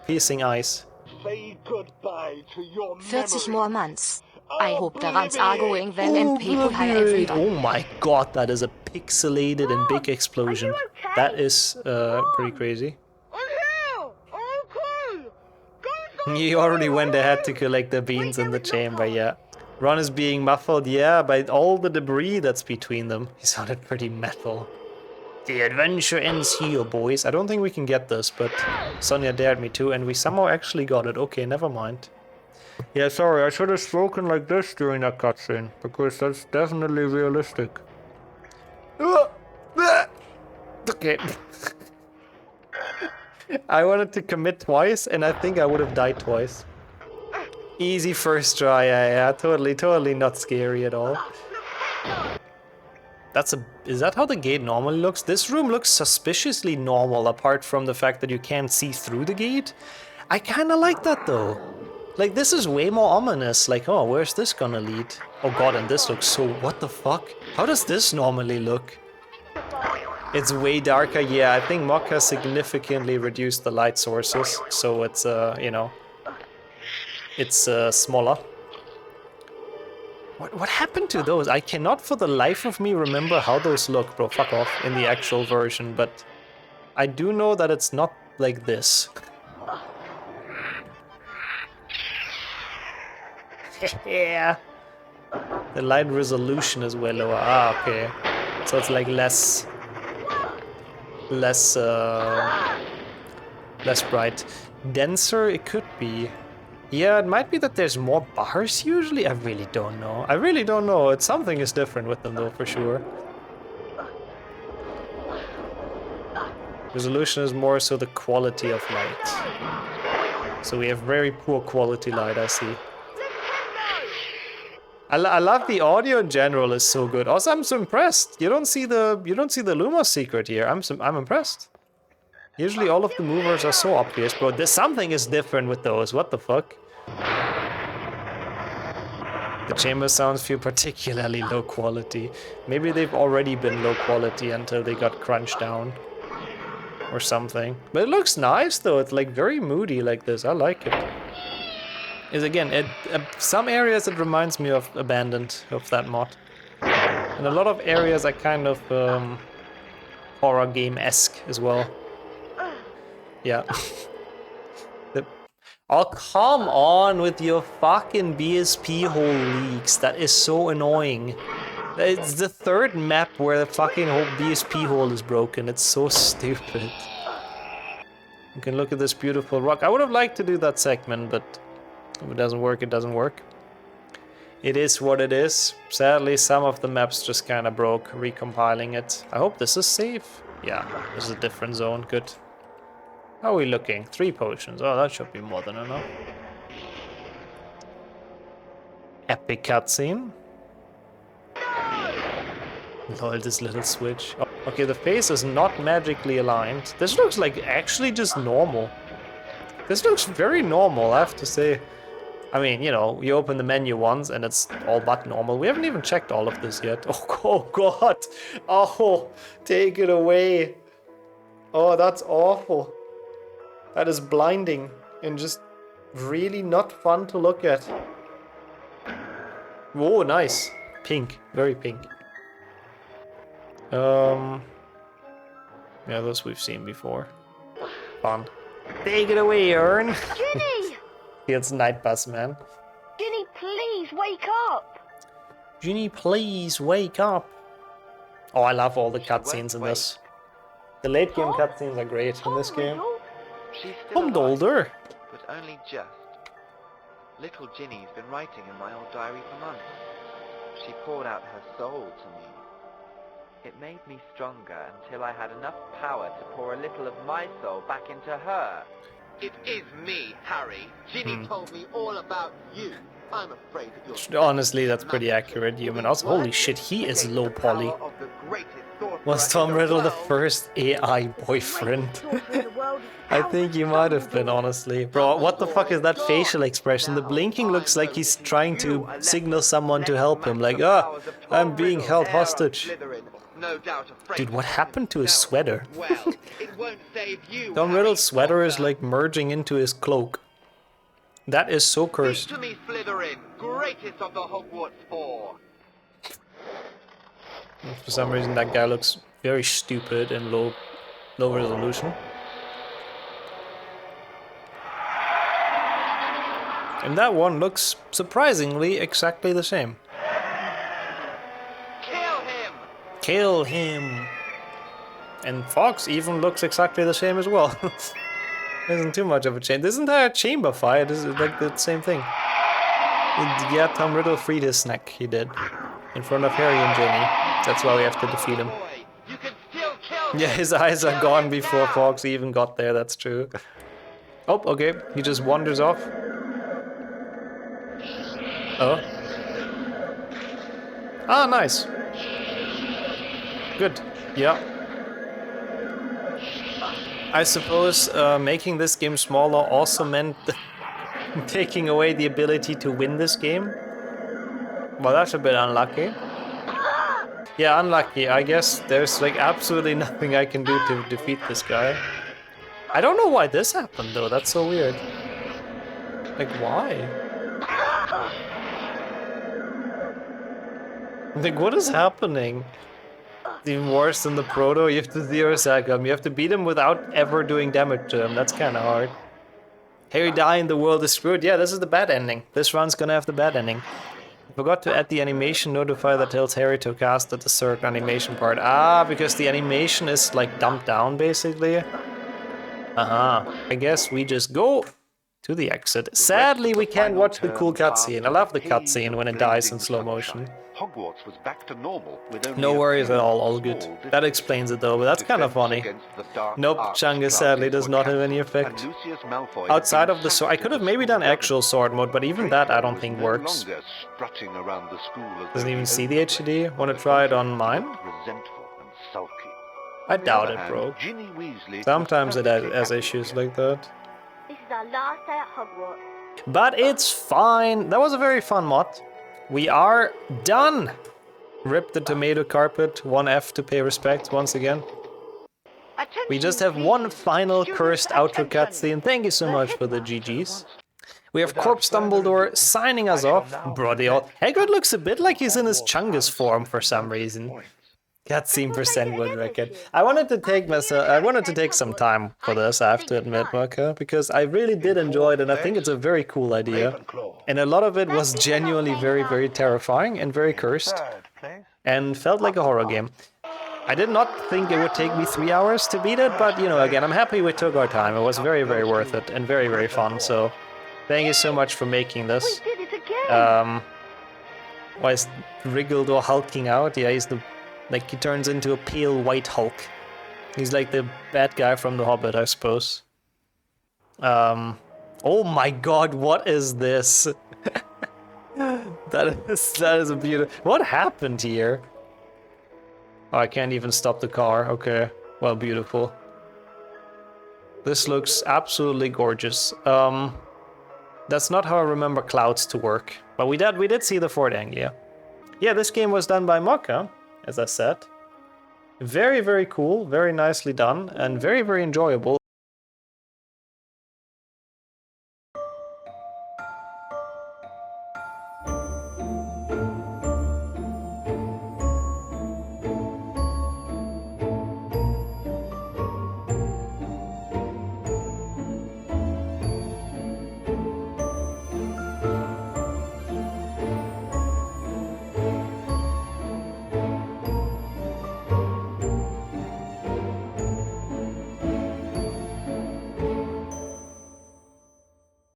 piercing eyes. Say goodbye to your 40 more months. I hope the runs are going well and people have everyone. Oh my god, that is a pixelated and big explosion. That is pretty crazy. I'm here! I'm okay! He already went ahead to collect the beans in the chamber, yeah. Ron is being muffled, yeah, by all the debris that's between them. He sounded pretty metal. The adventure ends here, boys. I don't think we can get this, but Sonia dared me to, and we somehow actually got it. Okay, never mind. Yeah, sorry, I should have spoken like this during that cutscene, because that's definitely realistic. Okay. I wanted to commit twice, and I think I would have died twice. Easy first try, yeah, totally not scary at all. Is that how the gate normally looks? This room looks suspiciously normal, apart from the fact that you can't see through the gate. I kinda like that though. Like, this is way more ominous, like, oh, where's this gonna lead? Oh god, and this looks so, what the fuck? How does this normally look? It's way darker, yeah, I think Mok has significantly reduced the light sources, so it's, you know, it's smaller. What happened to those? I cannot for the life of me remember how those look, bro, fuck off, in the actual version, but I do know that it's not like this. Yeah. The light resolution is way lower. Ah, okay. So it's like less bright. Denser it could be. Yeah, it might be that there's more bars usually. I really don't know. I really don't know. It's something is different with them though, for sure. Resolution is more so the quality of light. So we have very poor quality light, I see. I love the audio in general is so good. Also, I'm so impressed. You don't see the Lumos secret here. I'm impressed. Usually all of the movers are so obvious, bro. There's something is different with those. What the fuck? The chamber sounds feel particularly low quality. Maybe they've already been low quality until they got crunched down. Or something. But it looks nice though. It's like very moody like this. I like it. Is again, some areas it reminds me of Abandoned, of that mod. And a lot of areas are kind of horror game-esque as well. Yeah. Oh, come on with your fucking BSP hole leaks. That is so annoying. It's the third map where the fucking whole BSP hole is broken. It's so stupid. You can look at this beautiful rock. I would have liked to do that segment, but if it doesn't work, it doesn't work. It is what it is. Sadly, some of the maps just kind of broke recompiling it. I hope this is safe. Yeah, this is a different zone. Good. How are we looking? 3 potions. Oh, that should be more than enough. Epic cutscene. Lol, this little switch. Oh, okay, the face is not magically aligned. This looks like actually just normal. This looks very normal, I have to say. I mean, you know, you open the menu once and it's all but normal. We haven't even checked all of this yet. Oh god! Oh, take it away. Oh, that's awful. That is blinding and just really not fun to look at. Whoa, nice. Pink, very pink. Yeah, those we've seen before. Fun. Take it away, Ern. Ginny! It's Night Bus, man. Ginny, please, wake up! Ginny, please, wake up. Oh, I love all the cutscenes in this. The late game cutscenes are great in this game. She's still I'm alive, older. but only just. Little Ginny's been writing in my old diary for months. She poured out her soul to me. It made me stronger until I had enough power to pour a little of my soul back into her. It is me, Harry. Ginny told me all about you. I'm afraid that you're... Honestly, that's pretty accurate, human. Also, holy shit, he is low poly. Was Tom Riddle the first AI boyfriend? I think he might have been, honestly. Bro, what the fuck is that facial expression? The blinking looks like he's trying to signal someone to help him. Like, I'm being held hostage. Dude, what happened to his sweater? Tom Riddle's sweater is like merging into his cloak. That is so cursed. To me, Slytherin. Great greatest of the Hogwarts Four. For some reason that guy looks very stupid and low resolution. And that one looks surprisingly exactly the same. Kill him! Kill him! And Fox even looks exactly the same as well. Isn't too much of a change. This entire chamber fight is like the same thing. Yeah, Tom Riddle freed his neck, he did. In front of Harry and Ginny. That's why we have to defeat him. You can still kill Yeah, his eyes are gone before Fox even got there, that's true. Oh, okay, he just wanders off. Oh. Ah, nice. Good, yeah. I suppose making this game smaller also meant taking away the ability to win this game. Well, that's a bit unlucky. Yeah, unlucky. I guess there's like absolutely nothing I can do to defeat this guy. I don't know why this happened though, that's so weird. Like, why? Like, what is happening? It's even worse than the Proto. You have to zero sack him. You have to beat him without ever doing damage to him. That's kind of hard. Harry dying, the world is screwed. Yeah, this is the bad ending. This run's gonna have the bad ending. Forgot to add the animation notifier that tells Harry to cast at the certain animation part. Ah, because the animation is like dumped down basically. I guess we just go to the exit. Sadly, we can't watch the cool cutscene. I love the cutscene when it dies in slow motion. Hogwarts was back to normal with only No a worries few at all small good. That explains it though, but that's kind of defense funny. against the dark Nope, arts Chungus sadly classes does were not have any cancelled, effect. and Lucius Malfoy Outside had of been the sword, I sacked could as have maybe done school actual sword mode, but even governor. that I don't Draco think was works. no longer strutting around the school as Doesn't though even he see owned the the place. HDD. Want On to the try it contrary, on mine? he looked resentful and sulky. I On the doubt other it, hand, bro. Ginny Weasley was Sometimes it perfectly has happy issues again. like that. This is our last day at Hogwarts. But it's fine. That was a very fun mod. We are done. Rip the tomato carpet. 1F to pay respects once again. We just have one final cursed outro cutscene. Thank you so much for the GGs. We have Corpse Dumbledore signing us off. Brody, Hagrid looks a bit like he's in his Chungus form for some reason. Cutscene % would record. I wanted to take some time for this, I have to admit, Marka, because I really did enjoy it and I think it's a very cool idea. And a lot of it was genuinely very, very terrifying and very cursed. And felt like a horror game. I did not think it would take me 3 hours to beat it, but you know, again, I'm happy we took our time. It was very, very worth it and very, very fun, so thank you so much for making this. We did it again! Why is Riggledore hulking out? Yeah, he's like, he turns into a pale white Hulk. He's like the bad guy from The Hobbit, I suppose. Oh my god, what is this? That is a beautiful... What happened here? Oh, I can't even stop the car. Okay, well, beautiful. This looks absolutely gorgeous. That's not how I remember clouds to work. But we did see the Fort Anglia. Yeah, this game was done by Mokka, as I said. Very, very cool, very nicely done, and very, very enjoyable.